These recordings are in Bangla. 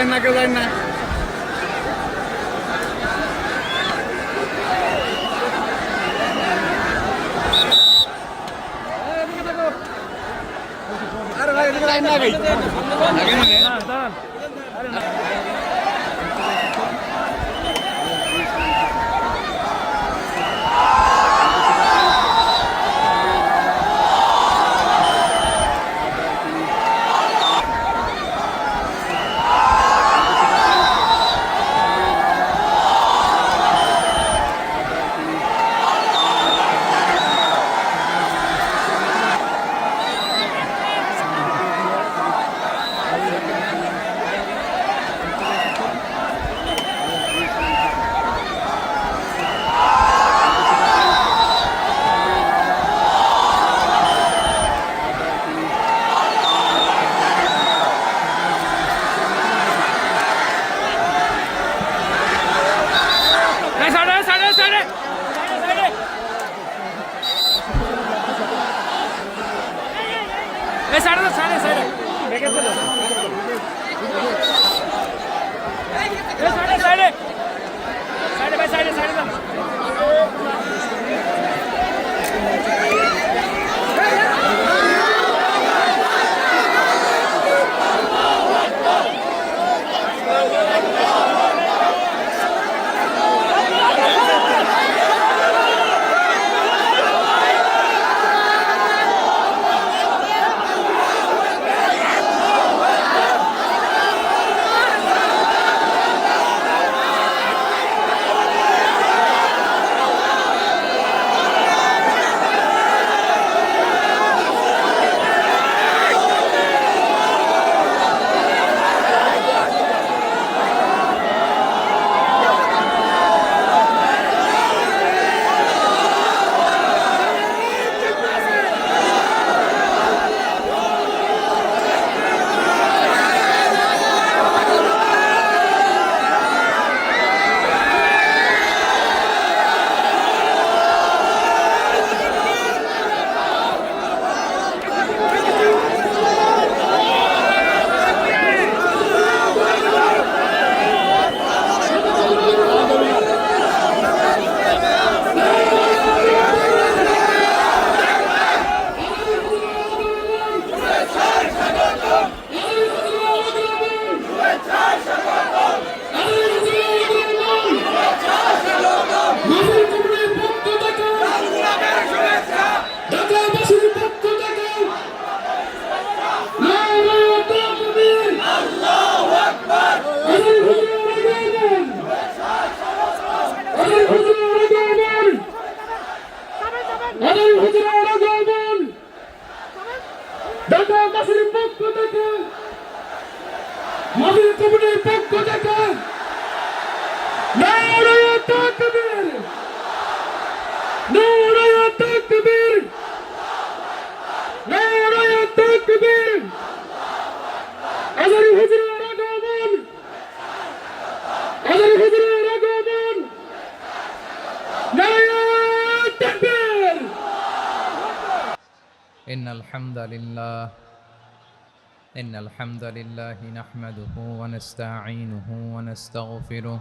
যায় না, কেউ যায় না। আরে ভাই এদিকে লাইন না ভাই। না দাঁড়ান। আরে না। إن الحمد لله نحمده ونستعينه ونستغفره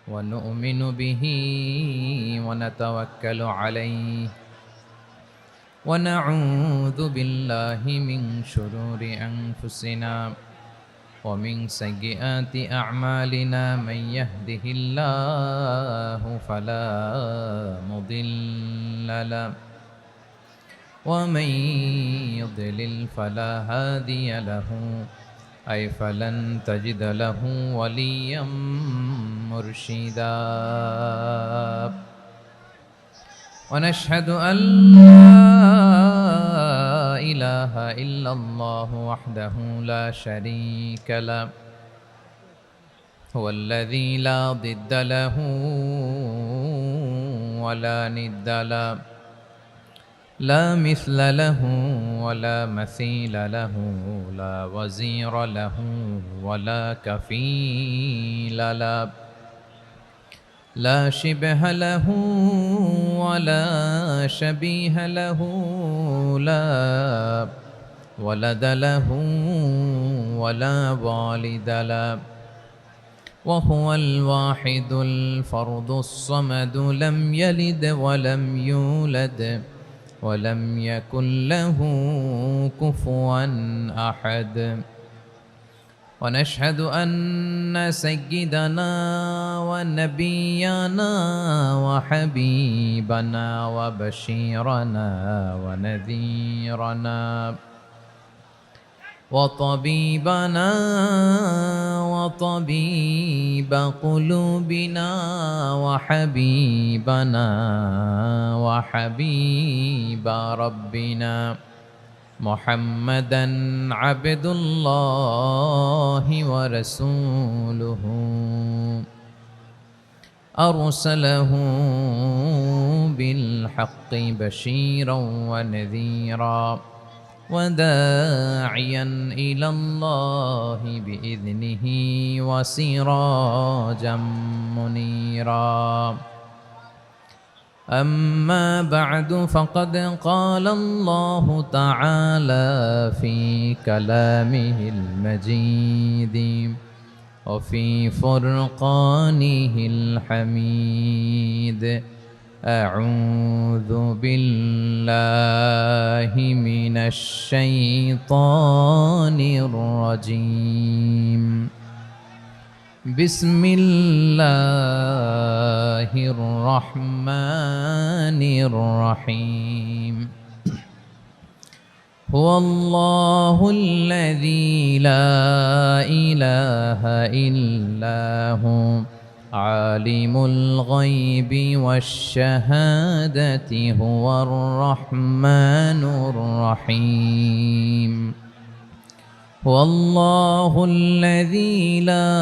ونؤمن به ونتوكل عليه ونعوذ بالله من شرور أنفسنا ومن سيئات أعمالنا من يهده الله فلا مضل له ومن يضلل فلا هادي له أي فلن تجد له وليا مرشدا ونشهد أن لا إله إلا الله وحده لا شريك له هو الذي لا ضد له ولا ند له لا مثل له ولا مثيل له لا وزير له ولا كفيل له لا شبه له ولا شبيه له لا ولد له ولا والد له وهو الواحد الفرد الصمد لم يلد ولم يولد ولم يكن له كفوا أحد ونشهد أن سيدنا ونبينا وحبيبنا وبشيرنا ونذيرنا وطبيبنا وطبيب قلوبنا وحبيبنا وحبيب ربنا محمدا عبد الله ورسوله أرسله بالحق بشيرا ونذيرا وداعيا إلى الله بإذنه وسراجا منيرا أما بعد فقد قال الله تعالى في كلامه المجيد وفي فرقانه الحميد أعوذ بالله من الشيطان الرجيم بسم الله الرحمن الرحيم هو الله الذي لا إله إلا هو عالم الغيب والشهادة هو الرحمن الرحيم هو الله الذي لا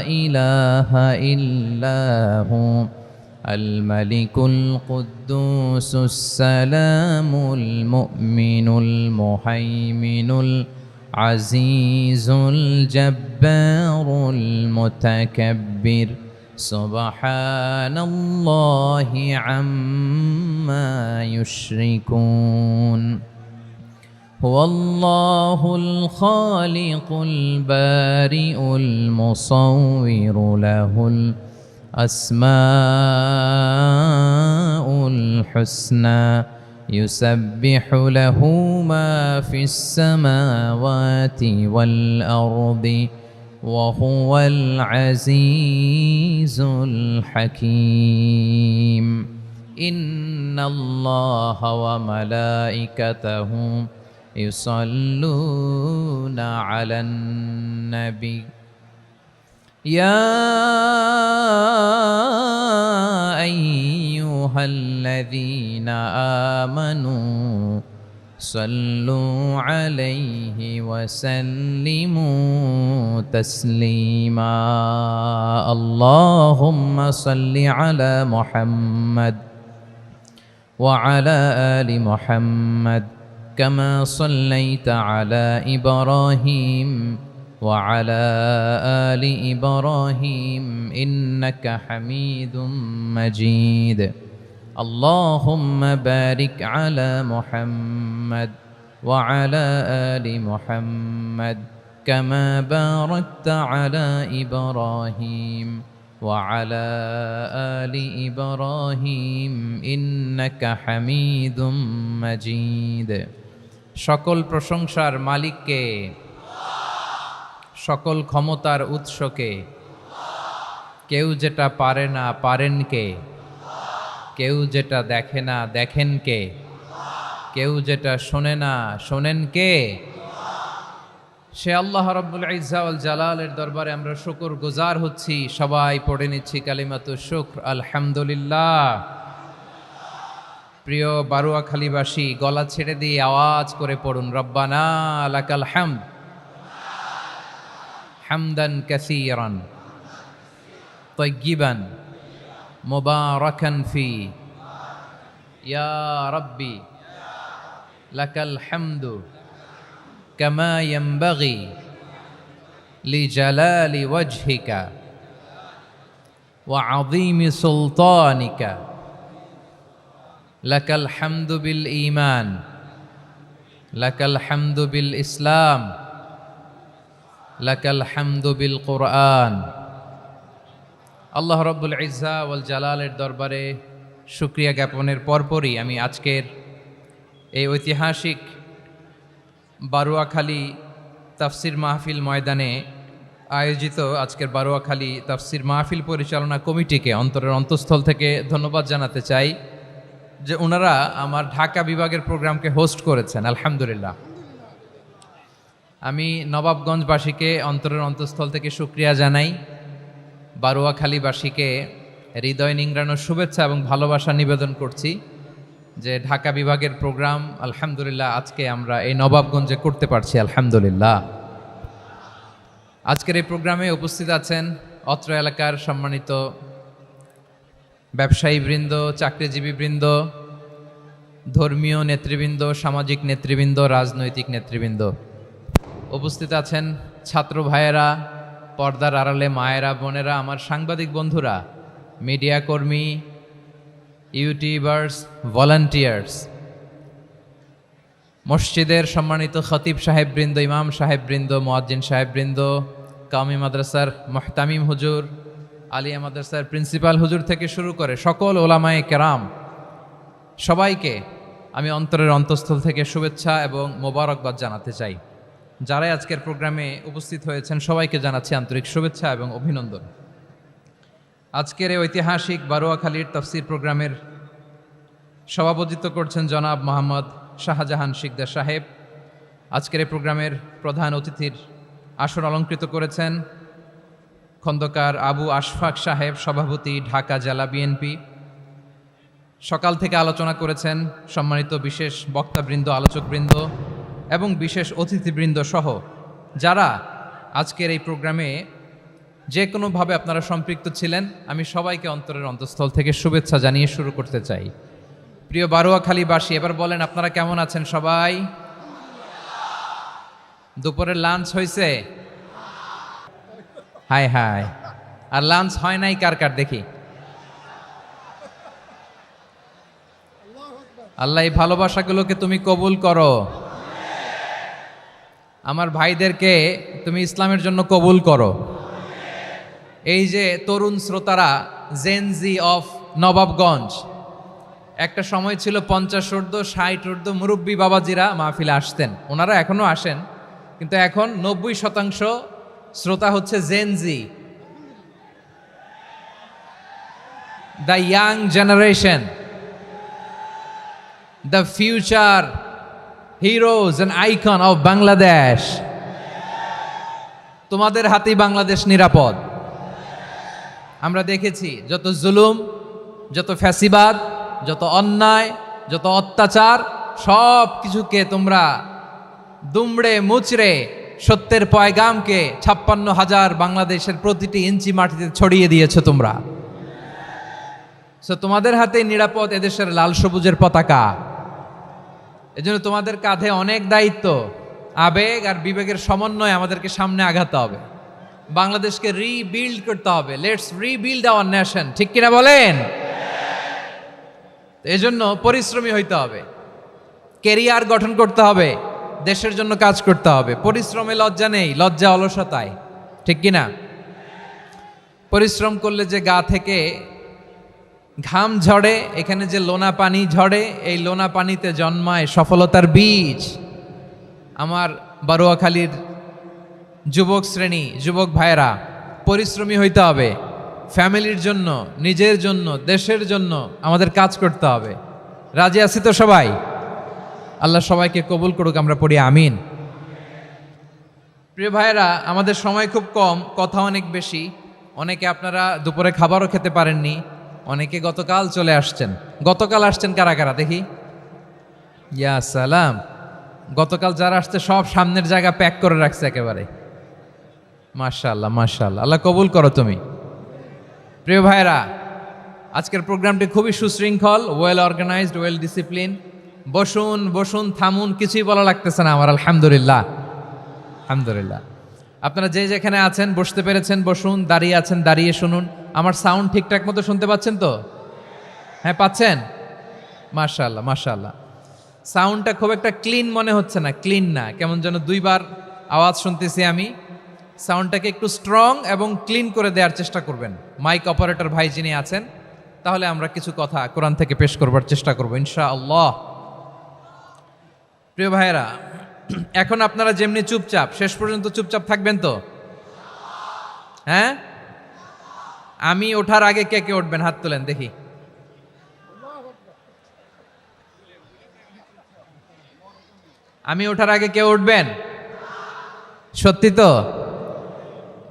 إله إلا هو الملك القدوس السلام المؤمن المهيمن العزيز الجبار المتكبر سبحان الله عما يشركون هو الله الخالق البارئ المصور له الأسماء الحسنى يسبح له ما في السماوات والأرض وهو العزيز الحكيم إن الله وملائكته يصلون على النبي يا أيها الذين آمنوا صلوا عليه وسلموا تسليما اللهم صل على محمد وعلى آل محمد كما صليت على إبراهيم وعلى آل إبراهيم إنك حميد مجيد اللهم بارك على محمد وعلى آل محمد كما باركت على إبراهيم وعلى آل إبراهيم إنك حميد مجيد সকল প্রশংসার মালিককে সকল ক্ষমতার উৎসকে কেউ যেটা পারে না পারেন কে কেউ যেটা দেখে না দেখেন কে কেউ যেটা শোনে না শোনেন কে সে আল্লাহ রাব্বুল ইজ্জা ওয়াল জালালের দরবারে আমরা শুকর গুজার হচ্ছি সবাই পড়ে নিচ্ছি কালিমাতু শুকর আলহামদুলিল্লাহ প্রিয় বারুয়াখালীবাসী গলা ছেড়ে দিয়ে আওয়াজ করে পড়ুন রব্বানা লাকাল হামদ হামদান কাসীরান তাইয়্যিবান মুবারাকান ফি ইয়া রাব্বি লাকাল হামদু কামা ইয়ানবাগি লিজালালি ওয়াজহিকা ওয়া আযীমি সুলতানিকা লাকাল হামদু বিল ঈমান লাকাল হামদু বিল ইসলাম লাকাল হামদু বিল কুরআন। আল্লাহ রব্বুল ইজ্জা ওয়াল জালালের দরবারে শুকরিয়া জ্ঞাপনের পরপরই আমি আজকের এই ঐতিহাসিক বারুয়াখালী তাফসির মাহফিল ময়দানে আয়োজিত আজকের বারুয়াখালী তাফসির মাহফিল পরিচালনা কমিটিকে অন্তরের অন্তঃস্থল থেকে ধন্যবাদ জানাতে চাই যে ওনারা আমার ঢাকা বিভাগের প্রোগ্রামকে হোস্ট করেছেন। আলহামদুলিল্লাহ। আমি নবাবগঞ্জবাসীকে অন্তরের অন্তঃস্থল থেকে শুকরিয়া জানাই, বারুয়াখালীবাসীকে হৃদয় নিংড়ানোর শুভেচ্ছা এবং ভালোবাসা নিবেদন করছি যে ঢাকা বিভাগের প্রোগ্রাম আলহামদুলিল্লাহ আজকে আমরা এই নবাবগঞ্জে করতে পারছি। আলহামদুলিল্লাহ। আজকের এই প্রোগ্রামে উপস্থিত আছেন অত্র এলাকার সম্মানিত ব্যবসায়ীবৃন্দ, চাকরিজীবীবৃন্দ, ধর্মীয় নেতৃবৃন্দ, সামাজিক নেতৃবৃন্দ, রাজনৈতিক নেতৃবৃন্দ। উপস্থিত আছেন ছাত্র ভাইয়েরা, পর্দার আড়ালে মায়েরা, বোনেরা, আমার সাংবাদিক বন্ধুরা, মিডিয়া কর্মী, ইউটিউবার্স, ভলান্টিয়ার্স, মসজিদের সম্মানিত খতিব সাহেববৃন্দ, ইমাম সাহেববৃন্দ, মুয়াজ্জিন সাহেববৃন্দ, কাওমি মাদ্রাসার মুহতামিম হুজুর, আলিয়া মাদ্রাসার প্রিন্সিপাল হুজুর থেকে শুরু করে সকল ওলামায়ে কেরাম, সবাইকে আমি অন্তরের অন্তঃস্থল থেকে শুভেচ্ছা এবং মোবারকবাদ জানাতে চাই। যারাই আজকের প্রোগ্রামে উপস্থিত হয়েছেন সবাইকে জানাচ্ছি আন্তরিক শুভেচ্ছা এবং অভিনন্দন। আজকের এই ঐতিহাসিক বারুয়াখালীর তাফসির প্রোগ্রামের সভাপতিত্ব করছেন জনাব মোহাম্মদ শাহজাহান শিকদার সাহেব। আজকের এই প্রোগ্রামের প্রধান অতিথির আসন অলঙ্কৃত করেছেন খন্দকার আবু আশফাক সাহেব, সভাপতি, ঢাকা জেলা বিএনপি। সকাল থেকে আলোচনা করেছেন সম্মানিত বিশেষ বক্তাবৃন্দ, আলোচকবৃন্দ এবং বিশেষ অতিথিবৃন্দ সহ যারা আজকের এই প্রোগ্রামে যে কোনোভাবে আপনারা সম্পৃক্ত ছিলেন, আমি সবাইকে অন্তরের অন্তঃস্থল থেকে শুভেচ্ছা জানিয়ে শুরু করতে চাই। প্রিয় বারুয়াখালীবাসী, এবার বলেন আপনারা কেমন আছেন সবাই? দুপুরের লাঞ্চ হয়েছে? High high. আর লাঞ্চ হয় নাই কার কার দেখি? আল্লাহ এই ভালোবাসাগুলোকে তুমি কবুল করো। আমার ভাইদেরকে তুমি ইসলামের জন্য কবুল করো। এই যে তরুণ শ্রোতারা, জেনজি অফ নবাবগঞ্জ, একটা সময় ছিল 50 ঊর্ধ্ব 60 ঊর্ধ্ব মুরব্বী বাবাজিরা মাহফিলে আসতেন, ওনারা এখনো আসেন, কিন্তু এখন 90% শ্রোতা হচ্ছে Gen Z, the young generation, the future heroes and icon of Bangladesh. তোমাদের হাতেই বাংলাদেশ নিরাপদ। আমরা দেখেছি যত জুলুম, যত ফ্যাসিবাদ, যত অন্যায়, যত অত্যাচার, সব কিছুকে তোমরা দুমড়ে মুচড়ে সত্যের পয়গামকে 56,000 বাংলাদেশের প্রতিটি ইঞ্চি মাটিতে ছড়িয়ে দিয়েছো তোমরা। তোমাদের হাতে নিরাপদ এদেশের লাল সবুজের পতাকা। এজন্য তোমাদের কাঁধে অনেক দায়িত্ব, আবেগ আর বিবেকের সমন্বয়ে আমাদেরকে সামনে আগাতে হবে। বাংলাদেশকে রিবিল্ড করতে হবে। লেটস রিবিল্ড আওয়ার নেশন, ঠিক কিনা বলেন? এজন্য পরিশ্রমী হইতে হবে, কেরিয়ার গঠন করতে হবে, দেশের জন্য কাজ করতে হবে। পরিশ্রমে লজ্জা নেই, লজ্জা অলসতায়, ঠিক কিনা? পরিশ্রম করলে যে গা থেকে ঘাম ঝরে, এখানে যে লোনা পানি ঝরে, এই লোনা পানিতে জন্মায় সফলতার বীজ। আমার বারুয়াখালীর যুবক শ্রেণী, যুবক ভাইয়েরা, পরিশ্রমী হইতে হবে। ফ্যামিলির জন্য, নিজের জন্য, দেশের জন্য আমাদের কাজ করতে হবে। রাজি আছি তো সবাই? আল্লাহ সবাইকে কবুল করুক, আমরা পড়ি আমিন। প্রিয় ভাইয়েরা, আমাদের সময় খুব কম, কথা অনেক বেশি। অনেকে আপনারা দুপুরে খাবারও খেতে পারেননি, অনেকে গতকাল চলে আসছেন। গতকাল আসছেন কারা কারা দেখি? ইয়া সালাম। গতকাল যারা আসছে সব সামনের জায়গা প্যাক করে রাখছে একেবারে। মাশাআল্লাহ, মাশাআল্লাহ, আল্লাহ কবুল করো তুমি। প্রিয় ভাইয়েরা, আজকের প্রোগ্রামটি খুবই সুশৃঙ্খল, ওয়েল অর্গানাইজড, ওয়েল ডিসিপ্লিন। বসুন বসুন, থামুন, কিছুই বলা লাগতেছে না আমার। আলহামদুলিল্লাহ, আলহামদুলিল্লাহ। আপনারা যে যেখানে আছেন বসতে পেরেছেন বসুন, দাঁড়িয়ে আছেন দাঁড়িয়ে শুনুন। আমার সাউন্ড ঠিকঠাক মতো শুনতে পাচ্ছেন তো? হ্যাঁ, পাচ্ছেন? মাশাআল্লাহ, মাশাআল্লাহ। সাউন্ডটা খুব একটা ক্লিন মনে হচ্ছে না, ক্লিন না, কেমন যেন দুইবার আওয়াজ শুনতেছি আমি। সাউন্ডটাকে একটু স্ট্রং এবং ক্লিন করে দেওয়ার চেষ্টা করবেন। মাইক অপারেটর ভাই যিনি আছেন, তাহলে আমরা কিছু কথা কোরআন থেকে পেশ করবার চেষ্টা করবো ইনশাআল্লাহ। প্রিয় ভাইয়েরা, এখন আপনারা যেমনি চুপচাপ, শেষ পর্যন্ত চুপচাপ থাকবেন তো? হ্যাঁ, আমি ওঠার আগে কে কে উঠবেন? হাত তোলেন দেখি। আমি ওঠার আগে কে উঠবেন? সত্যি তো?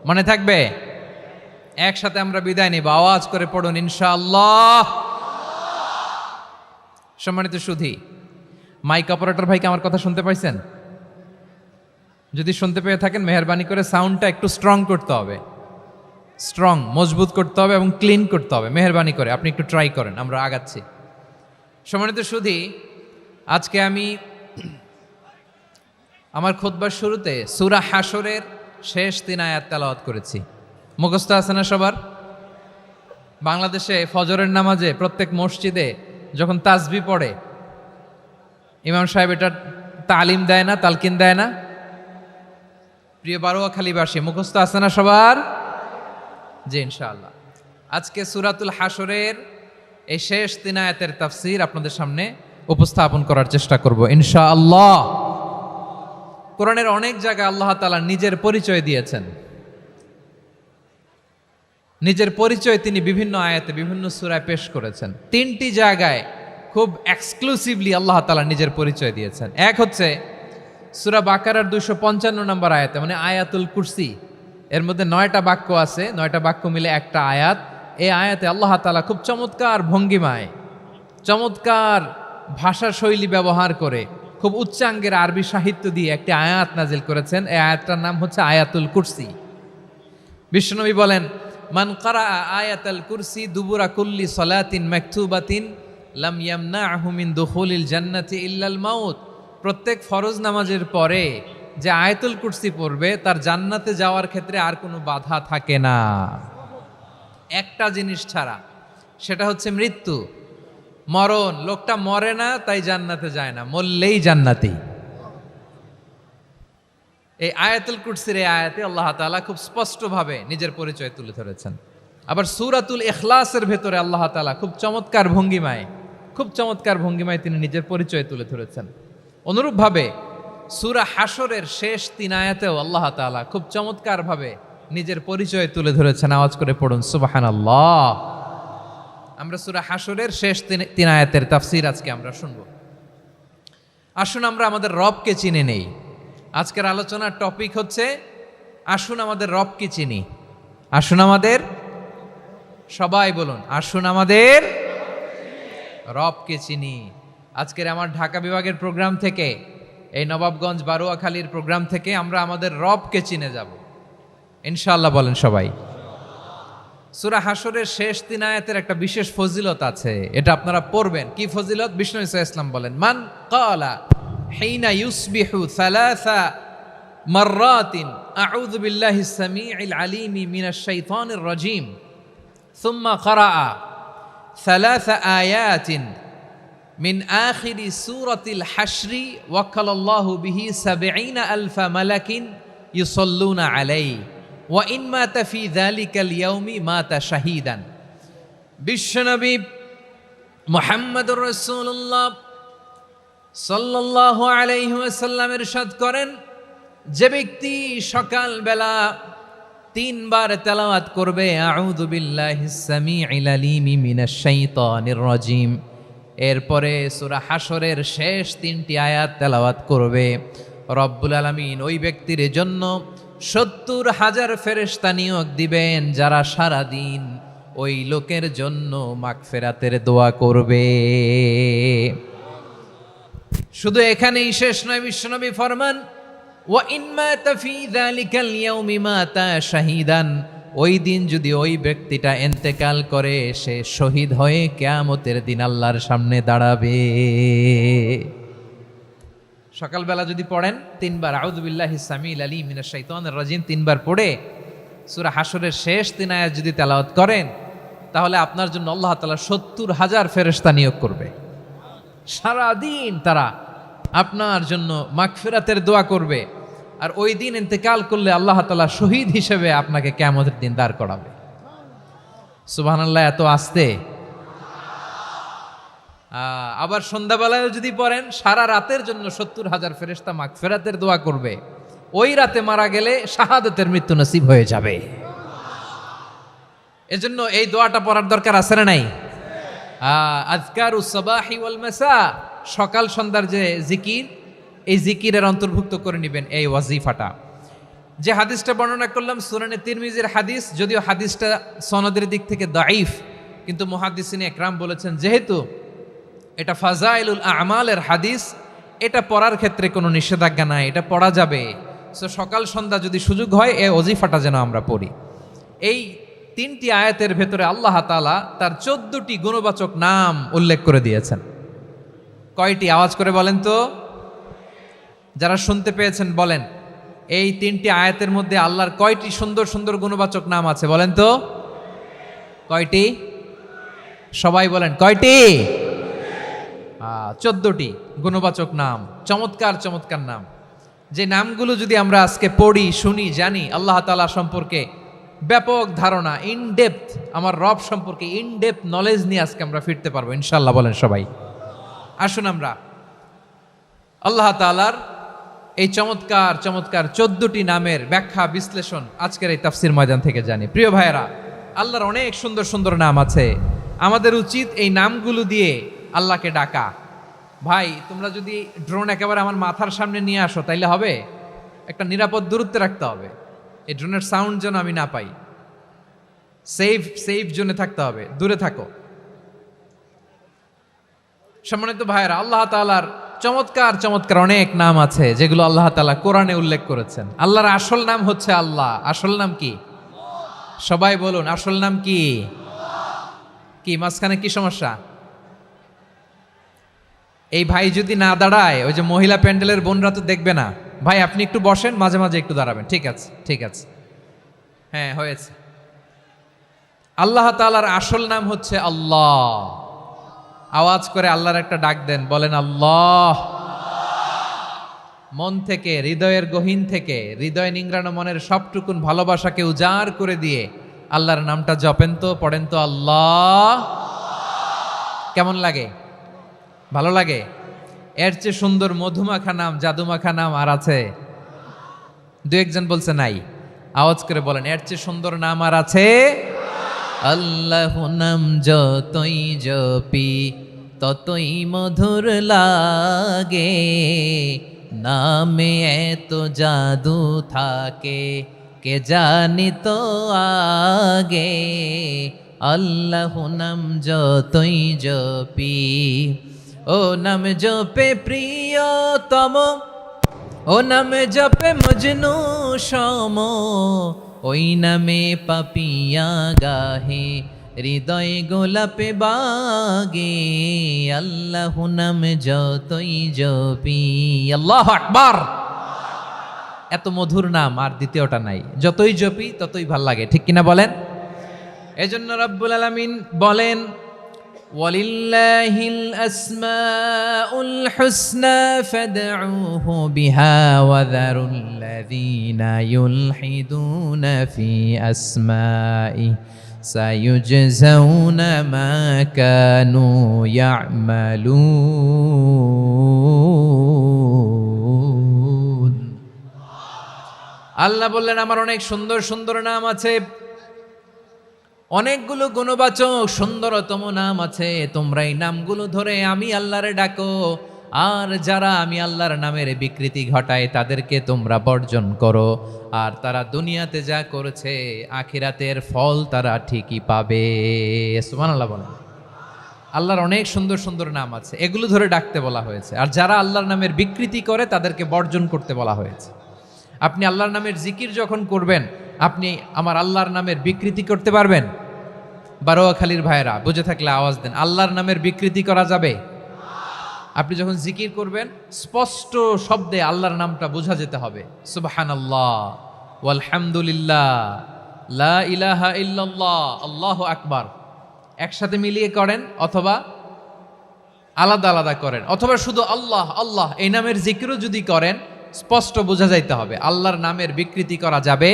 মনে থাকবে? একসাথে আমরা বিদায় নিব, আওয়াজ করে পড়ুন ইনশাআল্লাহ। সম্মানিত সুধী, মাইক অপারেটর ভাইকে আমার কথা শুনতে পাইছেন? যদি শুনতে পেয়ে থাকেন, মেহেরবানি করে সাউন্ডটা একটু স্ট্রং করতে হবে, স্ট্রং মজবুত করতে হবে এবং ক্লিন করতে হবে। মেহেরবানি করে আপনি একটু ট্রাই করেন, আমরা আগাচ্ছি। সম্মানিত সুধী, আজকে আমি আমার খুতবার শুরুতে সূরা হাশরের শেষ 3 আয়াত তেলাওয়াত করেছি। মুখস্থ আছে না সবার? বাংলাদেশে ফজরের নামাজে প্রত্যেক মসজিদে যখন তাসবিহ পড়ে, ইমাম সাহেব এটা তালিম দেয় না, তালকিন দেয় না? প্রিয় বারোয়াখালীবাসী, মুখস্থ আছে না সবার? জি ইনশাআল্লাহ। আজকে সূরাতুল হাশরের এই শেষ 3 আয়াতের তাফসীর আপনাদের সামনে উপস্থাপন করার চেষ্টা করব ইনশাআল্লাহ। কোরআনের অনেক জায়গায় আল্লাহ তাআলা নিজের পরিচয় দিয়েছেন। নিজের পরিচয় তিনি বিভিন্ন আয়াতে বিভিন্ন সূরায় পেশ করেছেন। 3টি জায়গায় খুব এক্সক্লুসিভলি আল্লাহ তাআলা নিজের পরিচয় দিয়েছেন। এক হচ্ছে সূরা বাকারার 255 নম্বর আয়াতে, মানে আয়াতুল কুরসি। এর মধ্যে 9টা বাক্য আছে, 9টা বাক্য মিলে একটা আয়াত। এই আয়াতে আল্লাহ তাআলা খুব চমৎকার ভঙ্গিমায়, চমৎকার ভাষা শৈলী ব্যবহার করে, খুব উচ্চাঙ্গের আরবি সাহিত্য দিয়ে একটি আয়াত নাজিল করেছেন। এই আয়াতটার নাম হচ্ছে আয়াতুল কুরসি। বিশ্বনবী বলেন, মান কারা আয়াতুল কুরসি দুবুরা কুল্লি সলাতিন মাকতুবাতিন লাম ইয়ামনাহু মিন দুখুলিল জান্নাতি ইল্লাল মাউত। প্রত্যেক ফরজ নামাজের পরে যে আয়াতুল কুরসি পড়বে, তার জান্নাতে যাওয়ার ক্ষেত্রে আর কোনো বাধা থাকে না, একটা জিনিস ছাড়া, সেটা হচ্ছে মৃত্যু, মরণ। লোকটা মরে না তাই জান্নাতে যায় না, মরলেই জান্নাতি। এই আয়াতুল কুরসির এই আয়াতে আল্লাহ তাআলা খুব স্পষ্টভাবে নিজের পরিচয় তুলে ধরেছেন। আবার সূরাতুল ইখলাসের ভেতরে আল্লাহ তাআলা খুব চমৎকার ভঙ্গিমায় তিনি নিজের পরিচয় তুলে ধরেছেন। অনুরূপভাবে সূরা হাশরের শেষ 3 আয়াতেও আল্লাহ তাআলা খুব চমৎকারভাবে নিজের পরিচয় তুলে ধরেছেন। আওয়াজ করে পড়ুন সুবহানাল্লাহ। আমরা সূরা হাশরের শেষ 3 আয়াতের তাফসীর আজকে আমরা শুনব। আসুন আমরা আমাদের রবকে চিনে নেই। আজকের আলোচনার টপিক হচ্ছে আসুন আমাদের রবকে চিনি। আসুন আমাদের, সবাই বলুন, আসুন আমাদের রবকে চিনি। আজকের আমার ঢাকা বিভাগের প্রোগ্রাম থেকে, এই নবাবগঞ্জ বারোয়াখালীর প্রোগ্রাম থেকে আমরা আমাদের রবকে চিনে যাব ইনশাআল্লাহ। বলেন সবাই। সূরা হাশরের শেষ 3 আয়াতের একটা বিশেষ ফজিলত আছে, এটা আপনারা পড়বেন। কি ফজিলত? বিষ্ণু ইসা ইসলাম বলেন, মান ক্বালা হিনা ইউসবিহু সালাসা মাররাতিন আউযু বিল্লাহিস সামিউল আলিম মিনাশ শাইতানির রাজীম সুম্মা ক্বারাআ সালাসা আয়াতিন মিন আখিরি সূরাতিল হাশরি ওয়াক্কালাল্লাহু বিহি ৭০,০০০ মালাকিন ইউসাল্লুনা আলাইহি ওয়া ইন মাতা ফি যালিকাল ইয়াউমি মাতা শাহীদান। বিশ্বনবী মুহাম্মদুর রাসূলুল্লাহ সাল্লাল্লাহু আলাইহি ওয়াসাল্লাম ইরশাদ করেন, যে ব্যক্তি সকালবেলা 3 বার তেলাওয়াত করবে আউযু বিল্লাহিস সামিউল আলিম মিনাশ শাইতানির রাজীম, এরপরে সূরা হাশরের শেষ 3টি আয়াত তেলাওয়াত করবে, রব্বুল আলামিন ওই ব্যক্তির জন্য ৭০,০০০ ফেরেশতা নিয়োগ দিবেন, যারা সারা দিন ওই লোকের জন্য মাগফিরাতের দোয়া করবে। শুধু এখানেই শেষ নয়, বিশ্বনবী ফরমান, ওয়া ইন মাতা ফি যালিকাল ইয়াউমি মাতা শাহীদান, ওই দিন যদি ওই ব্যক্তিটা ইন্তেকাল করে, সে শহীদ হয়ে কিয়ামতের দিন আল্লাহর সামনে দাঁড়াবে। সকালবেলা যদি পড়েন 3 বার আউযু বিল্লাহিস সামিউল আলিম মিনাশ শাইতানির রাজীম 3 বার পড়ে সূরা হাশরের শেষ 3 আয়াত যদি তেলাওয়াত করেন, তাহলে আপনার জন্য আল্লাহ তাআলা ৭০,০০০ ফেরেশতা নিয়োগ করবে। সারা দিন তারা আপনার জন্য মাগফিরাতের দোয়া করবে। আর ওই দিন ইন্তেকাল করলে আল্লাহ তাআলা শহীদ হিসেবে আপনাকে কিয়ামতের দিন দাঁড় করাবে। সুবহানাল্লাহ, এত আস্তে। আবার সন্ধ্যাবেলায় যদি পড়েন, সারা রাতের জন্য 70,000 ফেরেশতা মাগফিরাতের দোয়া করবে। ওই রাতে মারা গেলে শাহাদাতের মৃত্যু নসিব হয়ে যাবে। এজন্য এই দোয়াটা পড়ার দরকার আছে না নাই? আযকারুস সাবাহি ওয়াল মাসা, সকাল সন্ধ্যার যে জিকির, এই জিকিরের অন্তর্ভুক্ত করে নেবেন এই ওয়াজিফাটা। যে হাদিসটা বর্ণনা করলাম সুনানে তিরমিজির হাদিস, যদিও হাদিসটা সনদের দিক থেকে দাঈফ, কিন্তু মুহাদ্দিসিনে একরাম বলেছেন যেহেতু এটা ফাজাইলুল আমালের হাদিস, এটা পড়ার ক্ষেত্রে কোনো নিষেধাজ্ঞা নাই, এটা পড়া যাবে। সো সকাল সন্ধ্যা যদি সুযোগ হয় এই ওয়াজিফাটা যেন আমরা পড়ি। এই 3টি আয়াতের ভেতরে আল্লাহ তাআলা তার 14টি গুণবাচক নাম উল্লেখ করে দিয়েছেন। কয়টি? আওয়াজ করে বলেন তো, যারা শুনতে পেয়েছেন বলেন, এই 3টি আয়াতের মধ্যে আল্লাহর কয়টি সুন্দর সুন্দর গুণবাচক নাম আছে বলেন তো? কয়টি? সবাই বলেন কয়টি? 14টি গুণবাচক নাম, চমৎকার চমৎকার নাম। যে নামগুলো যদি আমরা আজকে পড়ি, শুনি, জানি, আল্লাহ তাআলা সম্পর্কে ব্যাপক ধারণা, ইনডেপথ, আমার রব সম্পর্কে ইনডেপথ নলেজ নিয়ে আজকে আমরা ফিরতে পারবো ইনশাআল্লাহ। বলেন সবাই। আসুন আমরা আল্লাহ তাআলার এই চমৎকার চমৎকার 14টি নামের ব্যাখ্যা বিশ্লেষণ আজকের এই তাফসীর ময়দান থেকে জানি। প্রিয় ভাইয়েরা, আল্লাহর অনেক সুন্দর সুন্দর নাম আছে। আমাদের উচিত এই নামগুলো দিয়ে আল্লাহকে ডাকা। ভাই, তোমরা যদি ড্রোন একেবারে আমার মাথার সামনে নিয়ে আসো তাইলে হবে? একটা নিরাপদ দূরত্বে রাখতে হবে, এই ড্রোনের সাউন্ড যেন আমি না পাই। সেফ জোনে থাকতে হবে, দূরে থাকো। সম্মানিত ভাইয়েরা, আল্লাহ তাআলার চমৎকার চমৎকার অনেক নাম আছে যেগুলো আল্লাহ তাআলা কোরআনে উল্লেখ করেছেন। আল্লাহর আসল নাম হচ্ছে আল্লাহ। আসল নাম কি? সবাই বলুন, আসল নাম কি? কি মাঝখানে কি সমস্যা? এই ভাই যদি না দাঁড়ায়, ওই যে মহিলা প্যান্ডেলের বোনরা তো দেখবে না। ভাই আপনি একটু বসেন, মাঝে মাঝে একটু দাঁড়াবেন। ঠিক আছে, ঠিক আছে, হ্যাঁ হয়েছে। আল্লাহ তাআলার আসল নাম হচ্ছে আল্লাহ। আওয়াজ করে আল্লাহর একটা ডাক দেন, বলেন আল্লাহ। মন থেকে, হৃদয়ের গহীন থেকে, হৃদয় নিংড়ানো মনের সবটুকুন ভালোবাসাকে উজাড় করে দিয়ে আল্লাহর নামটা জপেন তো, পড়েন তো আল্লাহ। কেমন লাগে? ভালো লাগে? এর চেয়ে সুন্দর মধুমাখা নাম, জাদুমাখা নাম আর আছে? দু একজন বলছে নাই। আওয়াজ করে বলেন, এর চেয়ে সুন্দর নাম আর আছে? আল্লাহ নাম যতই জপি ততই মধুর লাগে, নামে এত জাদু থাকে কে জানি তো আগে। আল্লাহ নাম যতই জপি, ও নাম জপে প্রিয়তম, ও নামে জপে মজনু সম, ওই নামে পাপিয়া গাহে হৃদয় গোলাপে বাগে। আল্লাহ নাম যতই জপি। আল্লাহু আকবার। এত মধুর নাম আর দ্বিতীয়টা নাই। যতই জপি ততই ভাল লাগে, ঠিক কিনা বলেন? এজন্য রব্বুল আলামিন বলেন, ওয়ালিল্লাহিল আসমাউল হুসনা ফাদউহু বিহা ওয়া যারুল্লাযীনা ইউলহিদুনা ফি আসমাই সায়ুজজাউনা মা কানু ইয়ামালুন। আল্লাহ বললেন, আমার অনেক সুন্দর সুন্দর নাম আছে, অনেকগুলো গুণবাচক সুন্দরতম নাম আছে। তোমরা এই নামগুলো ধরে আমি আল্লাহরে ডাকো, আর যারা আমি আল্লাহর নামের বিকৃতি ঘটায় তাদেরকে তোমরা বর্জন করো। আর তারা দুনিয়াতে যা করেছে আখিরাতের ফল তারা ঠিকই পাবে। সুবহানাল্লাহ বলেন। আল্লাহর অনেক সুন্দর সুন্দর নাম আছে, এগুলো ধরে ডাকতে বলা হয়েছে। আর যারা আল্লাহর নামের বিকৃতি করে তাদেরকে বর্জন করতে বলা হয়েছে। আপনি আল্লাহর নামের জিকির যখন করবেন, আপনি আমার আল্লাহর নামের বিকৃতি করতে পারবেন? বারোয়াখালীর ভাইয়েরা বুঝে থাকলে আওয়াজ দেন, আল্লাহর নামের বিকৃতি করা যাবে? আপনি যখন জিকির করবেন স্পষ্ট শব্দে আল্লাহর নামটা বোঝা যেতে হবে। সুবহানাল্লাহ, ওয়ালহামদুলিল্লাহ, লা ইলাহা ইল্লাল্লাহ, আল্লাহু আকবার। একসাথে মিলিয়ে করেন অথবা আলাদা আলাদা করেন, অথবা শুধু আল্লাহ আল্লাহ এই নামের জিকিরও যদি করেন স্পষ্ট বোঝা যাইতে হবে। আল্লাহর নামের বিকৃতি করা যাবে,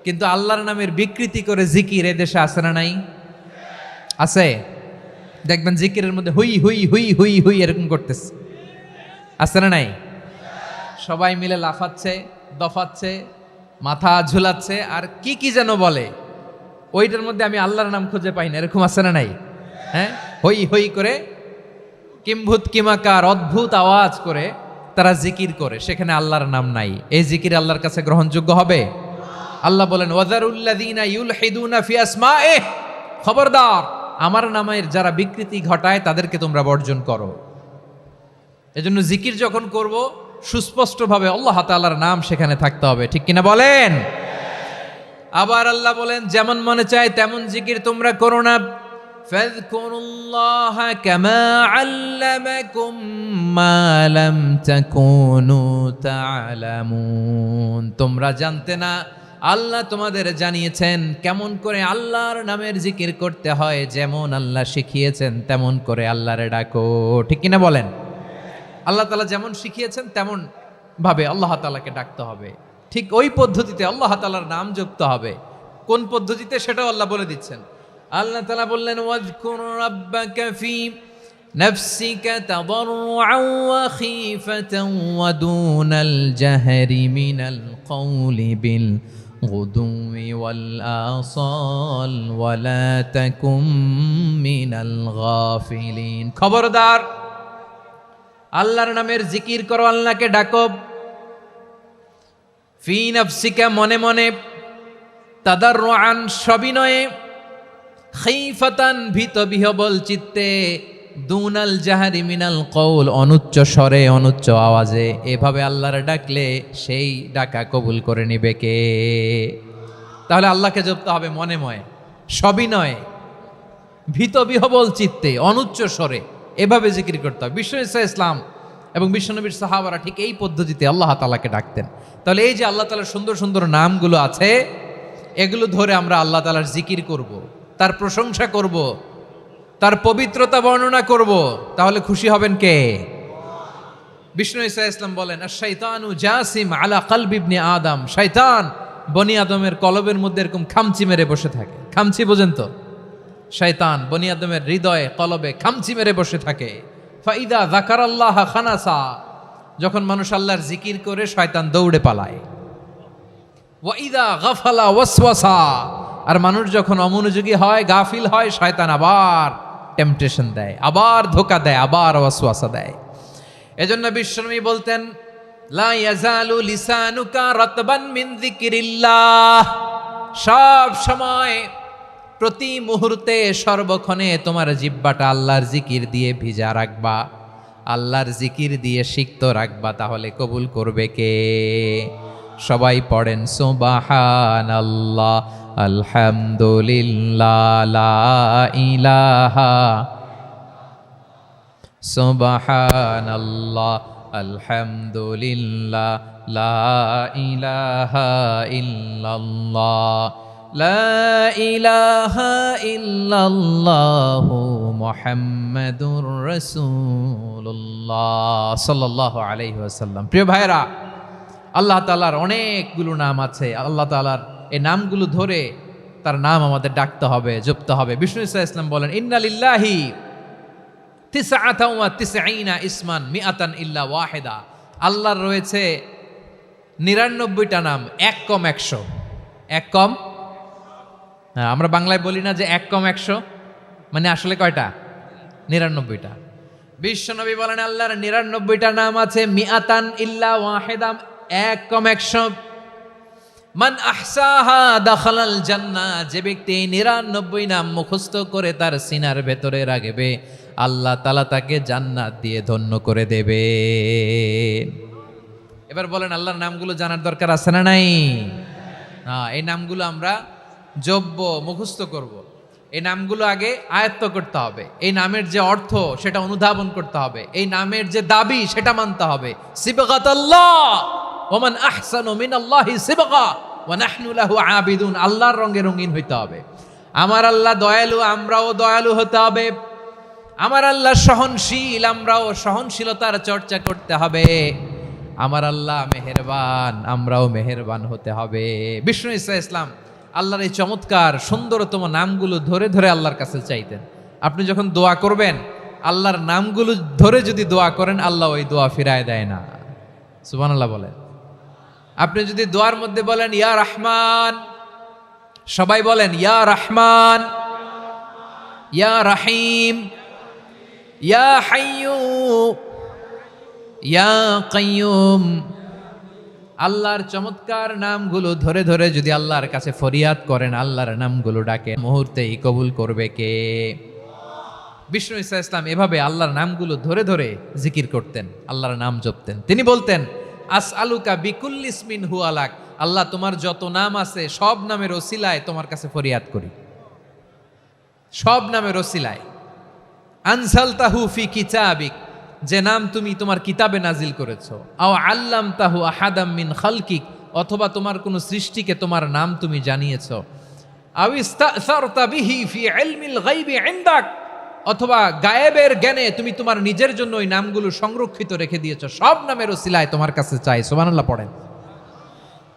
কিন্তু আল্লাহর নামের বিকৃতি করে জিকির এদেশে আছে না নাই? আছে। দেখবেন জিকিরের মধ্যে হুই হুই হুই হুই হুই এরকম করতেছে, আছে না নাই? সবাই মিলে লাফাচ্ছে, দফাচ্ছে, মাথা ঝুলাচ্ছে, আর কি কি যেন বলে, ওইটার মধ্যে আমি আল্লাহর নাম খুঁজে পাই না, এরকম আছে না নাই? হ্যাঁ, হই হই করে কিম্ভূত কিমাকার অদ্ভুত আওয়াজ করে তারা জিকির করে, সেখানে আল্লাহর নাম নাই। এই জিকির আল্লাহর কাছে গ্রহণযোগ্য হবে? আল্লাহ বলেন ওয়াযারুল্লাযীনা ইউলহিদুনা ফি আসমাইহি, খবরদার আমার নামের যারা বিকৃতি ঘটায় তাদেরকে তোমরা বর্জন করো। এজন্য জিকির যখন করব সুস্পষ্টভাবে আল্লাহ তাআলার নাম সেখানে থাকতে হবে, ঠিক কিনা বলেন? আবার আল্লাহ বলেন যেমন মনে চায় তেমন জিকির তোমরা করো না। ফাযকুরুল্লাহা কামা আল্লামাকুম মা লাম তাকুনু তা'লামুন, তোমরা জানতে না, আল্লাহ তোমাদের জানিয়েছেন কেমন করে আল্লাহর নামের জিকির করতে হয়, যেমন আল্লাহ শিখিয়েছেন তেমন করে আল্লাহরে ডাকো, ঠিক কিনা বলেন? আল্লাহ তাআলা যেমন শিখিয়েছেন তেমন ভাবে আল্লাহ তাআলাকে ডাকতে হবে, ঠিক ওই পদ্ধতিতে আল্লাহ তাআলার নাম জপতে হবে। কোন পদ্ধতিতে সেটাও আল্লাহ বলে দিচ্ছেন। আল্লাহ তাআলা বললেন ওয়াজকুর রাব্বাকা ফি নাফসিকা তাদাররুআন ওয়া খীফাতান ওয়া দুনাল জাহরি মিনাল কওলি বিল গুদুই ওয়াল আসাল ওয়া লা তাকুম মিনাল গাফিলিন, খবরদার আল্লাহর নামের জিকির করো, আল্লাহকে ডাকো। ফি নাফসিকা মনে মনে, তাদাররুআন সবিনয়ে, খীফাতান ভীত বিহবল চিত্তে, দুনাল জাহারি মিনাল কওল অনুচ্চ স্বরে অনুচ্চ আওয়াজে। এভাবে আল্লাহর ডাকলে সেই ডাকা কবুল করে নিবে কে? তাহলে আল্লাহকে জপতে হবে মনে মনে, সবিনয়ে, ভীত বিহবল চিত্তে, অনুচ্চ স্বরে, এভাবে জিকির করতে হবে। বিষ্ণু ইসলাম এবং বিশ্বনবীর সাহাবারা ঠিক এই পদ্ধতিতে আল্লাহ তাআলাকে ডাকতেন। তাহলে এই যে আল্লাহ তাআলার সুন্দর সুন্দর নামগুলো আছে, এগুলো ধরে আমরা আল্লাহ তাআলার জিকির করব, তার প্রশংসা করব, তার পবিত্রতা বর্ণনা করব, তাহলে খুশি হবেন কে? বিষ্ণু ইসলাম বলেন আশ-শাইতানু জাসিম আলা কলবি ইবনে আদম, শয়তান বনি আদমের কলবের মধ্যে এরকম খামচি মেরে বসে থাকে। খামচি বোঝেন তো? শয়তান বনি আদমের হৃদয়ে কলবে খামচি মেরে বসে থাকে। ফাইদা যাকারাল্লাহ খানাসা, যখন মানুষ আল্লাহর জিকির করে শয়তান দৌড়ে পালায়। ওয়াইদা গাফালা ওয়াসওয়াসা, আর মানুষ যখন অমনোযোগী হয়, গাফিল হয়, শয়তান আবার টেম্পটেশন দেয়, আবার ধোঁকা দেয়, আবার ওয়াসওয়াসা দেয়। এজন্য বিশ্বনবী বলতেন লা ইয়াজালু লিসানুকা রাতবান মিন যিকরিল্লাহ, সব সময় প্রতি মুহূর্তে সর্বক্ষণে তোমার জিহ্বাটা আল্লাহর জিকির দিয়ে ভিজা রাখবা, আল্লাহর জিকির দিয়ে সিক্ত রাখবা, তাহলে কবুল করবে কে? সবাই পড়েন সুবহানাল্লাহ আলহামদুলিল্লাহ লা ইলাহা, সুবহানাল্লাহ আলহামদুলিল্লাহ লা ইলাহা ইল্লাল্লাহ, লা ইলাহা ইল্লাল্লাহু মুহাম্মাদুর রাসূলুল্লাহ সাল্লাল্লাহু আলাইহি ওয়াসাল্লাম। প্রিয় ভাইরা, আল্লাহ তাআলার অনেকগুলো নাম আছে। আল্লাহ তাআলার এই নামগুলো ধরে তার নাম আমাদের ডাকতে হবে, জপতে হবে। বিষ্ণু ইসলাম বলেন ইন্না লিল্লাহি তিসআতান ওয়া তিসঈনা ইসমান মিআতান ইল্লা ওয়াহিদা, আল্লাহর রয়েছে 99টা নাম, এক কম 100। এক কম, আমরা বাংলায় বলি না যে এক কম 100, মানে আসলে কয়টা? 99টা। বিশ্বনবী বলেন আল্লাহর 99টা নাম আছে, মিআতান ইল্লা ওয়াহিদা, এক কম 100। মান আহসাহা দাখালাল জান্নাহ, যে ব্যক্তি 99 নাম মুখস্থ করে তার সিনার ভেতরে রাখবে, আল্লাহ তাআলা তাকে জান্নাত দিয়ে ধন্য করে দেবে। এবার বলেন আল্লাহর নামগুলো জানার দরকার আছে না নাই? এই নামগুলো আমরা জপব, মুখস্থ করব। এই নামগুলো আগে আয়ত্ত করতে হবে। এই নামের যে অর্থ সেটা অনুধাবন করতে হবে। এই নামের যে দাবি সেটা মানতে হবে। সিবগাতাল্লাহ ওয়া মান আহসানু মিনাল্লাহি সিবগা ওয়া নাহনু লাহু আবিদুন, আল্লাহর রঙে রঙিন হইতে হবে। আমার আল্লাহ দয়ালু, আমরাও দয়ালু হতে হবে। আমার আল্লাহ সহনশীল, আমরাও সহনশীলতার চর্চা করতে হবে। আমার আল্লাহ মেহেরবান, আমরাও মেহেরবান হতে হবে। বিষ্ণু ঈসা ইসলাম আল্লাহর এই চমৎকার সুন্দরতম নামগুলো ধরে ধরে আল্লাহর কাছে চাইতেন। আপনি যখন দোয়া করবেন, আল্লাহর নামগুলো ধরে যদি দোয়া করেন, আল্লাহ ওই দোয়া ফিরায় দেয় না। সুবহানাল্লাহ বলেন। আপনি যদি দোয়ার মধ্যে বলেন ইয়া রহমান, সবাই বলেন ইয়া রহমান, ইয়া রাহিম, ইয়া হাইয়্যু, ইয়া কাইয়্যুম, আল্লাহর চমৎকার নামগুলো ধরে ধরে যদি আল্লাহর কাছে ফরিয়াদ করেন, আল্লাহর নামগুলো ডাকেন, মুহূর্তেই কবুল করবে কে? বিষ্ণু ঈসা ইসলাম এভাবে আল্লাহর নামগুলো ধরে ধরে জিকির করতেন, আল্লাহর নাম জপতেন। তিনি বলতেন আসআলুকা বিকুল্লি ইসমিন হুয়া লাক, আল্লাহ তোমার যত নাম আছে সব নামের ওসিলায় তোমার কাছে ফরিয়াদ করি, সব নামের ওসিলায়। আনসালতাহু ফি কিতাবিক, যে নাম তুমি তোমার কিতাবে নাজিল করেছো। আও আল্লামতাহু আহাদাম মিন খালকিক, অথবা তোমার কোন সৃষ্টিকে তোমার নাম তুমি জানিয়েছো। আও ইস্তাসারতা বিহি ফি ইলমিল গায়বি ইনদাক, অথবা গায়েবের জ্ঞানে তুমি তোমার নিজের জন্য ওই নামগুলো সংরক্ষিত রেখে দিয়েছো। সব নামের ওসিলায় তোমার কাছে চাই। সুবহানাল্লাহ পড়েন।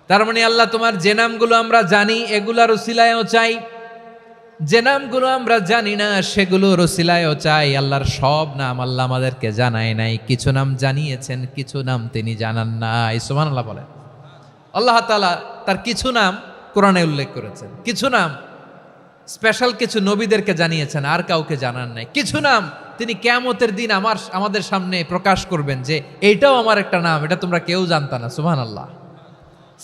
তার মানে আল্লাহ তোমার যে নামগুলো আমরা জানি এগুলার ওসিলায়ও চাই, যে নামগুলো আমরা জানি না সেগুলোর ওসিলায়ও চাই। আল্লাহর সব নাম আল্লাহ আমাদেরকে জানায় নাই, কিছু নাম জানিয়েছেন, কিছু নাম তিনি জানান নাই। সুবহানাল্লাহ বলেন। আল্লাহ তাআলা তার কিছু নাম কোরআনে উল্লেখ করেছেন, কিছু নাম স্পেশাল কিছু নবীদেরকে জানিয়েছেন, আর কাউকে জানান নাই। কিছু নাম তিনি কিয়ামতের দিন আমাদের সামনে প্রকাশ করবেন যে এইটাও আমার একটা নাম, এটা তোমরা কেউ জানতা না। সুবহানাল্লাহ,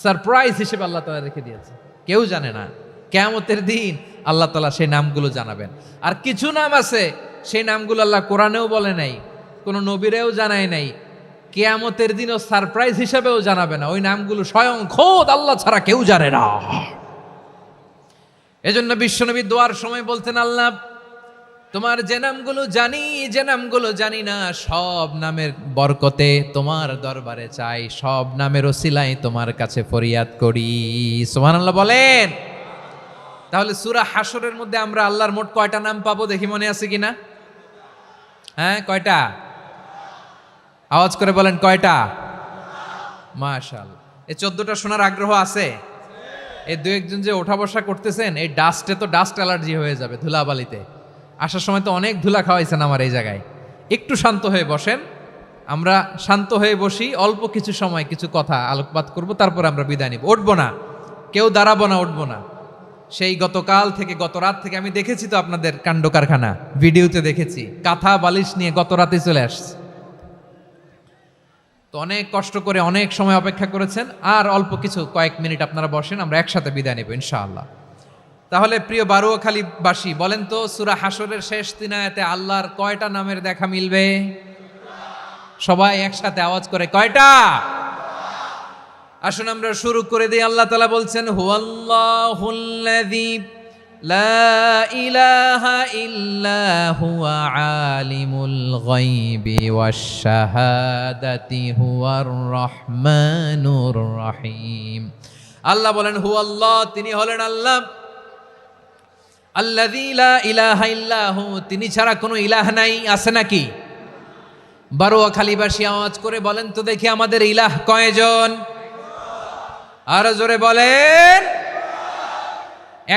সারপ্রাইজ হিসেবে আল্লাহ তাআলা রেখে দিয়েছে, কেউ জানে না। কিয়ামতের দিন আল্লাহ তাআলা সেই নামগুলো জানাবেন। আর কিছু নাম আছে সেই নামগুলো আল্লাহ কোরআনেও বলে নাই, কোনো নবীরেও জানায় নাই, কিয়ামতের দিনও সারপ্রাইজ হিসেবেও জানাবে না। ওই নামগুলো স্বয়ং খোদ আল্লাহ ছাড়া কেউ জানে না। এজন্য বিশ্বনবী দোয়ার সময় বলতেন, আল্লাহ তোমার যে নামগুলো জানি, যে নামগুলো জানি না, সব নামের বরকতে তোমার দরবারে চাই, সব নামের ওসিলায় তোমার কাছে ফরিয়াদ করি। সুবহানাল্লাহ বলেন। তাহলে সূরা হাশরের মধ্যে আমরা আল্লাহর মোট কয়টা নাম পাবো দেখি, মনে আছে কিনা? হ্যাঁ, কয়টা? আওয়াজ করে বলেন কয়টা? মাশাআল্লাহ। এই 14টা শোনার আগ্রহ আছে? এই দু একজন যে ওঠা বসা করতেছেন, এই ডাস্টে তো ডাস্ট অ্যালার্জি হয়ে যাবে, ধুলাবালিতে আসার সময় তো অনেক ধুলা খাওয়াইছেন আমার এই জায়গায়। একটু শান্ত হয়ে বসেন, আমরা শান্ত হয়ে বসি, অল্প কিছু সময় কিছু কথা আলোকপাত করব, তারপর আমরা বিদায় নিব। উঠবো না, কেউ দাঁড়াবো না, উঠবো না। সেই গতকাল থেকে, গত রাত থেকে আমি দেখেছি তো আপনাদের কাণ্ড কারখানা, ভিডিওতে দেখেছি, কাঁথা বালিশ নিয়ে গত রাতে চলে আসছে। তো অনেক কষ্ট করে অনেক সময় অপেক্ষা করেছেন, আর অল্প কিছু কয়েক মিনিট আপনারা বসেন, আমরা একসাথে বিদায় নেব ইনশাআল্লাহ। তাহলে প্রিয় বারুয়াখালীবাসী, বলেন তো সূরা হাশরের শেষ 3 আয়াতে আল্লাহর কয়টা নামের দেখা মিলবে? সবাই একসাথে আওয়াজ করে কয়টা? আসুন আমরা শুরু করে দিই। আল্লাহ তাআলা বলছেন, হুয়াল্লাহুল্লাযী লা ইলাহা ইল্লা হুয়া আলিমুল গায়বি ওয়াশ শাহাদাতি হুয়ার রহমানুর রহিম। আল্লাহ বলেন হুয়াল্লাহ, তিনি হলেন আল্লাহ, আল্লাযী লা ইলাহা ইল্লা হু, তিনি ছাড়া কোনো ইলাহ নাই। আছে নাকি? বারুয়াখালীবাসী আওয়াজ করে বলেন তো দেখি, আমাদের ইলাহ কয়জন? আর জোরে বলেন।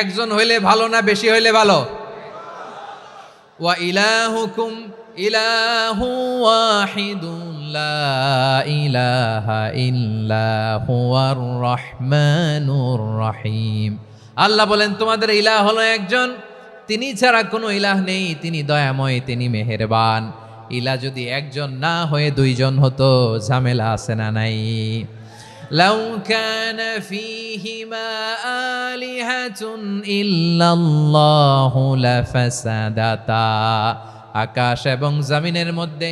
একজন হইলে ভালো না বেশি হইলে ভালো? ওয়া ইলাহুকুম ইলাহু ওয়াহিদুন লা ইলাহা ইল্লা হুয়ার রহমানুর রহিম। আল্লাহ বলেন তোমাদের ইলাহ হলো একজন, তিনি ছাড়া কোনো ইলাহ নেই, তিনি দয়াময়, তিনি মেহেরবান। ইলাহ যদি একজন না হয়ে দুইজন হতো, ঝামেলা আছে না নাই? লাউ কানা ফীহিমা আলিহাতুন ইল্লাল্লাহু লাফাসাদাতা, আকাশ এবং জমিনের মধ্যে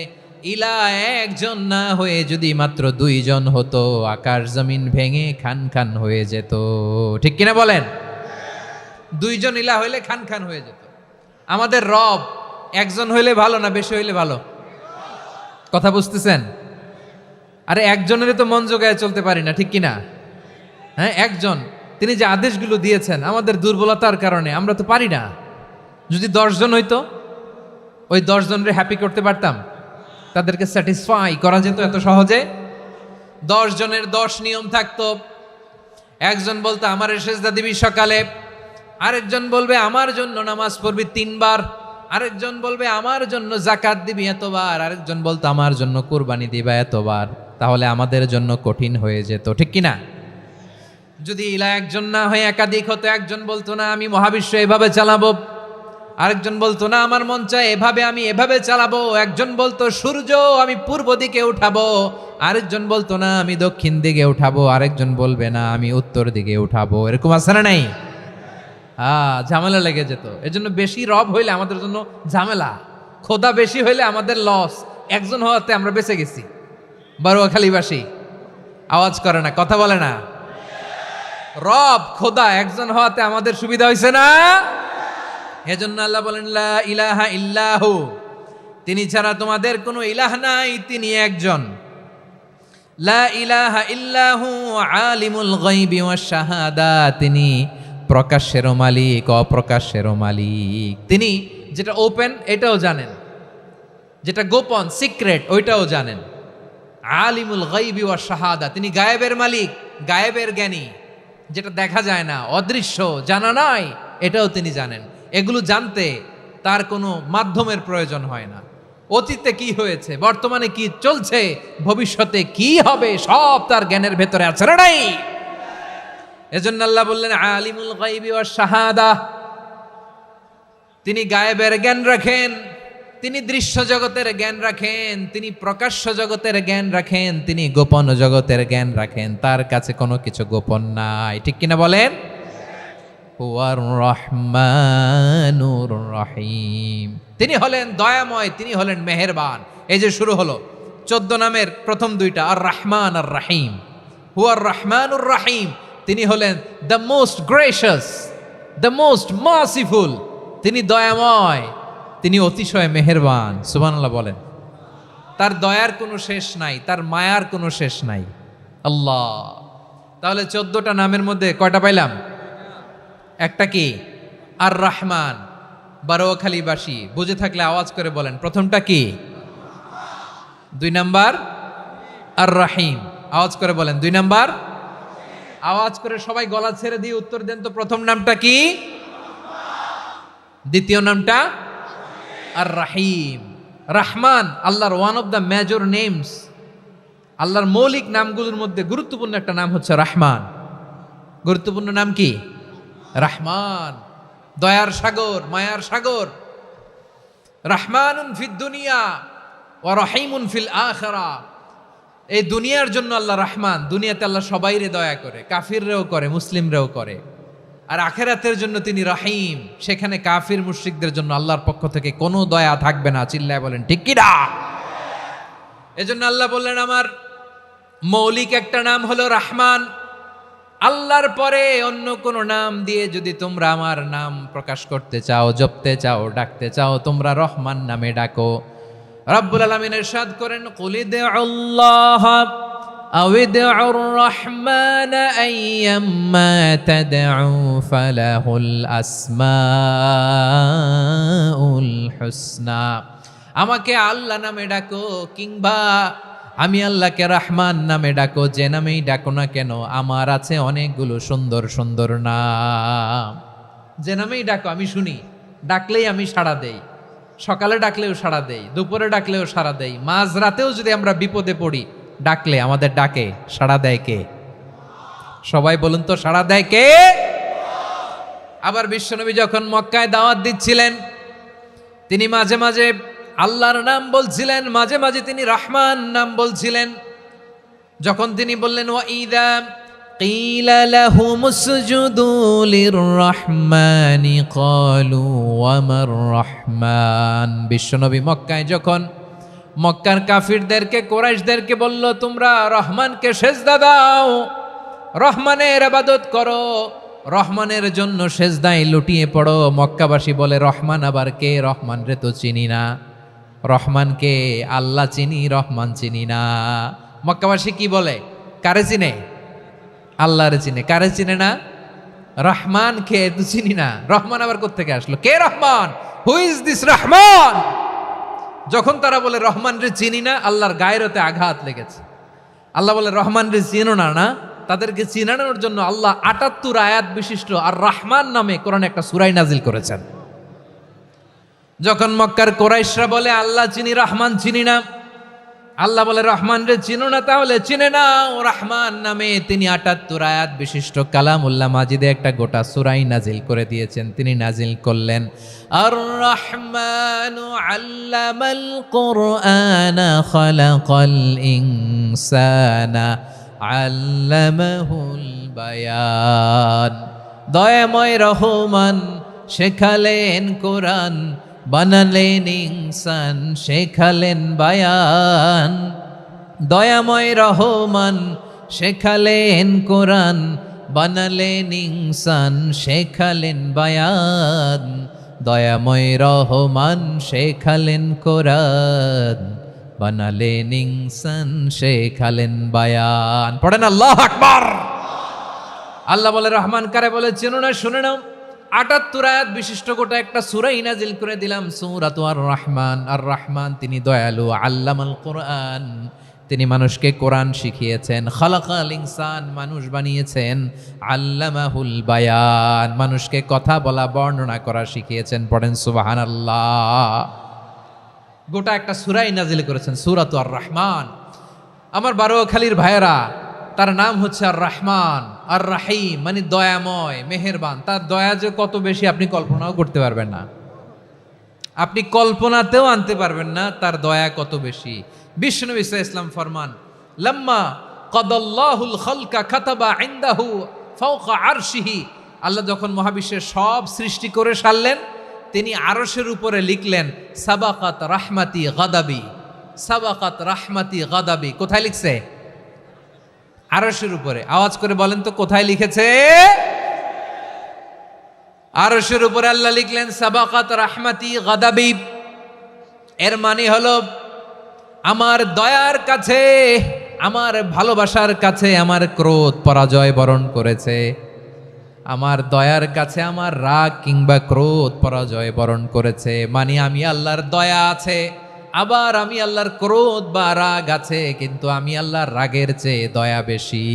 ইলাহ একজন না হয়ে যদি মাত্র দুইজন হতো, আকাশ জমিন ভেঙে খান খান হয়ে যেত। ঠিক কিনা বলেন? দুইজন ইলাহ হইলে খান খান হয়ে যেত। আমাদের রব একজন হইলে ভালো না বেশি হইলে ভালো? কথা বুঝতেছেন? আরে একজনের তো মন জোগায় চলতে পারি না, ঠিক কিনা? হ্যাঁ, একজন, তিনি যে আদেশগুলো দিয়েছেন আমাদের দুর্বলতার কারণে আমরা তো পারি না। যদি 10 জন হইতো, ওই 10 জনরে হ্যাপি করতে পারতাম, তাদেরকে স্যাটিসফাই করা যেত এত সহজে। 10 জনের 10 নিয়ম থাকতো। একজন বলতো আমার সেজদা দিবি সকালে, আরেকজন বলবে আমার জন্য নামাজ পড়বি 3 বার, আরেকজন বলবে আমার জন্য যাকাত দিবি এতবার, আরেকজন বলতো আমার জন্য কুরবানি দিবা এতবার। তাহলে আমাদের জন্য কঠিন হয়ে যেত, ঠিক কিনা? যদি ইলা একজন না হয়ে একাধিক হতো, একজন বলতো না আমি মহাবিশ্ব এভাবে চালাবো, আরেকজন বলতো না আমার মন চায় এভাবে, আমি এভাবে চালাবো, একজন বলতো সূর্য আমি পূর্ব দিকে উঠাবো, আরেকজন বলতো না আমি দক্ষিণ দিকে উঠাবো, আরেকজন বলবে না আমি উত্তর দিকে উঠাবো। এরকম আছে না নাই? ঝামেলা লেগে যেত। এজন্য বেশি রব হইলে আমাদের জন্য ঝামেলা, খোদা বেশি হইলে আমাদের লস। একজন হওয়াতে আমরা বেঁচে গেছি। বারোয়াখালীবাসী আওয়াজ করে না, কথা বলে না। রব খোদা একজন হওয়াতে আমাদের সুবিধা হয়েছে না? এজন্য আল্লাহ বলেন লা ইলাহা ইল্লাহু, তিনি ছাড়া তোমাদের কোনো ইলাহ নাই, তিনি একজন। লা ইলাহা ইল্লাহু আলিমুল গায়বি ওয়াশ শাহাদা, তিনি প্রকাশ্যেরও মালিক অপ্রকাশ্যেরও মালিক। তিনি যেটা ওপেন এটাও জানেন, যেটা গোপন সিক্রেট ওইটাও জানেন। আলিমুল গায়বি ওয়াশ শাহাদা, তিনি গায়েবের মালিক, গায়েবের জ্ঞানী, যেটা দেখা যায় না, অদৃশ্য, জানা নাই, এটাও তিনি জানেন। এগুলো জানতে তার কোনো মাধ্যমের প্রয়োজন হয় না। অতীতে কি হয়েছে, বর্তমানে কি চলছে, ভবিষ্যতে কি হবে, সব তার জ্ঞানের ভেতরে আছে না নাই? এজন্য আল্লাহ বললেন আলিমুল গায়বি ওয়াশ শাহাদা, তিনি গায়েবের জ্ঞান রাখেন, তিনি দৃশ্য জগতের জ্ঞান রাখেন, তিনি প্রকাশ্য জগতের জ্ঞান রাখেন, তিনি গোপন জগতের জ্ঞান রাখেন। তার কাছে কোনো কিছু গোপন নাই, ঠিক কিনা বলেন? হুয়ার রহমানুর রহিম, তিনি হলেন দয়াময়, তিনি হলেন মেহেরবান। এই যে শুরু হলো 14 নামের প্রথম 2টা, আর রহমান আর রাহিম। হুয়ার রহমানুর রাহিম, তিনি হলেন the most gracious, the most merciful, তিনি দয়াময়, তিনি অতিশয় মেহেরবান। সুবহানাল্লাহ বলেন। তার দয়ার কোনো শেষ নাই, তার মায়ার কোনো শেষ নাই। আল্লাহ, তাহলে 14টা নামের মধ্যে কয়টা পাইলাম? একটা কি? আর রহমান। বারোয়াখালীবাসী বুঝে থাকলে আওয়াজ করে বলেন, প্রথমটা কি? 2 নাম্বার আর রাহিম। আওয়াজ করে বলেন 2 নাম্বার। আওয়াজ করে সবাই গলা ছেড়ে দিয়ে উত্তর দেন তো, প্রথম নামটা কি? দ্বিতীয় নামটা? আর রাহিম। রহমান আল্লাহর one of the major names, আল্লাহর মৌলিক নামগুলোর মধ্যে গুরুত্বপূর্ণ একটা নাম হচ্ছে রহমান। গুরুত্বপূর্ণ নাম কি? রহমান, দয়ার সাগর, মায়ার সাগর। রহমানুন ফিদ দুনিয়া ওয়া রহিমুন ফিল আখিরাহ। এই দুনিয়ার জন্য আল্লাহ রহমান, দুনিয়াতে আল্লাহ সবাইরে দয়া করে, কাফিররেও করে, মুসলিমরেও করে। আর আখিরাতের জন্য তিনি রহিম, সেখানে কাফির মুশরিকদের জন্য আল্লাহর পক্ষ থেকে কোনো দয়া থাকবে না। চিল্লায় বলেন ঠিক কি না? এজন্য আল্লাহ বললেন আমার মৌলিক একটা নাম হলো রহমান। আল্লাহর পরে অন্য কোন নাম দিয়ে যদি তোমরা আমার নাম প্রকাশ করতে চাও, জপতে চাও, ডাকতে চাও, তোমরা রহমান নামে ডাকো। রব্বুল আলামিন ইরশাদ করেন কুলিদুল্লাহ আউইদুর রহমান আইয়াম্মা তাদউ ফালাহুল আসমাউল হুসনা। আমাকে আল্লাহ নামে ডাকো, কিংবা আমি আল্লাহকে রহমান নামে ডাকো, যে নামেই ডাকো না কেন আমার আছে অনেকগুলো সুন্দর সুন্দর নাম। যে নামেই ডাকো আমি শুনি, ডাকলেই আমি সাড়া দেই। সকালে ডাকলেও সাড়া দেই, দুপুরে ডাকলেও সাড়া দেই, মাঝরাতেও যদি আমরা বিপদে পড়ি ডাকলে আমাদের ডাকে সাড়া দেয় কে? সবাই বলুন তো, সাড়া দেয় কে? আবার বিশ্বনবী যখন মক্কায় দাওয়াত দিচ্ছিলেন, তিনি মাঝে মাঝে আল্লাহর নাম বলছিলেন, মাঝে মাঝে তিনি রহমান নাম বলছিলেন। যখন তিনি বললেন ওয়াইদা কিলা লাহুমুসজুদু লিররহমানি ক্বালু ওয়ামার রহমান। বিশ্বনবী মক্কায় যখন মক্কার কাফিরদেরকে, কুরাইশদেরকে বলল তোমরা রহমানকে সেজদা দাও, রহমানের ইবাদত করো, রহমানের জন্য সেজদায় লুটিয়ে পড়ো, মক্কাবাসী বলে রহমান আবার কে? রহমান রে তো চিনি না। রহমানকে আল্লাহ চিনি, রহমান চিনি না। মক্কাবাসী কি বলে? কারে চিনে? আল্লাহরে চিনে। কারে চিনে না? রহমান কে তো চিনি না। রহমান আবার কোত্থেকে আসলো? কে Rahman? Who is this Rahman? যখন তারা বলে রহমান রে চিনি না, আল্লাহর গায়রতে আঘাত লেগেছে। আল্লাহ বলে রহমান রে চিনো না, না? তাদেরকে চিনানোর জন্য আল্লাহ ৭৮ আয়াত বিশিষ্ট আর রহমান নামে কোরআনে একটা সূরা নাজিল করেছেন। যখন মক্কার কুরাইশরা বলে আল্লাহ চিনি, রহমান চিনি না, আল্লাহ বলে রহমান রে চিনো না, তাহলে চিনে নাও রহমান নামে তিনি ৭৮ আয়াত বিশিষ্ট কালামুল্লাহ মাজিদে একটা গোটা সূরা নাজিল করে দিয়েছেন। তিনি নাজিল করলেন আর রহমানু আল্লামাল কুরআনা খালাকাল ইনসানা আল্লামাহুল বায়ান। দয়াময় রহমান শেখালেন কোরআন, বানালেন ইনসান শেখালেন বায়ান। দয়াময় রহমান শেখালেন কোরআন, বানালেন ইনসান শেখালেন বায়ান। দয়াময় রহমান শেখালেন কোরআন, বানালেন ইনসান শেখালেন বায়ান। পড়েন আল্লাহু আকবার। আল্লাহ বলে রহমান কারে বলে চেনো না, শুনে নাও। ৭৮ আয়াত বিশিষ্ট গোটা একটা সূরা নাজিল করে দিলাম, সূরাতু আর রহমান। আর রহমান তিনি দয়ালু, আল্লামাল কোরআন তিনি মানুষকে কোরআন শিখিয়েছেন, খালাকাল ইনসান মানুষ বানিয়েছেন, আল্লামাহুল বায়ান মানুষকে কথা বলা বর্ণনা করা শিখিয়েছেন। পড়েন সুবহানাল্লাহ। গোটা একটা সূরা নাজিল করেছেন, সূরাতু আর রহমান। আমার বারোয়াখালীর ভাইয়েরা, তার নাম হচ্ছে আর রহমান আর রাহিম, মানে দয়াময় মেহেরবান। তার দয়া যে কত বেশি আপনি কল্পনাও করতে পারবেন না, আপনি কল্পনাতেও আনতে পারবেন না তার দয়া কত বেশি। বিশ্বনবী সাল্লাল্লাহু আলাইহি ওয়াসাল্লাম ফরমান, লাম্মা কাদাল্লাহুল খালকা কাতাবা ইনদাহু ফাওকা আরশিহি। আল্লাহ যখন মহাবিশ্বের সব সৃষ্টি করে সারলেন, তিনি আরশের উপরে লিখলেন সাবাকাত রাহমাতি গাদাবি। সাবাকাত রাহমাতি গাদাবি কোথায় লিখছে? আরশের উপরে। আওয়াজ করে বলেন তো কোথায় লিখেছে? আরশের উপরে আল্লাহ লিখলেন সাবাকাত রাহমাতি গাদাবি। এর মানে হলো আমার দয়ার কাছে, আমার ভালোবাসার কাছে আমার ক্রোধ পরাজয় বরণ করেছে। আমার দয়ার কাছে আমার রাগ কিংবা ক্রোধ পরাজয় বরণ করেছে। মানে আমি আল্লাহর দয়া আছে, আবার আমি আল্লাহর ক্রোধ বা রাগ আছে, কিন্তু আমি আল্লাহর রাগের চেয়ে দয়া বেশি।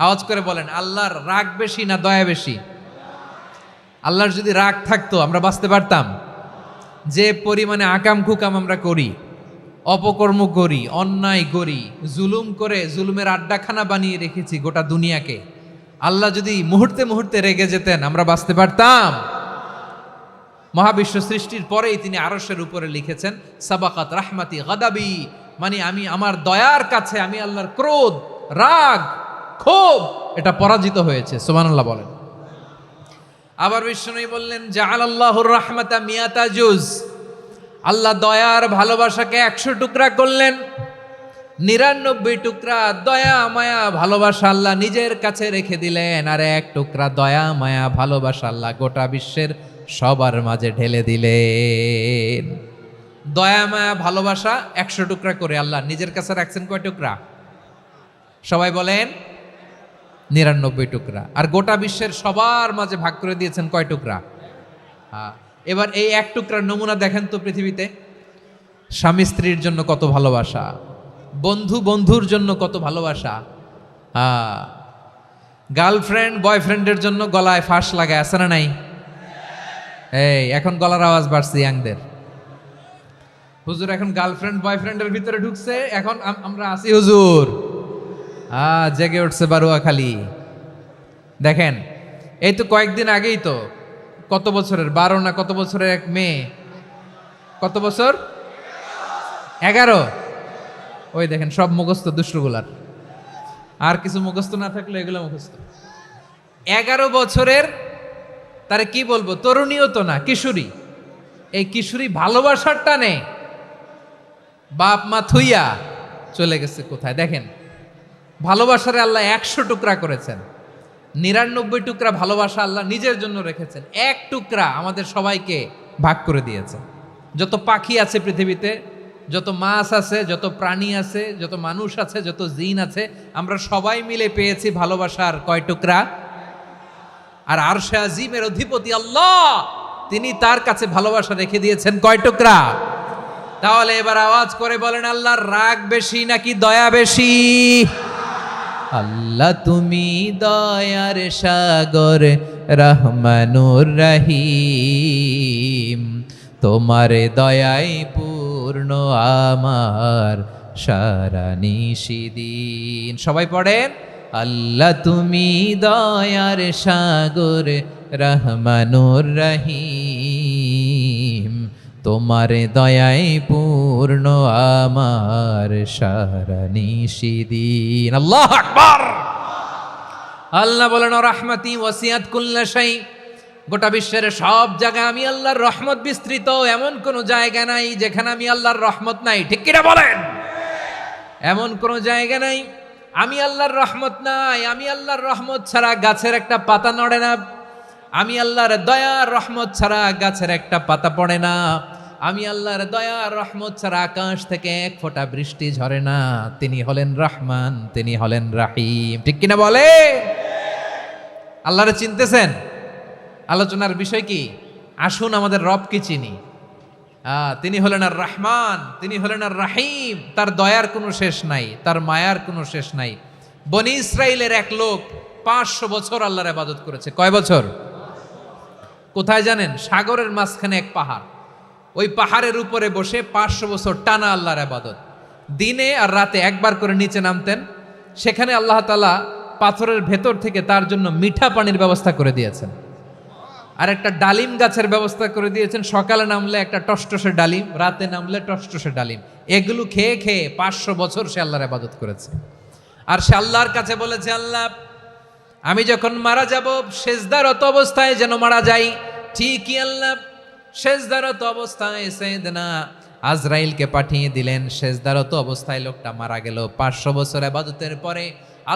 আওয়াজ করে বলেন আল্লাহর রাগ বেশি না দয়া বেশি? আল্লাহর যদি রাগ থাকতো আমরা বাঁচতে পারতাম? যে পরিমাণে আকাম খুকাম আমরা করি, অপকর্ম করি, অন্যায় করি, জুলুম করে জুলুমের আড্ডাখানা বানিয়ে রেখেছি গোটা দুনিয়াকে, আল্লাহ যদি মুহূর্তে মুহূর্তে রেগে যেতেন আমরা বাঁচতে পারতাম? মহাবিশ্ব সৃষ্টির পরেই তিনি আরশের উপরে লিখেছেন সাবাকাত রাহমাতি গাদাবি, মানে আমি আমার দয়ার কাছে আমি আল্লাহর ক্রোধ, রাগ, ক্ষোভ এটা পরাজিত হয়েছে। সুবহানাল্লাহ বলেন। আবার বিষ্ণুই বললেন জাআলাল্লাহুর রাহমাতা মিয়াতা জুজ। আল্লাহ দয়ার ভালোবাসাকে 100 টুকরা করলেন, 99 টুকরা দয়া মায়া ভালোবাসা আল্লাহ নিজের কাছে রেখে দিলেন, আর 1 টুকরা দয়া মায়া ভালোবাসা আল্লাহ গোটা বিশ্বের সবার মাঝে ঢেলে দিলেন। দয়া মায়া ভালোবাসা 100 টুকরা করে আল্লাহ নিজের কাছে রাখছেন কয় টুকরা? সবাই বলেন 99 টুকরা। আর গোটা বিশ্বের সবার মাঝে ভাগ করে দিয়েছেন কয় টুকরা? এবার এই 1 টুকরার নমুনা দেখেন তো পৃথিবীতে। স্বামী স্ত্রীর জন্য কত ভালোবাসা, বন্ধু বন্ধুর জন্য কত ভালোবাসা, গার্লফ্রেন্ড বয়ফ্রেন্ডের জন্য গলায় ফাঁস লাগায়, আছে না নাই? এই এখন গলার আওয়াজ বাড়ছে ইয়াংদের। হুজুর এখন গার্লফ্রেন্ড বয়ফ্রেন্ডের ভিতরে ঢুকছে, এখন আমরা আছি হুজুর। জেগে উঠছে বারোয়াখালী। দেখেন এই তো কয়েকদিন আগেই তো, কত বছরের 12 না কত বছরের এক মেয়ে, কত বছর? 11। ওই দেখেন সব মুখস্থ দুষ্টগুলার, আর কিছু মুখস্থ না থাকলে এগুলো মুখস্থ। 11 বছরের, তারে কি বলবো, তরুণীও তো না, কিশোরী। এই কিশোরী ভালোবাসার টানে বাপ মা থুইয়া চলে গেছে কোথায়? দেখেন ভালোবাসারে আল্লাহ 100 টুকরা করেছেন, 99 টুকরা ভালোবাসা আল্লাহ নিজের জন্য রেখেছেন, 1 টুকরা আমাদের সবাইকে ভাগ করে দিয়েছেন। যত পাখি আছে পৃথিবীতে, যত মাছ আছে, যত প্রাণী আছে, যত মানুষ আছে, যত জিন আছে, আমরা সবাই মিলে পেয়েছি ভালোবাসার কয় টুকরা? আর আরশে আজিমের অধিপতি আল্লাহ তিনি তার কাছে ভালোবাসা রেখে দিয়েছেন কয় টুকরা? তাহলে এবার আওয়াজ করে বলেন, আল্লাহর রাগ বেশি নাকি দয়া বেশি? আল্লাহ তুমি দয়ার সাগর, রহমানুর রহিম, তোমার দয়ায় পূর্ণ আমার সারা নিশিদিন। সবাই পড়েন, আল্লাহ তুমি দয়ার সাগর, রহমানুর রহিম, তোমার দয়ায় পূর্ণ আমার সারা নিশিদিন। আল্লাহু আকবার। আল্লাহ বলেন, রাহমাতি ওয়াসিআত কুল্লা শাই, গোটা বিশ্বের সব জায়গায় আমি আল্লাহর রহমত বিস্তৃত, এমন কোন জায়গা নাই যেখানে আমি আল্লাহর রহমত নাই। ঠিক কিনা বলেন? এমন কোন জায়গা নাই আমি আল্লাহর রহমত নাই। আমি আল্লাহর রহমত ছাড়া গাছের একটা পাতা নড়ে না। আমি আল্লাহর দয়ার রহমত ছাড়া গাছের একটা পাতা পড়ে না। আমি আল্লাহর দয়ার রহমত ছাড়া আকাশ থেকে এক ফোঁটা বৃষ্টি ঝরে না। তিনি হলেন রহমান, তিনি হলেন রাহিম। ঠিক কিনা বলে? আল্লাহরে চিনতেছেন? আলোচনার বিষয় কি? আসুন আমাদের রবকে চিনি। তিনি হলেন আর রহমান, তিনি হলেন আর রাহিম। তার দয়ার কোনো শেষ নাই, তার মায়ার কোনো শেষ নাই। বনি ইসরাইলের এক লোক 500 বছর আল্লাহর ইবাদত করেছে। কয় বছর? কোথায় জানেন? সাগরের মাঝখানে এক পাহাড়। ওই পাহাড়ের উপরে বসে 500 বছর টানা আল্লাহর ইবাদত। দিনে আর রাতে একবার করে নিচে নামতেন। সেখানে আল্লাহ তাআলা পাথরের ভেতর থেকে তার জন্য মিঠা পানির ব্যবস্থা করে দিয়েছেন, আর একটা ডালিম গাছের ব্যবস্থা করে দিয়েছেন। সকালে নামলে একটা টসটসে ডালিম, রাতে নামলে টসটসে ডালিম। এগুলো খেয়ে খেয়ে 500 বছর সে আল্লাহর ইবাদত করেছে। আর সে আল্লাহর কাছে বলেছে, আল্লাহ আমি যখন মারা যাব সেজদারত অবস্থায় যেন মারা যাই। ঠিকই আল্লাহ সেজদারত অবস্থায় সাইয়েদনা আজরাইলকে পাঠিয়ে দিলেন। সেজদারত অবস্থায় লোকটা মারা গেল। 500 বছর ইবাদতের পরে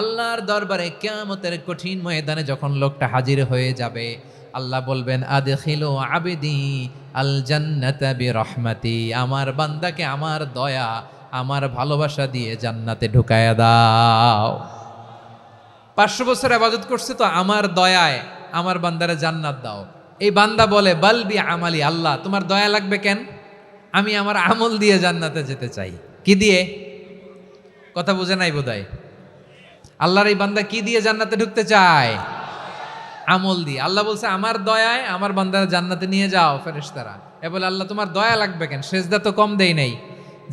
আল্লাহর দরবারে কিয়ামতের কঠিন ময়দানে যখন লোকটা হাজির হয়ে যাবে, আল্লাহ বলবেন, আদখিলু আবদি আল জান্নাতা বিরহমাতি, আমার বান্দাকে আমার দয়া, আমার ভালোবাসা দিয়ে জান্নাতে ঢুকায়া দাও। 500 বছর ইবাদত করছে তো আমার দয়ায় আমার বান্দারে জান্নাত দাও। এই বান্দা বলে, বালবি আমালি, আল্লাহ তোমার দয়া লাগবে কেন? আমি আমার আমল দিয়ে জান্নাতে যেতে চাই। কি দিয়ে? কথা বুঝে নাই বোধহয়। আল্লাহর এই বান্দা কি দিয়ে জান্নাতে ঢুকতে চায়? আমল দিয়ে। আল্লাহ বলছে, আমার দয়ায় আমার বান্দারা জান্নাতে নিয়ে যাও ফেরেশতারা। এ বলে, আল্লাহ তোমার দয়া লাগবে কেন? সেজদা তো কম দেই নাই,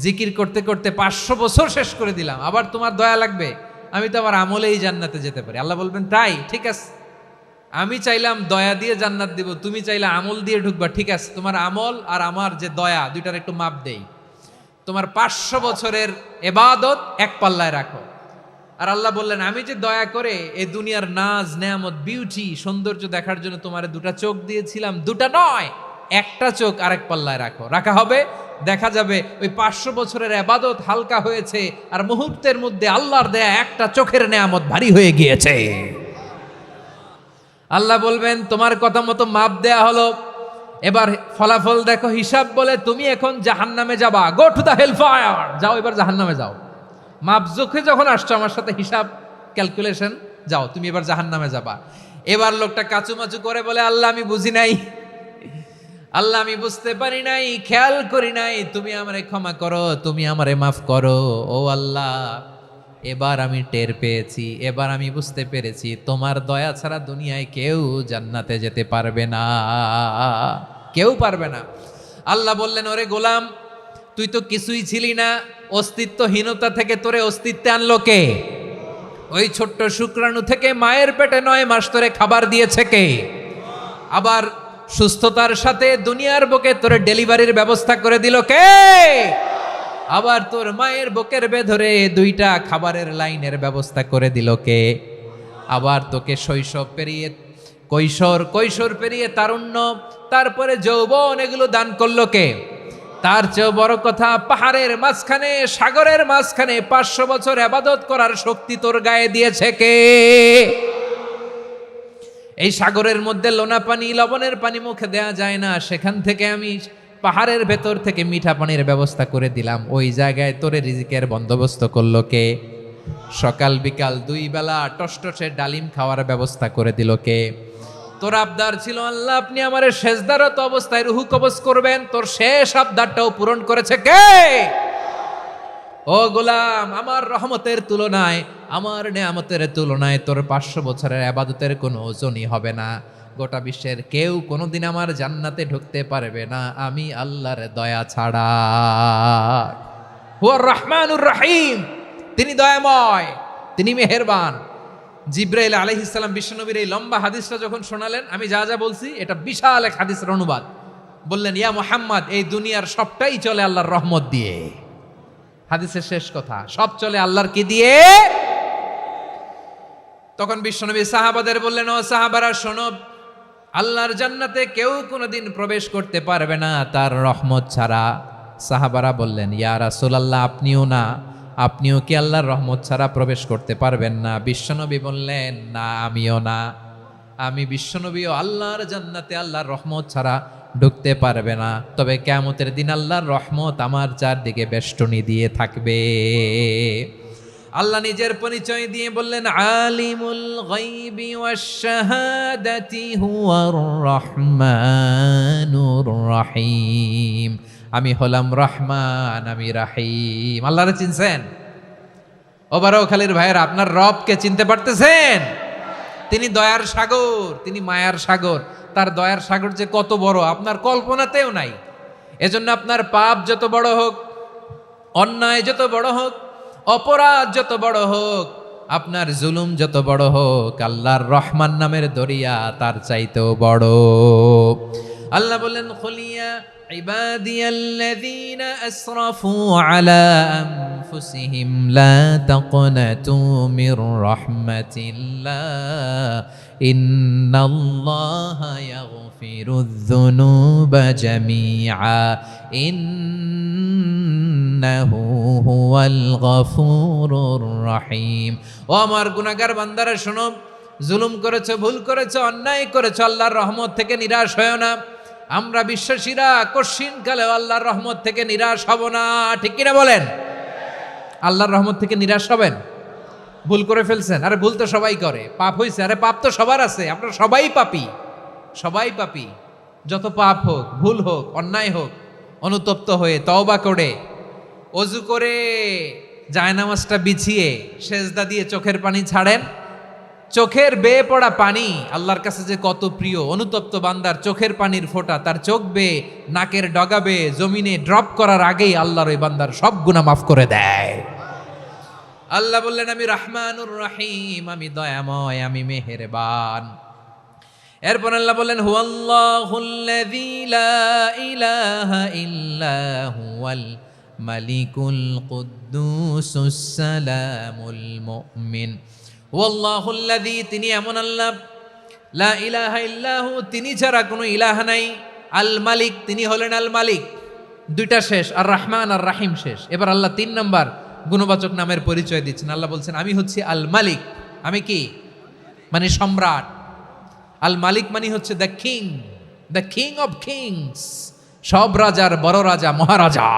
জিকির করতে করতে 500 বছর শেষ করে দিলাম, আবার তোমার দয়া লাগবে? আমি তো আমার আমলেই জান্নাতে যেতে পারি। আল্লাহ বলবেন, তাই ঠিক আছে, আমি চাইলাম দয়া দিয়ে জান্নাত দিব, তুমি চাইলে আমল দিয়ে ঢুকবা। ঠিক আছে, তোমার আমল আর আমার যে দয়া, দুইটার একটু মাপ দেই। তোমার 500 বছরের ইবাদত এক পাল্লায় রাখো। আর আল্লাহ বললেন, আমি যে দয়া করে এই দুনিয়ার নাজ নেয়ামত বিউটি সৌন্দর্য দেখার জন্য তোমার 2টা চোখ দিয়েছিলাম, 2টা নয়, একটা চোখ আরেক পাল্লায় রাখো। রাখা হবে, দেখা যাবে ওই 500 বছরের ইবাদত হালকা হয়েছে, আর মুহূর্তের মধ্যে আল্লাহর দেয়া একটা চোখের নেয়ামত ভারী হয়ে গিয়েছে। আল্লাহ বলবেন, তোমার কথা মতো মাপ দেয়া হলো, এবার ফলাফল দেখো, হিসাব বলে তুমি এখন জাহান্নামে যাবা। Go to the hell fire, যাও এবার জাহান্নামে যাও। মাপ জোখে যখন আসছো আমার সাথে হিসাব ক্যালকুলেশন, যাও তুমি এবার জাহান্নামে যাবা। এবার লোকটা কাচুমাচু করে বলে, আল্লাহ আমি বুঝি নাই, আল্লাহ আমি বুঝতে পারি নাই, খেয়াল করি নাই, তুমি আমারে ক্ষমা করো, তুমি আমারে মাফ করো। ও আল্লাহ, এবার আমি টের পেয়েছি, এবার আমি বুঝতে পেরেছি, তোমার দয়া ছাড়া দুনিয়ায় কেউ জান্নাতে যেতে পারবে না, কেউ পারবে না। আল্লাহ বললেন, ওরে গোলাম, তুই তো কিছুই ছিলি না, অস্তিত্বহীনতা থেকে তোরে অস্তিত্বে আনলো কে? ওই ছোট্ট শুক্রাণু থেকে মায়ের পেটে 9 মাস তোরে খাবার দিয়েছে কে? আবার সুস্থতার সাথে দুনিয়ার বুকে তোরে ডেলিভারির ব্যবস্থা করে দিল কে? আবার তোর মায়ের বুকের ভেতরে 2টা খাবারের লাইনের ব্যবস্থা করে দিল কে? আবার তোকে শৈশব পেরিয়ে কৈশোর পেরিয়ে তারুণ্য, তারপরে যৌবন, এগুলো দান করলো কে? তার চেয়েও বড় কথা, পাহাড়ের মাঝখানে, সাগরের মাঝখানে 500 বছর ইবাদত করার শক্তি তোর গায়ে দিয়েছে কে? এই সাগরের মধ্যে লোনা পানি, লবণের পানি মুখে দেয়া যায় না, সেখান থেকে আমি পাহাড়ের ভেতর থেকে মিঠা পানির ব্যবস্থা করে দিলাম। ওই জায়গায় তোরে রিজিকের বন্দোবস্ত করলো কে? সকাল বিকাল 2 বেলা টসটসে ডালিম খাওয়ার ব্যবস্থা করে দিল কে? তোর আবদার ছিল আল্লাহ আপনি আমার সেজদারত অবস্থায় রুহু কবজ করবেন, তোর শেষ আবদারটাও পূরণ করেছে কে? ও গোলাম, আমার রহমতের তুলনায়, আমার নেয়ামতের তুলনায় তোর 500 বছরের ইবাদতের কোনো ওজনই হবে না। গোটা বিশ্বের কেউ কোনোদিন আমার জান্নাতে ঢুকতে পারবে না আমি আল্লাহর দয়া ছাড়া। হুয়ার রহমানুর রহিম, তিনি দয়াময়, তিনি মেহেরবান। জিব্রাইল আলাইহিস সালাম বিশ্বনবীর এই লম্বা হাদিসটা যখন শোনালেন, আমি যা যা বলছি এটা বিশাল এক হাদিসের অনুবাদ। বললেন, ইয়া মুহাম্মদ, এই দুনিয়ার সবটাই চলে আল্লাহর রহমত দিয়ে। হাদিসের শেষ কথা, সব চলে আল্লাহর কি দিয়ে? তখন বিশ্বনবী সাহাবাদের বললেন, ও সাহাবারা শোনো, আল্লাহর জান্নাতে কেউ কোনোদিন প্রবেশ করতে পারবে না তার রহমত ছাড়া। সাহাবারা বললেন, ইয়া রাসূলুল্লাহ, আপনিও না? আপনিও কি আল্লাহর রহমত ছাড়া প্রবেশ করতে পারবেন না? বিশ্বনবী বললেন, না, আমিও না। আমি বিশ্বনবীও আল্লাহর জান্নাতে আল্লাহর রহমত ছাড়া ঢুকতে পারবে না। তবে কিয়ামতের দিন আল্লাহর রহমত আমার চারদিকে বেষ্টনী দিয়ে থাকবে। আল্লাহ নিজের পরিচয় দিয়ে বললেন, আলিমুল গায়বি ওয়াশ শাহাদাতি হুয়ার রহমানুর রহিম। আমি হলাম রহমান, আমি রাহিম। আল্লাহরে চিনছেন? ওবারও খালির ভাইয়েরা, আপনার রবকে চিনতে পারতেছেন? তিনি দয়ার সাগর, তিনি মায়ার সাগর। তার দয়ার সাগর যে কত বড় আপনার কল্পনাতেও নাই। এজন্য আপনার পাপ যত বড় হোক, অন্যায় যত বড় হোক, অপরাধ যত বড় হোক, আপনার জুলুম যত বড় হোক, আল্লাহর রহমান নামের দরিয়া তার চাইতেও বড়। আল্লাহ বললেন, খুলিয়া ইবাদিয়াল্লাযীনা আসরাফু আলা আনফুসিহিম লা তাকনাতু মির রাহমাতিল্লাহ ইন্নাল্লাহা ইয়াগফিরুয যুনুবা জামিআ ইন্নাহু হুয়াল গফুরুর রহিম। ও আমার গুনাহগার বান্দারা শোনো, জুলুম করেছো, ভুল করেছো, অন্যায় করেছো, আল্লাহর রহমত থেকে নিরাশ হয়ো না। আমরা বিশ্বাসীরা কশিনকালে আল্লাহর রহমত থেকে নিরাশ হব না, ঠিক কিনা বলেন? আল্লাহর রহমত থেকে নিরাশ হবেন? ভুল করে ফেলছেন, আরে ভুল তো সবাই করে। পাপ হয়েছে, আরে পাপ তো সবার আছে, আমরা সবাই পাপী, সবাই পাপী। যত পাপ হোক, ভুল হোক, অন্যায় হোক, অনুতপ্ত হয়ে তওবা করে, ওযু করে, জায়নামাজটা বিছিয়ে সেজদা দিয়ে চোখের পানি ছাড়েন। চোখের বেয়ে পড়া পানি আল্লাহর কাছে যে কত প্রিয়। অনুতপ্ত বান্দার চোখের পানির ফোঁটা তার চোখ বেয়ে, নাকের ডগা বেয়ে জমিনে ড্রপ করার আগেই আল্লাহর ওই বান্দার সব গুনাহ মাফ করে দেয়। আল্লাহ বললেন, আমি রহমানুর রহিম, আমি দয়াময়, আমি মেহেরবান। এরপর আল্লাহ বললেন, হুয়াল্লাহুল্লাযী লা ইলাহা ইল্লা হুয়াল মালিকুল কুদ্দুসুস সালামুল মুমিন। ওয়াল্লাহুল্লাযী, তিনি এমন আল্লাহ, লা ইলাহা ইল্লাহু, তিনি ছাড়া কোনো ইলাহ নাই। আল মালিক, তিনি হলেন আল মালিক। দুইটা শেষ, আর রহমান আর রাহিম শেষ। এবার আল্লাহ 3 নম্বর গুণবাচক নামের পরিচয় দিচ্ছেন। আল্লাহ বলছেন, আমি হচ্ছি আল মালিক। আমি কি? মানে সম্রাট। আল মালিক মানে হচ্ছে the king, the king of kings. সব রাজার বড় রাজা, মহারাজা।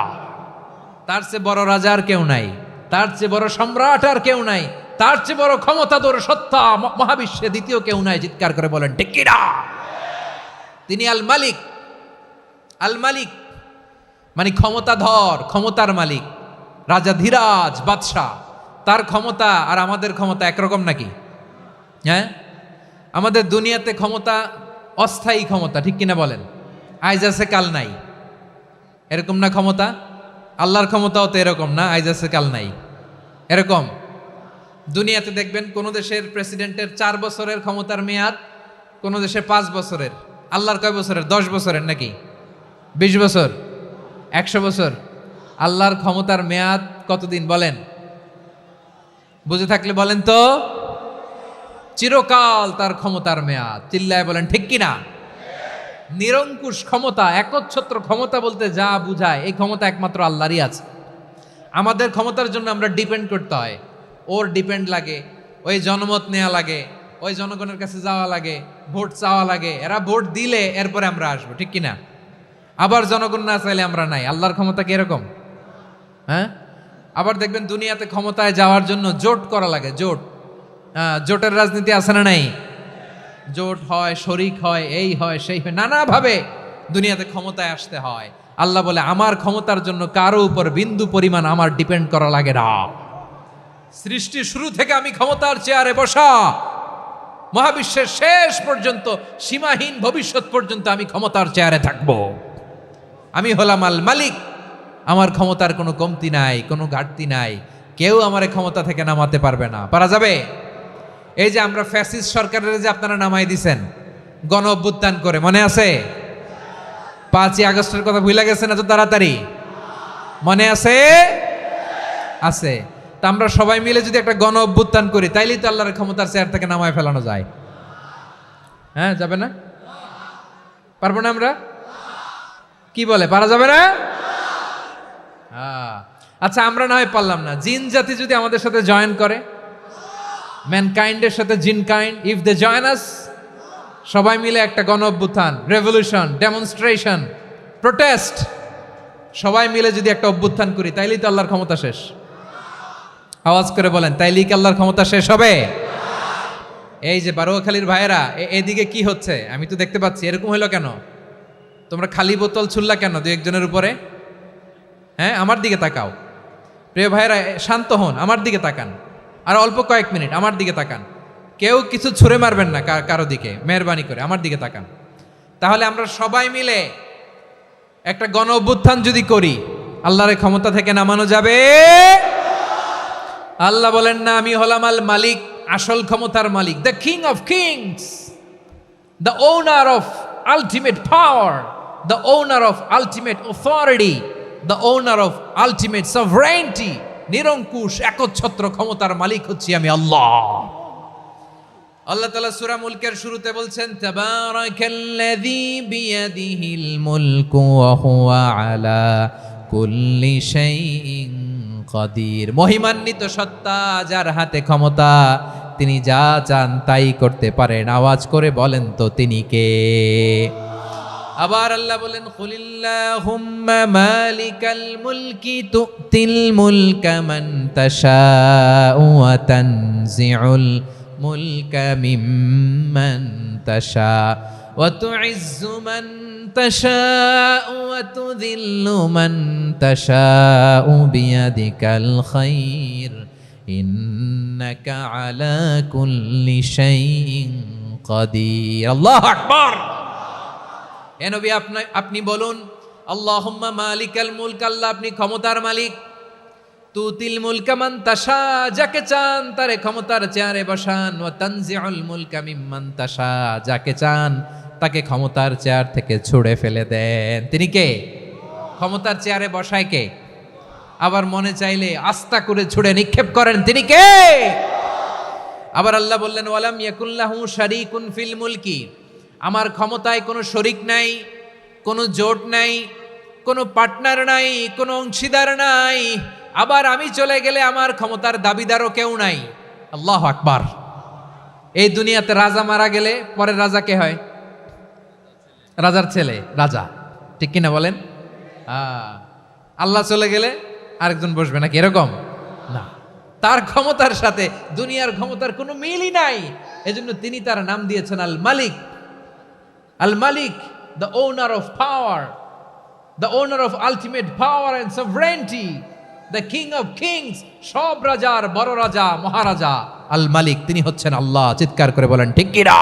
তার চেয়ে বড় রাজা আর কেউ নাই, তার চেয়ে বড় সম্রাট আর কেউ নাই, তার চেয়ে বড় ক্ষমতাধর সত্তা মহাবিশ্বে দ্বিতীয় কেউ নাই। চিৎকার করে বলেন ঠিক কিনা? তিনি আল মালিক। আল মালিক মানে ক্ষমতাধর, ক্ষমতার মালিক, রাজা ধীরাজ বাদশাহ। তার ক্ষমতা আর আমাদের ক্ষমতা একরকম নাকি? হ্যাঁ, আমাদের দুনিয়াতে ক্ষমতা অস্থায়ী ক্ষমতা, ঠিক কিনা বলেন? আইজ আছে কাল নাই, এরকম না ক্ষমতা? আল্লাহর ক্ষমতাও তো এরকম না, আইজ আছে কাল নাই এরকম। দুনিয়াতে দেখবেন কোন দেশের প্রেসিডেন্টের 4 বছরের ক্ষমতার মেয়াদ, কোন দেশে 5 বছরের। আল্লাহর কয় বছরের? 10 বছরের নাকি 20 বছর, 100 বছর। আল্লাহর ক্ষমতার মেয়াদ কতদিন বলেন? বুঝে থাকলে বলেন তো। চিরকাল তার ক্ষমতার মেয়াদ। চিল্লায় বলেন ঠিক কিনা? নিরঙ্কুশ ক্ষমতা, একচ্ছত্র ক্ষমতা বলতে যা বুঝায়, এই ক্ষমতা একমাত্র আল্লাহরই আছে। আমাদের ক্ষমতার জন্য আমরা ডিপেন্ড করতে হয়, ওর ডিপেন্ড লাগে, ওই জনমত নেওয়া লাগে, ওই জনগণের কাছে যাওয়া লাগে, ভোট চাওয়া লাগে। এরা ভোট দিলে এরপরে আমরা আসবো, ঠিক কিনা? আবার জনগণ না চাইলে আমরা নাই। আল্লাহর ক্ষমতা কি এরকম? হ্যাঁ, আবার দেখবেন দুনিয়াতে ক্ষমতায় যাওয়ার জন্য জোট করা লাগে, জোট। জোটের রাজনীতি আছে না নাই? জোট হয়, শরিক হয়, এই হয় সেই হয়, নানাভাবে দুনিয়াতে ক্ষমতায় আসতে হয়। আল্লাহ বলে আমার ক্ষমতার জন্য কারো উপর বিন্দু পরিমাণ আমার ডিপেন্ড করা লাগে না। সৃষ্টির শুরু থেকে আমি ক্ষমতার চেয়ারে বসা, মহাবিশ্বের শেষ পর্যন্ত, সীমাহীন ভবিষ্যৎ পর্যন্ত আমি ক্ষমতার চেয়ারে থাকব। আমি হলাম আল মালিক, আমার ক্ষমতার কোনো কমতি নাই, কোনো ঘাটতি নাই, কেউ আমার ক্ষমতা থেকে নামাতে পারবে না। পারা যাবে? এই যে আমরা ফ্যাসিস্ট সরকারের যে আপনারা নামাই দিছেন গণ অভ্যুত্থান করে, মনে আছে? 5ই আগস্টের কথা ভুলে গেছেন এত তাড়াতাড়ি? মনে আছে? আছে। তা আমরা সবাই মিলে যদি একটা গণ অভ্যুত্থান করি, তাইলেই তো আল্লাহর ক্ষমতার চেয়ার থেকে নামায় ফেলানো যায়। হ্যাঁ, যাবে না? পারবো না আমরা? কি বলে, পারা যাবে না? আচ্ছা, আমরা না হয় পারলাম না, জিন জাতি যদি আমাদের সাথে জয়েন করে, ম্যানকাইন্ডের সাথে জিনকাইন্ড, ইফ দে জয়েন আস, সবাই মিলে একটা গণ অভ্যুত্থান, রেভলিউশন, ডেমনস্ট্রেশন, প্রোটেস্ট, সবাই মিলে যদি একটা অভ্যুত্থান করি, তাইলেই তো আল্লাহর ক্ষমতা শেষ। আওয়াজ করে বলেন, তাইলেই কি আল্লাহর ক্ষমতা শেষ হবে? এই যে বারোয়াখালীর ভাইয়েরা, এদিকে কি হচ্ছে আমি তো দেখতে পাচ্ছি, এরকম হলো কেন? তোমরা খালি বোতল ছুড়লা কেন দু একজনের উপরে? হ্যাঁ, আমার দিকে তাকাও। প্রিয় ভাইয়েরা, শান্ত হন, আমার দিকে তাকান, আর অল্প কয়েক মিনিট আমার দিকে তাকান। কেউ কিছু ছুঁড়ে মারবেন না কারো দিকে, মেহরবানি করে আমার দিকে তাকান। তাহলে আমরা সবাই মিলে একটা গণ অভ্যুত্থান যদি করি, আল্লাহর ক্ষমতা থেকে নামানো যাবে? আল্লাহ বলেন না, আমি হলাম আল মালিক, আসল ক্ষমতার মালিক, the king of kings, the owner of ultimate power, the owner of ultimate authority, the owner of ultimate sovereignty. নিরঙ্কুশ একচ্ছত্র ক্ষমতার মালিক হচ্ছি আমি আল্লাহ। আল্লাহ তাআলা সূরা মুলকের শুরুতে বলছেন, তাবারাকাল্লাযী বিয়াদিহিল মুলকু ওয়া হুয়া আলা কুল্লি শাইইন কাদির। মহিমান্বিত সত্তা, যার হাতে ক্ষমতা, তিনি যা চান তাই করতে পারেন। আওয়াজ করে বলেন তো তিনি কে? আবার আল্লাহ বলেন, কুলিল্লাহুম্মা মালিকাল মুলকি তুতিল মুলকা মান তাশাউ ওয়া তানজিউল মুলকা মিম্মান তাশা ওয়া তুইজ্জু মান তাশাউ ওয়া তুযিল্লু মান তাশাউ বিয়াদিকাল খায়র ইন্নাকা আলা কুল্লি শাইইন কাদির। আল্লাহু আকবার। এ নবী, আপনি বলুন, আল্লাহুম্মা মালিকাল মুলক, আল্লাহ আপনি ক্ষমতার মালিক, তুতিল মুলকা মান তাশা, যাকে চান তারে ক্ষমতার চেয়ারে বসান, ওয়া তানজিউল মুলকা মিম্মান তাশা, যাকে চান তাকে ক্ষমতার চেয়ার থেকে ছুঁড়ে ফেলে দেন। তিনি কে? ক্ষমতার চেয়ারে বসায় কে? আবার মনে চাইলে আস্তা করে ছুঁড়ে নিক্ষেপ করেন, তিনি কে? আবার আল্লাহ বললেন, ওয়ালাম ইয়াকুল্লাহু শারীকুন ফিল মুলকি, আমার ক্ষমতায় কোনো শরিক নাই, কোনো জোট নাই, কোনো পার্টনার নাই, কোনো অংশীদার নাই। আবার আমি চলে গেলে আমার ক্ষমতার দাবিদারও কেউ নাই। আল্লাহু আকবার। এই দুনিয়াতে রাজা মারা গেলে পরের রাজা কে হয়? রাজার ছেলে রাজা, ঠিক কিনা বলেন? আল্লাহ চলে গেলে আরেকজন বসবে নাকি? এরকম না, তার ক্ষমতার সাথে দুনিয়ার ক্ষমতার কোনো মিলই নাই। এজন্য তিনি তার নাম দিয়েছেন আল মালিক। আল মালিক, the owner of power, the owner of ultimate power and sovereignty, the king of kings, সব রাজার বড় রাজা, মহারাজা আল মালিক, তিনি হচ্ছেন আল্লাহ। চিৎকার করে বলেন ঠিক কি না?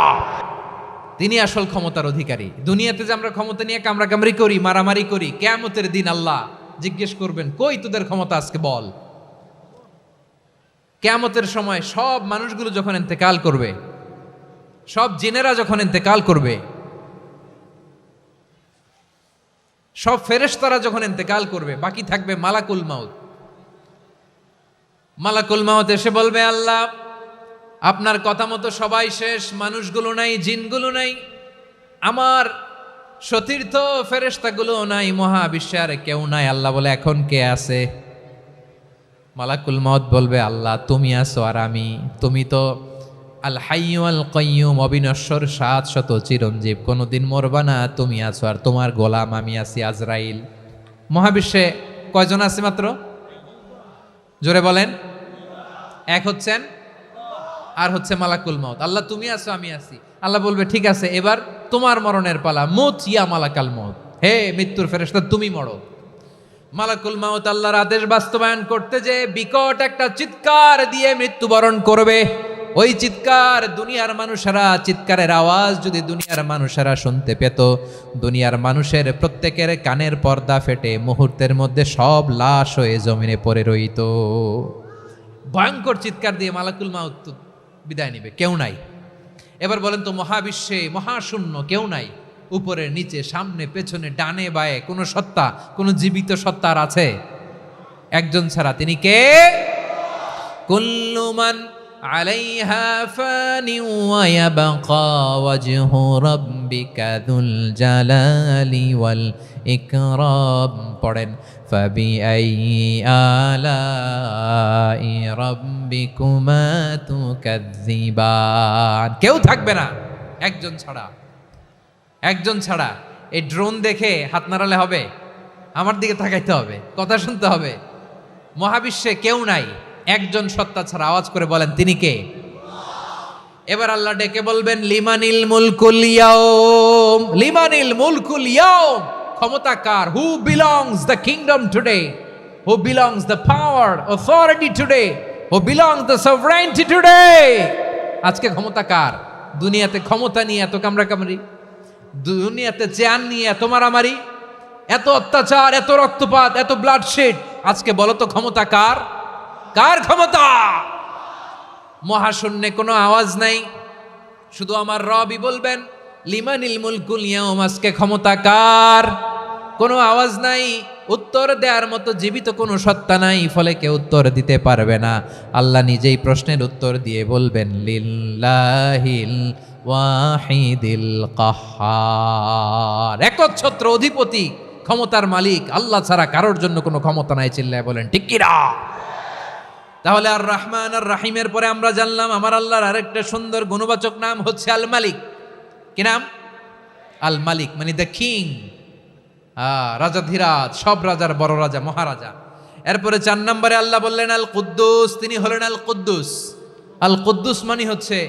তিনি আসল ক্ষমতার অধিকারী। দুনিয়াতে যে আমরা ক্ষমতা নিয়ে কামড়াকামড়ি করি, মারামারি করি, কিয়ামতের দিন আল্লাহ জিজ্ঞেস করবেন, কই তোদের ক্ষমতা আজকে বল। কিয়ামতের সময় সব মানুষগুলো যখন ইন্তেকাল করবে, সব জিনেরা যখন ইন্তেকাল করবে, সব ফেরেশতারা যখন ইন্তেকাল করবে, বাকি থাকবে মালাকুল মাউত। মালাকুল মাউত এসে বলবে, আল্লাহ আপনার কথা মতো সবাই শেষ, মানুষগুলো নাই, জিনগুলো নাই, আমার সতীর্থ ফেরেশতাগুলো নাই, মহাবিশ্বে আর কেউ নাই। আল্লাহ বলে, এখন কে আছে? মালাকুল মাউত বলবে, আল্লাহ তুমি আছো আর আমি। তুমি তো আল হাইয়্যু আল কাইয়্যুম, অবিনশ্বর, শাশ্বত, চিরঞ্জীব, কোনোদিন মরবা না, তুমি আছো আর তোমার গোলাম আমি আছি আজরাইল। মহাবিশ্বে কয়জন আছে মাত্র? জোরে বলেন। এক হচ্ছেন আর হচ্ছে মালাকুল মাউত। আল্লাহ তুমি আছো, আমি আছি। আল্লাহ বলবে ঠিক আছে, এবার তোমার মরণের পালা, মুত ইয়া মালাকাল মাউত, হে মৃত্যুর ফেরেশতা তুমি মরো। মালাকুল মাউত আল্লাহর আদেশ বাস্তবায়ন করতে যে বিকট একটা চিৎকার দিয়ে মৃত্যুবরণ করবে। ওই চিৎকার দুনিয়ার মানুষেরা, চিৎকারের আওয়াজ যদি দুনিয়ার মানুষেরা শুনতে পেত, দুনিয়ার মানুষের প্রত্যেকের কানের পর্দা ফেটে মুহূর্তের মধ্যে সব লাশ হয়ে জমিনে পড়ে রইত। ভয়ঙ্কর চিৎকার দিয়ে মালাকুল মাউত বিদায় নিবে, কেউ নাই। এবার বলেন তো, মহাবিশ্বে মহাশূন্য, কেউ নাই, উপরে নিচে সামনে পেছনে ডানে বায়ে কোনো সত্তা, কোনো জীবিত সত্তার আছে? একজন ছাড়া, তিনি কে? কুল্লু মান আলাইহা ফানি ওয়া ইয়াবকা ওয়াজহু রাব্বিকা যুল জালালি ওয়াল ইকরাম। পড়েন, ফাবিআইয়ি আলাই রাব্বিকুমা তুকাযযিবান। কেউ থাকবে না একজন ছাড়া, একজন ছাড়া। এই ড্রোন দেখে হাত নাড়ালে হবে? আমার দিকে তাকাইতে হবে, কথা শুনতে হবে। মহাবিশ্বে কেউ নাই, একজন সত্তা ছাড়া। আওয়াজ করে বলেন, তিনি কে? এবার আল্লাহ ডেকে বলবেন, লিমানিল মুলকুল ইয়াউম, লিমানিল মুলকুল ইয়াউম। ক্ষমতা কার? Who belongs the kingdom today, who belongs the power authority today, who belongs the sovereignty today. আজকে ক্ষমতা কার? দুনিয়াতে ক্ষমতা নিয়ে এত কামড়াকামড়ি, দুনিয়াতে চেয়ার নিয়ে এত মারামারি, এত অত্যাচার, এত রক্তপাত, এত ব্লাডশেড। আজকে বলো তো ক্ষমতা কার? কার ক্ষমতা? মহাশূন্যে কোনো আওয়াজ নাই, শুধু আমার রবই বলবেন, লিমানিল মুলকুল ইয়াউম। আজকে ক্ষমতা কার? কোনো আওয়াজ নাই, উত্তর দেওয়ার মতো জীবিত কোনো সত্তা নাই, ফলে কেউ উত্তর দিতে পারবে না। আল্লাহ নিজেই প্রশ্নের উত্তর দিয়ে বলবেন, লিল্লাহিল ওয়াহিদিল কাহ্হার। একচ্ছত্র অধিপতি, ক্ষমতার মালিক আল্লাহ ছাড়া কারোর জন্য কোনো ক্ষমতা নাই। চিল্লায় বলেন ঠিক কি না? তাহলে আর রহমান আর রাহিমের পরে আমরা জানলাম আমার আল্লাহর আরেকটা সুন্দর গুণবাচক নাম হচ্ছে আল মালিক। কি নাম? আল মালিক, মানে দ্য কিং, রাজাধিরাজ, সব রাজার বড় রাজা, মহারাজা। এরপরে 4 নম্বরে আল্লাহ বললেন আল কুদ্দুস, তিনি হলেন আল কুদ্দুস। আল কুদ্দুস মানে হচ্ছে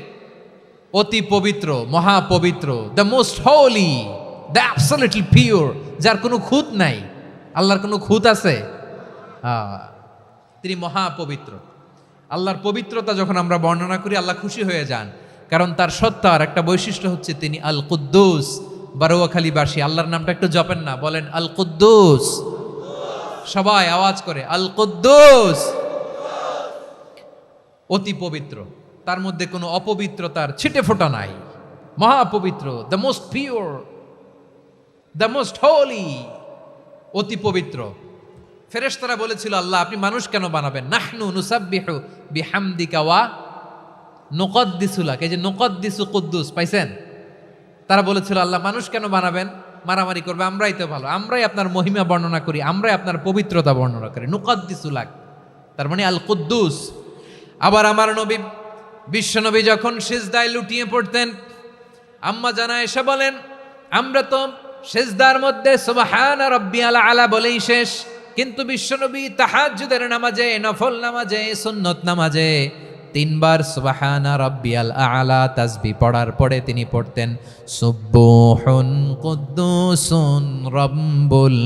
অতি পবিত্র, মহাপবিত্র, the most holy, the absolutely pure, যার কোনো খুঁত নাই। আল্লাহর কোনো খুঁত আছে? তিনি মহাপবিত্র। আল্লাহর পবিত্রতা যখন আমরা বর্ণনা করি, আল্লাহ খুশি হয়ে যান, কারণ তার সত্তার একটা বৈশিষ্ট্য হচ্ছে তিনি আল কুদ্দুস। বারোয়াখালীবাসী আল্লাহর নামটা একটু জপেন না, বলেন আল কুদ্দুস। সবাই আওয়াজ করে আল কুদ্দুস। অতি পবিত্র, তার মধ্যে কোনো অপবিত্রতার ছিটে ফোঁটা নাই, মহাপবিত্র, the most pure, the most holy, অতি পবিত্র। ফেরেশতারা বলেছিল, আল্লাহ আপনি মানুষ কেন বানাবেন? নাহনু নুসাব্বিহু বিহামদিকা ওয়া নুকদ্দিসু লাক। এই যে নুকদ্দিসু কুদ্দুস পাইছেন? তারা বলেছিল, আল্লাহ মানুষ কেন বানাবেন? মারামারি করবে, আমরাই তো ভালো, আমরাই আপনার মহিমা বর্ণনা করি, আমরাই আপনার পবিত্রতা বর্ণনা করি। নুকদ্দিসু লাক, তার মানে আল কুদ্দুস। আবার আমার নবী, বিশ্বনবী যখন সিজদায় লুটিয়ে পড়তেন, আম্মা জানা এসে বলেন, আমরা তো সিজদার মধ্যে সুবহান রাব্বিয়াল আলা বলেই শেষ, কিন্তু বিশ্বনবী তাহাজ্জুদের নামাজে, নফল নামাজে, সুন্নত নামাজে 3 বার সুবহানা রাব্বিয়াল আলা তাসবিহ পড়ার পরে তিনি পড়তেন সুবহুন কুদ্দুসুন রাব্বুল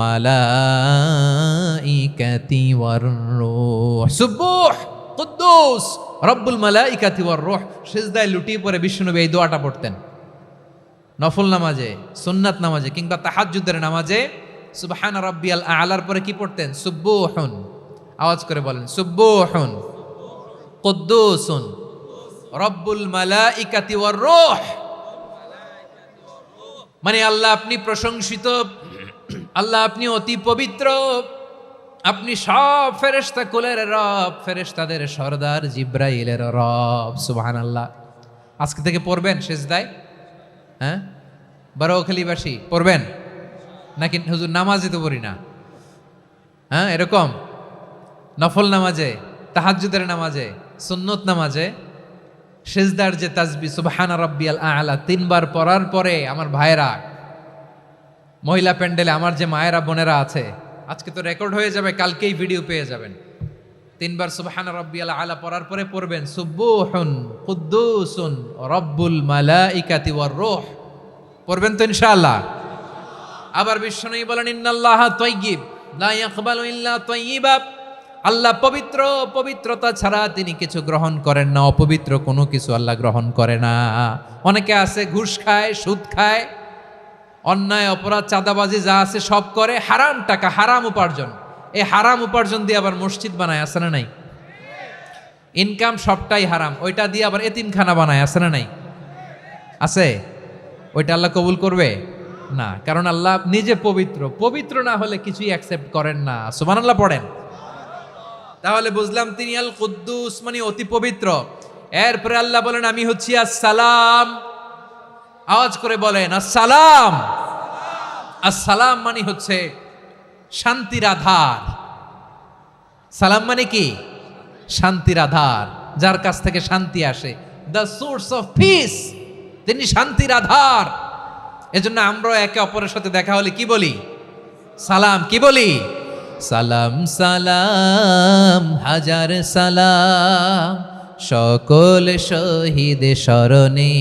মালাইকাতি ওয়ার রূহ। সুবহ কুদ্দুস রব্বুল মালাইকাতি ওয়ার রূহ। সিজদায় লুটিয়ে পড়ে বিশ্বনবী এই দোয়াটা পড়তেন। নফল নামাজে, সুন্নাত নামাজে কিংবা তাহাজ্জুদের নামাজে সুবহান রাব্বিয়াল আলার পরে কি পড়তেন? সুবহুন। আওয়াজ করে বলেন সুবহুন কুদ্দুসুন রব্বুল মালাইকাতি ওয়ার রূহ। মানে আল্লাহ আপনি প্রশংসিত, আল্লাহ আপনি অতি পবিত্র, আপনি সব ফেরেশতা কুলের রব, ফেরেশতাদের সরদার জিব্রাইলের রব। সুবহানাল্লাহ। আজকে থেকে পড়বেন সিজদায়? হ্যাঁ, বারোখালীবাসী পড়বেন নাকি? হুজুর নামাজে তো পড়ি না। হ্যাঁ, এরকম নফল নামাজে, তাহাজ্জুদের নামাজে, সুন্নত নামাজে সিজদার যে তাসবিহ সুবহানা রাব্বিয়াল আলা 3 বার পড়ার পরে আমার ভাইরা, মহিলা প্যান্ডেলে আমার যে মায়েরা বোনেরা আছে, আজকে তো রেকর্ড হয়ে যাবে, কালকেই ভিডিও পেয়ে যাবেন। তিনবার সুবহান রাব্বিয়াল আলা পড়ার পরে পড়বেন সুবুহুন কুদ্দুসুন রব্বুল মালাইকাতি ওয়ার রূহ। পড়বেন তো ইনশাআল্লাহ। আবার বিশ্বনবী বলেন ইন্নাল্লাহা তাইয়্যিব লা ইয়াকবালু ইল্লা তাইয়্যিবা। আল্লাহ পবিত্র, পবিত্রতা ছাড়া তিনি কিছু গ্রহণ করেন না, অপবিত্র কোনো কিছু আল্লাহ গ্রহণ করে না। অনেকে আছে ঘুষ খায়, সুদ খায়, অন্যায় অপরাধ চাঁদাবাজি যা আছে সব করে, হারাম টাকা, হারাম উপার্জন। এই হারাম উপার্জন দিয়ে আবার মসজিদ বানায়, আছে না নাই? ইনকাম সবটাই হারাম, ওইটা দিয়ে আবার এতিমখানা বানায়, আছে না নাই? আছে। ওইটা আল্লাহ কবুল করবে না, কারণ আল্লাহ নিজে পবিত্র। পবিত্র না হলে কিছুই অ্যাকসেপ্ট করেন না। সুবহানাল্লাহ পড়েন। তাহলে বুঝলাম তিনি আল কুদ্দুস মানে অতি পবিত্র। এরপরে আল্লাহ বলেন আমি হচ্ছি আসসালাম। আওয়াজ করে বলেন আসসালাম। আসসালাম মানে হচ্ছে শান্তির আধার। সালাম মানে কি? শান্তির আধার, যার কাছ থেকে শান্তি আসে। দ্য সোর্স অফ পিস, তিনি শান্তির আধার। এজন্য আমরা একে অপরের সাথে দেখা হলে কি বলি? সালাম। কি বলি? সালাম সালাম হাজার সালাম সকল শহীদ স্মরণে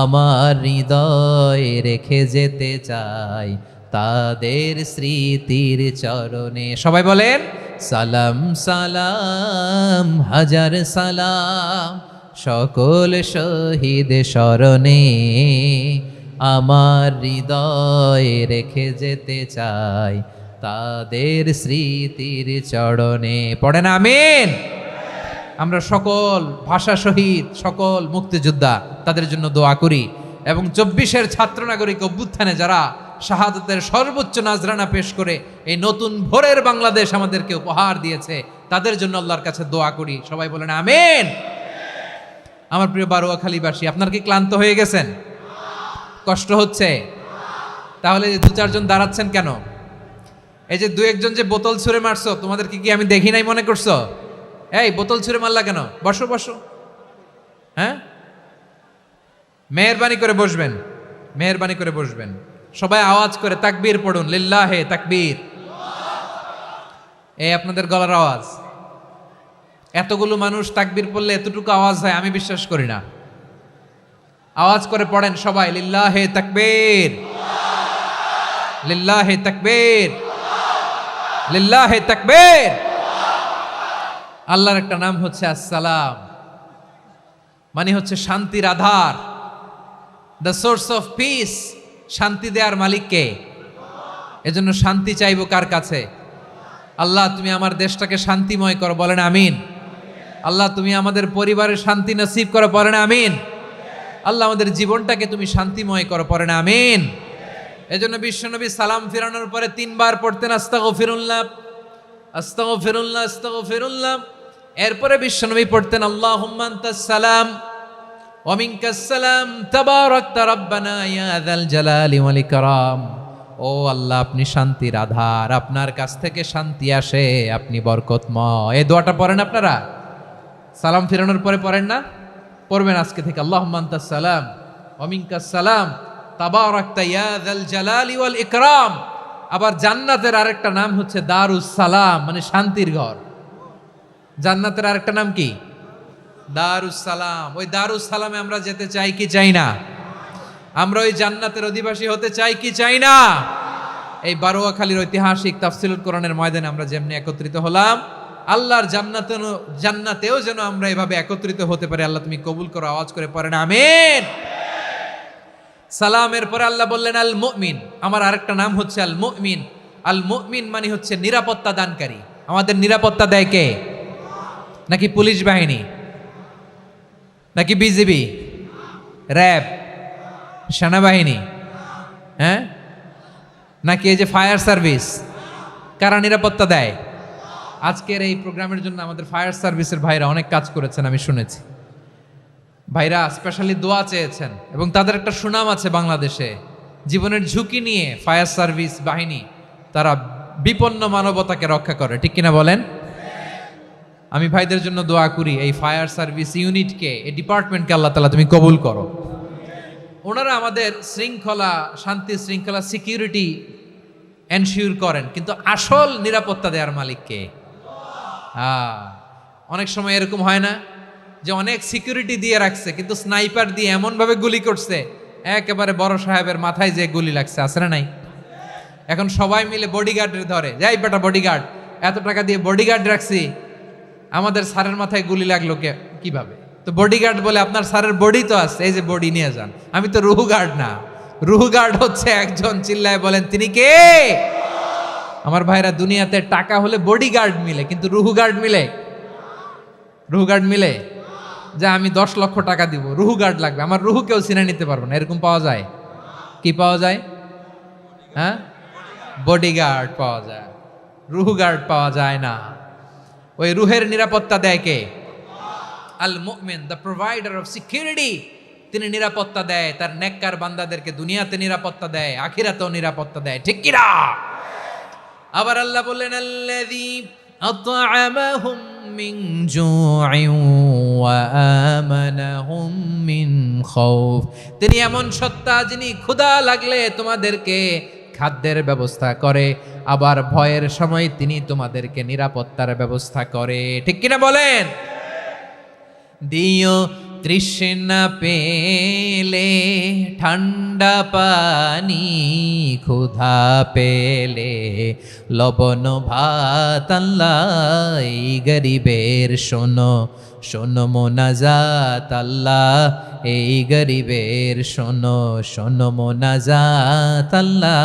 আমার হৃদয় রেখে যেতে চাই তাদের স্মৃতির চরণে। সবাই বলেন সালাম সালাম হাজার সালাম সকল শহীদ স্মরণে আমার হৃদয় রেখে যেতে চাই তাদের স্মৃতির চরণে। পড়েন আমিন। আমরা সকল ভাষা শহীদ, সকল মুক্তিযোদ্ধা, তাদের জন্য দোয়া করি। এবং 24-এর ছাত্র নাগরিক অভ্যুত্থানে যারা শাহাদাতের সর্বোচ্চ নাজরানা পেশ করে এই নতুন ভোরের বাংলাদেশ আমাদেরকে উপহার দিয়েছে, তাদের জন্য আল্লাহর কাছে দোয়া করি। সবাই বলেন আমিন। আমার প্রিয় বারোয়াখালীবাসী, আপনার কি ক্লান্ত হয়ে গেছেন? কষ্ট হচ্ছে? তাহলে 2-4 জন দাঁড়াচ্ছেন কেন? এই যে 2-1 জন যে বোতল ছুঁড়ে মারছো, তোমাদেরকে কি আমি দেখি নাই মনে করছো? এই বোতল ছুঁড়ে মারলা কেন? বসো বসো। হ্যাঁ, মেহেরবানি করে বসবেন, মেহেরবানি করে বসবেন। সবাই আওয়াজ করে তাকবীর পড়ুন, লিল্লাহে তাকবীর। এই আপনাদের গলার আওয়াজ। এতগুলো মানুষ তাকবীর পড়লে এতটুকু আওয়াজ হয় আমি বিশ্বাস করি না। আওয়াজ করে পড়েন সবাই, লিল্লাহে তাকবীর, লিল্লাহে তাকবীর, লিল্লাহে তাকবীর। আল্লাহর একটা নাম হচ্ছে আসসালাম, মানে হচ্ছে শান্তির আধার, দ্য সোর্স অফ পিস। শান্তি দেওয়ার মালিক কে? এজন্য শান্তি চাইবো কার কাছে? আল্লাহ তুমি আমার দেশটাকে শান্তিময় করো, বলেন আমিন। আল্লাহ তুমি আমাদের পরিবারের শান্তি নসিব করো, বলেন আমিন। আল্লাহ আমাদের জীবনটাকে তুমি শান্তিময় করো, পড়েন আমিন। এজন্য বিশ্বনবী সালাম ফিরানোর পরে 3 বার পড়তেন আস্তাগফিরুল্লাহ, আস্তাগফিরুল্লাহ, আস্তাগফিরুল্লাহ। এরপরে বিশ্বনবী পড়তেন আল্লাহুম্মা আনতাস সালাম ওয়া মিনকাস সালাম তাবারাকতা রাব্বানা ইয়া যাল জালালি ওয়াল ইকরাম। ও আল্লাহ আপনি শান্তির আধার, আপনার কাছ থেকে শান্তি আসে, আপনি বরকতময়। এই দোয়াটা পড়েন আপনারা সালাম ফিরানোর পরে, পড়েন না? পড়বেন আজকে থেকে আল্লাহুম্মা আনতাস সালাম ওয়া মিনকাস সালাম তাবারাকতা ইয়া যাল জালালি ওয়াল ইকরাম। আবার জান্নাতের আরেকটা নাম হচ্ছে দারুস সালাম, মানে শান্তির ঘর। জান্নাতের আরেকটা নাম কি? দারুস সালাম। ওই দারুস সালামে আমরা যেতে চাই কি চাই না? আমরা ওই জান্নাতের অধিবাসী হতে চাই কি চাই না? এই বারোয়াখালীর ঐতিহাসিক তাফসীরুল কোরআনের ময়দানে আমরা যেমনি একত্রিত হলাম, আল্লাহর জান্নাতেও যেন আমরা এভাবে একত্রিত হতে পারি। আল্লাহ তুমি কবুল করো। আওয়াজ করে পড়েন আমিন। সালামের পরে আল্লাহ বললেন আল মুমিন। আমার আরেকটা নাম হচ্ছে আল মুমিন। আল মুমিন মানে হচ্ছে নিরাপত্তা দানকারী। আমাদের নিরাপত্তা দেয় কে? নাকি পুলিশ বাহিনী, নাকি বিজিবি, র্যাব, সেনাবাহিনী, হ্যাঁ, নাকি এই যে ফায়ার সার্ভিস? কারা নিরাপত্তা দেয়? আজকের এই প্রোগ্রামের জন্য আমাদের ফায়ার সার্ভিসের ভাইরা অনেক কাজ করেছেন, আমি শুনেছি। ভাইরা স্পেশালি দোয়া চেয়েছেন এবং তাদের একটা সুনাম আছে বাংলাদেশে। জীবনের ঝুঁকি নিয়ে ফায়ার সার্ভিস বাহিনী তারা বিপন্ন মানবতাকে রক্ষা করে, ঠিক কিনা বলেন? আমি ভাইদের জন্য দোয়া করি, এই ফায়ার সার্ভিস ইউনিটকে, এই ডিপার্টমেন্টকে আল্লাহ তাআলা তুমি কবুল করো। ওনারা আমাদের শৃঙ্খলা, শান্তি শৃঙ্খলা, সিকিউরিটি এনশিওর করেন, কিন্তু আসল নিরাপত্তা দেওয়ার মালিক কে? অনেক সময় এরকম হয় না যে অনেক সিকিউরিটি দিয়ে রাখছে, কিন্তু স্নাইপার দিয়ে এমনভাবে গুলি করছে একেবারে বড় সাহেবের মাথায় যে গুলি লাগছে, আছে না নাই? এখন সবাই মিলে বডিগার্ডের ধরে, যাই বেটা বডিগার্ড, এত টাকা দিয়ে বডিগার্ড রাখছি, আমাদের স্যারের মাথায় গুলি লাগলো কিভাবে? তো বডিগার্ড বলে, আপনার স্যারের বডি তো আছে, এই যে বডি নিয়ে যান, আমি তো রুহু গার্ড না। রুহু গার্ড হচ্ছে একজন, চিল্লায় বলেন তিনি কে? আমার ভাইরা, দুনিয়াতে টাকা হলে বডিগার্ড মিলে, কিন্তু রুহু গার্ড মিলে? রুহু গার্ড মিলে? যে আমি 10 লক্ষ টাকা দিব, রুহু গার্ড লাগবে, আমার রুহু কেউ চিনে নিতে পারবো না, এরকম পাওয়া যায়? কি পাওয়া যায়? হ্যাঁ, বডিগার্ড পাওয়া যায়, রুহু গার্ড পাওয়া যায় না। ওই রুহের নিরাপত্তা দেয় কে? আল মুমিন, দ্য প্রোভাইডার অফ সিকিউরিটি। তিনি নিরাপত্তা দেয় তার নেককার বান্দাদেরকে, দুনিয়াতে নিরাপত্তা দেয়, আখিরাতেও নিরাপত্তা দেয়, ঠিক কি না? আবার আল্লাহ বললেন, আল্লাযী আত'আমাহুম মিন জু'ইন ওয়া আমানাহুম মিন খাউফ। তিনি এমন সত্তা যিনি ক্ষুধা লাগলে তোমাদেরকে খাদ্যের ব্যবস্থা করে, আবার ভয়ের সময় তিনি তোমাদেরকে নিরাপত্তার ব্যবস্থা করে, ঠিক কিনা বলেন? দিও তৃষ্ণা পেলে ঠান্ডা পানি, ক্ষুধা পেলে লবণ ভাত, আল্লাহ এই গরিবের শোনো শোনো মোনাজাত, আল্লাহ এই গরিবের শোনো শোনো মোনাজাত, আল্লাহ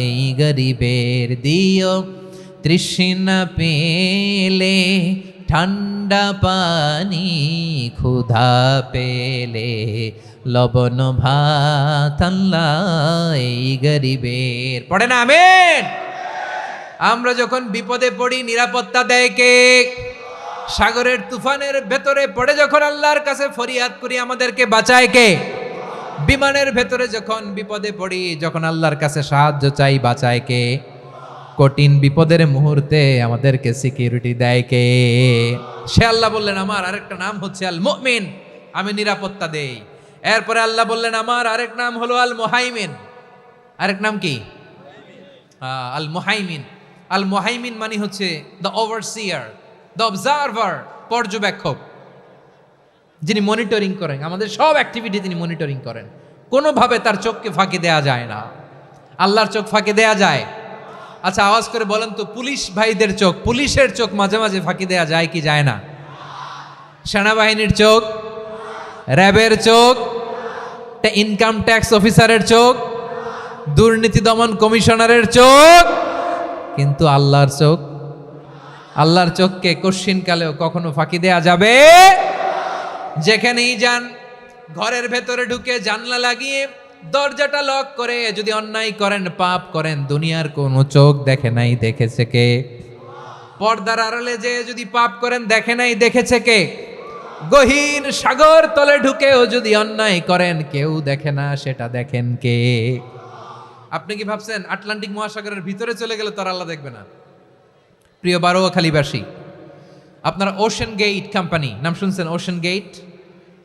এই গরিবের। দিও তৃষ্ণা পেলে ঠান্ডা পানি, ক্ষুধা পেলে লবণ ভাত, আল্লাহ এই গরিবের। পড়ে না আমিন? আমরা যখন বিপদে পড়ি নিরাপত্তা দেয় কে? সাগরের তুফানের ভেতরে পড়ে যখন আল্লাহর কাছে ফরিয়াদ করি আমাদেরকে বাঁচায় কে? বিমানের ভেতরে যখন বিপদে পড়ি, যখন আল্লাহর কাছে সাহায্য চাই, বাঁচায় কে? কঠিন বিপদের মুহূর্তে আমাদেরকে সিকিউরিটি দেয় কে? সে আল্লাহ বললেন, আমার আরেকটা নাম হচ্ছে আল মুমিন, আমি নিরাপত্তা দেই। এরপরে আল্লাহ বললেন, আমার আরেক নাম হলো আল মুহাইমিন। আরেক নাম কি? আল মুহাইমিন। আল মুহাইমিন মানে হচ্ছে দ্য ওভারসিয়ার, দ্য অবজারভার, পর্যবেক্ষক, যিনি মনিটরিং করেন আমাদের সব অ্যাক্টিভিটি, তিনি মনিটরিং করেন। কোনোভাবে তার চোখকে ফাঁকি দেয়া যায় না। আল্লাহর চোখ ফাঁকি দেয়া যায়? আচ্ছা, আওয়াজ করে বলেন তো, পুলিশ ভাইদের চোখ, পুলিশের চোখ মাঝে মাঝে ফাঁকি দেয়া যায় কি যায় না? সেনাবাহিনীর চোখ, র্যাবের চোখ, ইনকাম ট্যাক্স অফিসারের চোখ, দুর্নীতি দমন কমিশনারের চোখ, কিন্তু আল্লাহর চোখ? আল্লাহর চোখকে কশ্চিনকালেও কখনো ফাঁকি দেয়া যাবে? যেখানেই যান, ঘরের ভেতরে ঢুকে জানলা লাগিয়ে দরজাটা লক করে যদি অন্যায় করেন, পাপ করেন, দুনিয়ার কোনো চোখ দেখে নাই, দেখেছে কে? পর্দার আড়ালে যে যদি পাপ করেন, দেখে নাই, দেখেছে কে? গহীন সাগর তলে ঢুকেও যদি অন্যায় করেন, কেউ দেখে না, সেটা দেখেন কে? আপনি কি ভাবছেন আটলান্টিক মহাসাগরের ভিতরে চলে গেলে তো আর আল্লাহ দেখবে না? প্রিয় বারোয়াখালীবাসী, আপনারা ওশেন গেট কোম্পানি নাম শুনছেন? ওশেন গেট,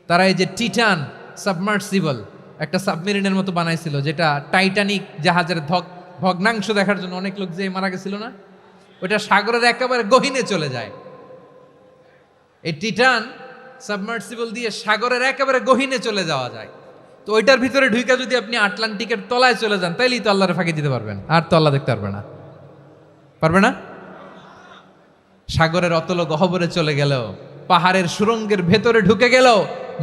তারা এই যে টিটান সাবমার্সিবল একটা সাবমেরিনের মতো বানাইছিল, যেটা টাইটানিক জাহাজের ভগ্নাংশ দেখার জন্য অনেক লোক যে মারা গেছিল না, ওটা সাগরের একেবারে গহীনে চলে যায়। এই টিটান সাবমার্সিবল দিয়ে সাগরের একেবারে গহীনে চলে যাওয়া যায়। তো ওইটার ভিতরে ঢুকে যদি আপনি আটলান্টিকের তলায় চলে যান, তাইলেই তো আল্লাহরে ফাঁকি দিতে পারবেন, আর তো আল্লাহ দেখতে পারবে না। পারবে না? সাগরের অতল গহ্বরে চলে গেল, পাহাড়ের সুরঙ্গের ভেতরে ঢুকে গেল,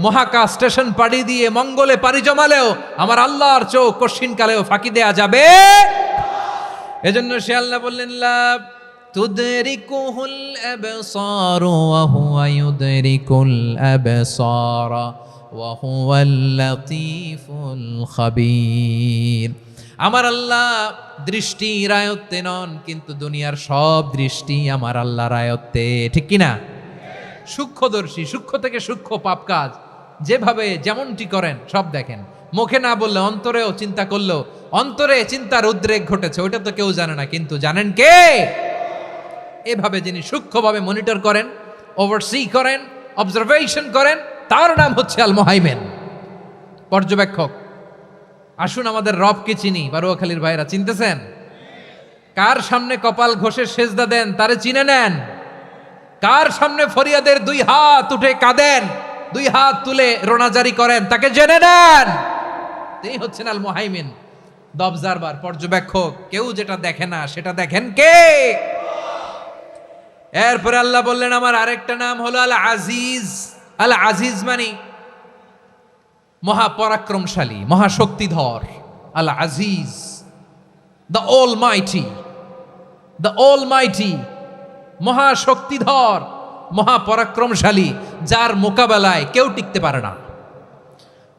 মহাকাশ স্টেশন পাড়ি দিয়ে মঙ্গলে পাড়ি জমালেও আমার আল্লাহর চোখ কশিনকালেও ফাঁকি দেয়া যাবে? এজন্য সে আল্লাহ বললেন, লা তুদরিকুহুল আবসার ওয়া হুয়া ইউদরিকুল আবসার ওয়া হুয়াল লাতীফুল খাবীর। আমার আল্লাহ দৃষ্টির আয়ত্তে নন, কিন্তু দুনিয়ার সব দৃষ্টি আমার আল্লাহর আয়ত্তে, ঠিক কিনা? সূক্ষ্মদর্শী, সূক্ষ্ম থেকে সূক্ষ্ম পাপ কাজ যেভাবে যেমনটি করেন সব দেখেন। মুখে না বললে অন্তরেও চিন্তা করলেও অন্তরে চিন্তার উদ্রেক ঘটেছে, ওইটা তো কেউ জানে না, কিন্তু জানেন কে? এভাবে যিনি সূক্ষ্মভাবে মনিটর করেন, ওভারসি করেন, অবজারভেশন করেন, তার নাম হচ্ছে আল মুহাইমিন, পর্যবেক্ষক। আসুন আমাদের রবকে চিনি। বারোয়াখালীর ভাইরা, চিনতেছেন? কার সামনে কপাল ঘষে সেজদা দেন তারে চিনে নেন। কার সামনে ফরিয়াদের দুই হাত উঠে কাঁদেন, দুই হাত তুলে রোনাজারি করেন, তাকে জেনে নেন তিনি হচ্ছেন আল মুহাইমিন, দ্য অবজারভার, পর্যবেক্ষক। কেউ যেটা দেখে না সেটা দেখেন কে? এরপরে আল্লাহ বললেন আমার আরেকটা নাম হলো আল আজিজ। আল আজিজ মানে মহাপরাক্রমশালী, মহাশক্তিধর। আল আজিজ, দ্য অলমাইটি, দ্য অলমাইটি, মহাশক্তিধর, মহাপরাক্রমশালী, যার মোকাবেলায় কেউ টিকতে পারে না,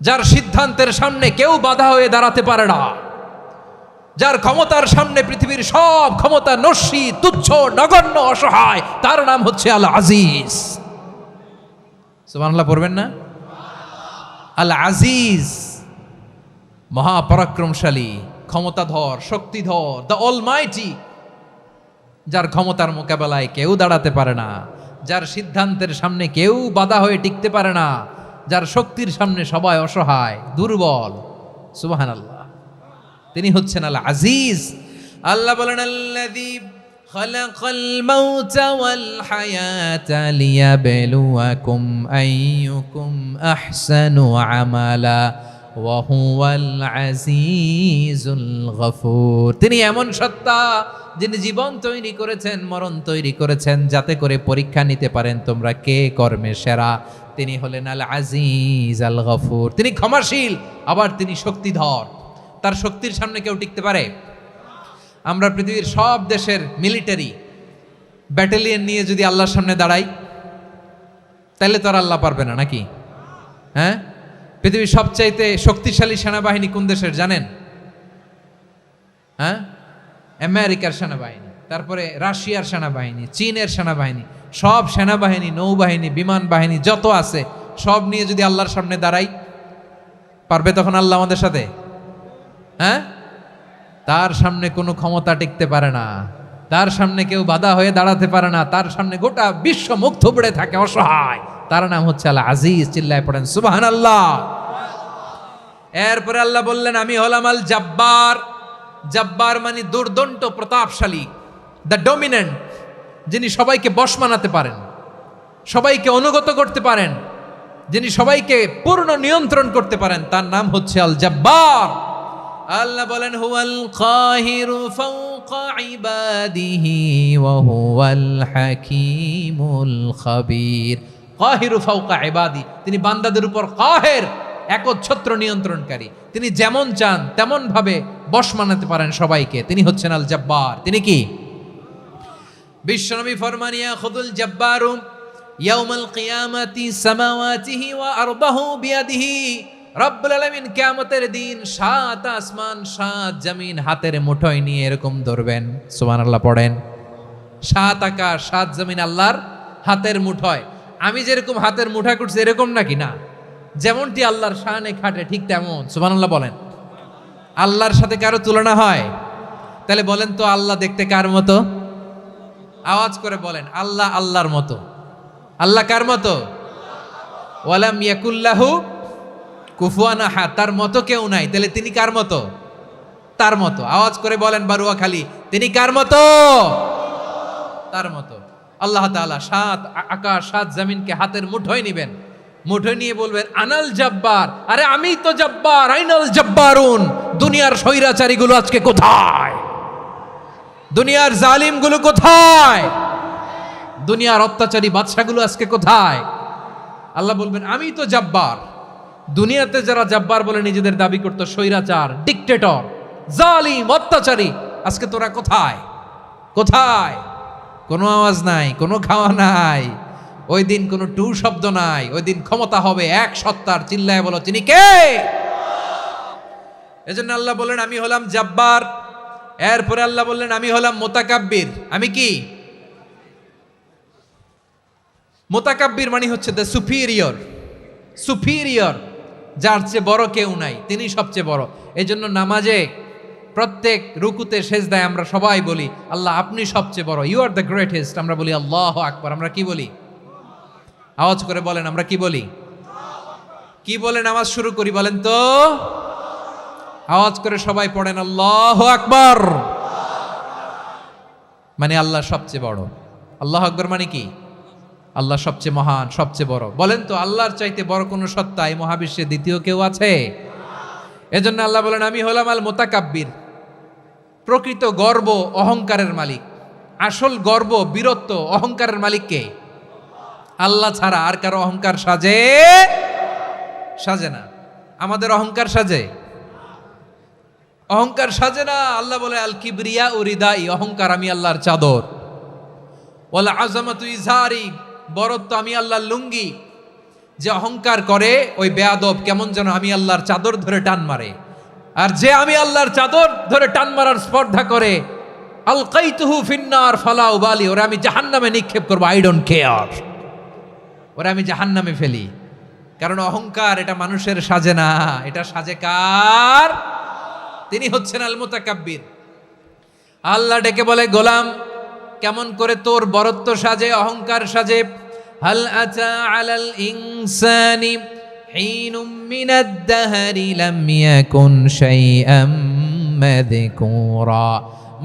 যার সিদ্ধান্তের সামনে কেউ বাধা হয়ে দাঁড়াতে পারে না, যার ক্ষমতার সামনে পৃথিবীর সব ক্ষমতা নস্যি, তুচ্ছ, নগণ্য, অসহায়, তার নাম হচ্ছে আল আজিজ। সুবহানাল্লাহ পড়বেন না? আল আজিজ, মহাপরাক্রমশালী, ক্ষমতাধর, শক্তিধর, দ্য অলমাইটি, যার ক্ষমতার মোকাবেলায় কেউ দাঁড়াতে পারে না, যার সিদ্ধান্তের সামনে কেউ বাধা হয়ে টিকতে পারে না, যার শক্তির সামনে সবাই অসহায়, দুর্বল। সুবহানাল্লাহ, তিনি হচ্ছেন আল আজিজ। আল্লাহ বলেন আল্লাযী খালাকাল মাউতা ওয়াল হায়াতা লিয়াবলুয়াকুম আইয়ুকুম আহসানু আমালা ওয়া হুয়াল আজিজুল গফুর। তিনি এমন সত্তা যিনি জীবন তৈরি করেছেন, মরণ তৈরি করেছেন, যাতে করে পরীক্ষা নিতে পারেন তোমরা কে কর্মে সেরা। তিনি হলেন আল আজিজ আল গফুর। তিনি ক্ষমাশীল, আবার তিনি শক্তিধর। তার শক্তির সামনে কেউ টিকতে পারে? আমরা পৃথিবীর সব দেশের মিলিটারি ব্যাটালিয়ন নিয়ে যদি আল্লাহর সামনে দাঁড়াই, তাহলে তো আর আল্লাহ পারবে না নাকি? হ্যাঁ, পৃথিবীর সবচাইতে শক্তিশালী সেনাবাহিনী কোন দেশের জানেন? হ্যাঁ, আমেরিকার সেনাবাহিনী, তারপরে রাশিয়ার সেনাবাহিনী, চীনের সেনাবাহিনী, সব সেনাবাহিনী, নৌবাহিনী, বিমান বাহিনী যত আছে সব নিয়ে যদি আল্লাহর সামনে দাঁড়াই, পারবে তখন আল্লাহ আমাদের সাথে? হ্যাঁ, তার সামনে কোনো ক্ষমতা টিকতে পারে না, তার সামনে কেউ বাধা হয়ে দাঁড়াতে পারে না, তার সামনে গোটা বিশ্ব মুখ থুবড়ে থাকে অসহায়। তার নাম হচ্ছে আল আজিজ। চিল্লায় পড়েন সুবহানাল্লাহ। এরপরে আল্লাহ বললেন আমি হলাম আল জাব্বার। জাব্বার মানে দুর্দণ্ড, প্রতাপশালী, দ্য ডমিনেন্ট, যিনি সবাইকে বশ মানাতে পারেন, সবাইকে অনুগত করতে পারেন, যিনি সবাইকে পূর্ণ নিয়ন্ত্রণ করতে পারেন, তার নাম হচ্ছে আল জাব্বার। আল্লাহ বলেন হুয়াল কাহিরু ফাওকা ইবাদিহি ওয়া হুয়াল হাকীমুল খাবীর। কাহিরু ফাওকা ইবাদি, তিনি বান্দাদের উপর কাহের, একচ্ছত্র নিয়ন্ত্রণকারী। তিনি যেমন চান তেমন ভাবে বশ মানাতে পারেন সবাইকে। তিনি হচ্ছেন আল জাব্বার। তিনি কি? বিশ্বনবী ফরমান ইয়াখুদুল জাব্বারু ইয়াউমাল কিয়ামাতি সামাওয়াতিহি ওয়া আরদাহু বিয়াদিহি। রব্বুল আলামিন কিয়ামতের দিন 7 আসমান 7 জমিন হাতের মুঠোয় নিয়ে এরকম ধরবেন। সুবহানাল্লাহ পড়েন। 7 আকাশ 7 জমিন আল্লাহর হাতের মুঠোয়। আমি যেরকম হাতের মুঠা করছি এরকম নাকি? না, যেমনটি আল্লাহর শানে খাটে ঠিক তেমন। সুবহানাল্লাহ বলেন। আল্লাহর সাথে কারো তুলনা হয়? তাহলে বলেন তো আল্লাহ দেখতে কার মতো? আওয়াজ করে বলেন আল্লাহ আল্লাহর মতো। আল্লাহ কার মতো? ওয়ালাম ইয়াকুল্লাহু কুফুয়ান আহাদ, তার মতো কেউ নাই। তাহলে তিনি কার মতো? তার মতো। আওয়াজ করে বলেন বারুয়াখালী, তিনি কার মতো? তার মতো। আল্লাহ তাআলা 7 আকাশ 7 জমিনকে হাতের মুঠোয় নিবেন, মুঠোয় নিয়ে বলবেন আনাল জাব্বার। আরে আমি তো জাব্বার, আইনাল জাব্বারুন। দুনিয়ার স্বৈরাচারীগুলো আজকে কোথায়? দুনিয়ার জালিমগুলো কোথায়? দুনিয়ার অত্যাচারী বাদশাগুলো আজকে কোথায়? আল্লাহ বলবেন আমি তো জাব্বার। দুনিয়াতে যারা জাব্বার বলে নিজেদের দাবি করতো, স্বৈরাচার, ডিক্টেটর, জালিম, অত্যাচারী, আজকে তোরা কোথায়? কোথায়? কোনো আওয়াজ নাই, কোনো খাওয়া নাই, ওই দিন কোনো টু শব্দ নাই। ওই দিন ক্ষমতা হবে এক সত্তার। চিল্লায় বলো তিনি কে? এজন্য আল্লাহ বললেন আমি হলাম জাব্বার। এরপরে আল্লাহ বললেন আমি হলাম মুতাকাব্বির। আমি কি? মুতাকাব্বির মানে হচ্ছে দ্য সুপিরিয়র। সুপিরিয়র, যার চেয়ে বড় কেউ নাই, তিনি সবচেয়ে বড়। এই জন্য নামাজে প্রত্যেক রুকুতে সেজদায় আমরা সবাই বলি আল্লাহ আপনি সবচেয়ে বড়, ইউ আর দ্য গ্রেটেস্ট। আমরা বলি আল্লাহু আকবার। আমরা কি বলি? আওয়াজ করে বলেন আমরা কি বলি? কি বলে নামাজ শুরু করি বলেন তো? আওয়াজ করে সবাই পড়েন আল্লাহু আকবার। মানে আল্লাহ সবচেয়ে বড়। আল্লাহু আকবার মানে কি? আল্লাহ সবচেয়ে মহান, সবচেয়ে বড়। বলেন তো আল্লাহর চাইতে বড় কোনো সত্তা এই মহাবিশ্বে দ্বিতীয় কেউ আছে? এজন্য আল্লাহ বলেন আমি হলাম আল মুতাকাব্বির, প্রকৃত গর্ব অহংকারের মালিক। আসল গর্ব, বীরত্ব, অহংকারের মালিক কে? আল্লাহ ছাড়া আর কারো অহংকার সাজে না। আমাদের অহংকার সাজে? অহংকার সাজে না। আল্লাহ বলে আল কিবরিয়া উরিদাই, অহংকার আমি আল্লাহর চাদর। ওয়াল আযামাতু ইজারি, বরত্ব আমি আল্লাহর লুঙ্গি। যে অহংকার করে ওই বেয়াদব কেমন যেন আমি আল্লাহর চাদর ধরে টান মারে, আর যে আমি আল্লাহর চাদর ধরে টান মারার স্পর্ধা করে আলকাইতুহু ফিন্নার ফালা উবালি, ওরা আমি জাহান্নামে নিক্ষেপ করবো, আই ডোন্ট কেয়ার, ওরা আমি জাহান্নামে ফেলি। কারণ অহংকার এটা মানুষের সাজে না, এটা সাজে কার? তিনি হচ্ছেন আল মুতাকাব্বির। আল্লাহ ডেকে বলে গোলাম কেমন করে তোর বরত্ব সাজে, অহংকার সাজে? হাল আতা আলাল ইনসানি হিনুম মিনাদ দাহরি লাম ইয়াকুন শাইআম মাযকুরা,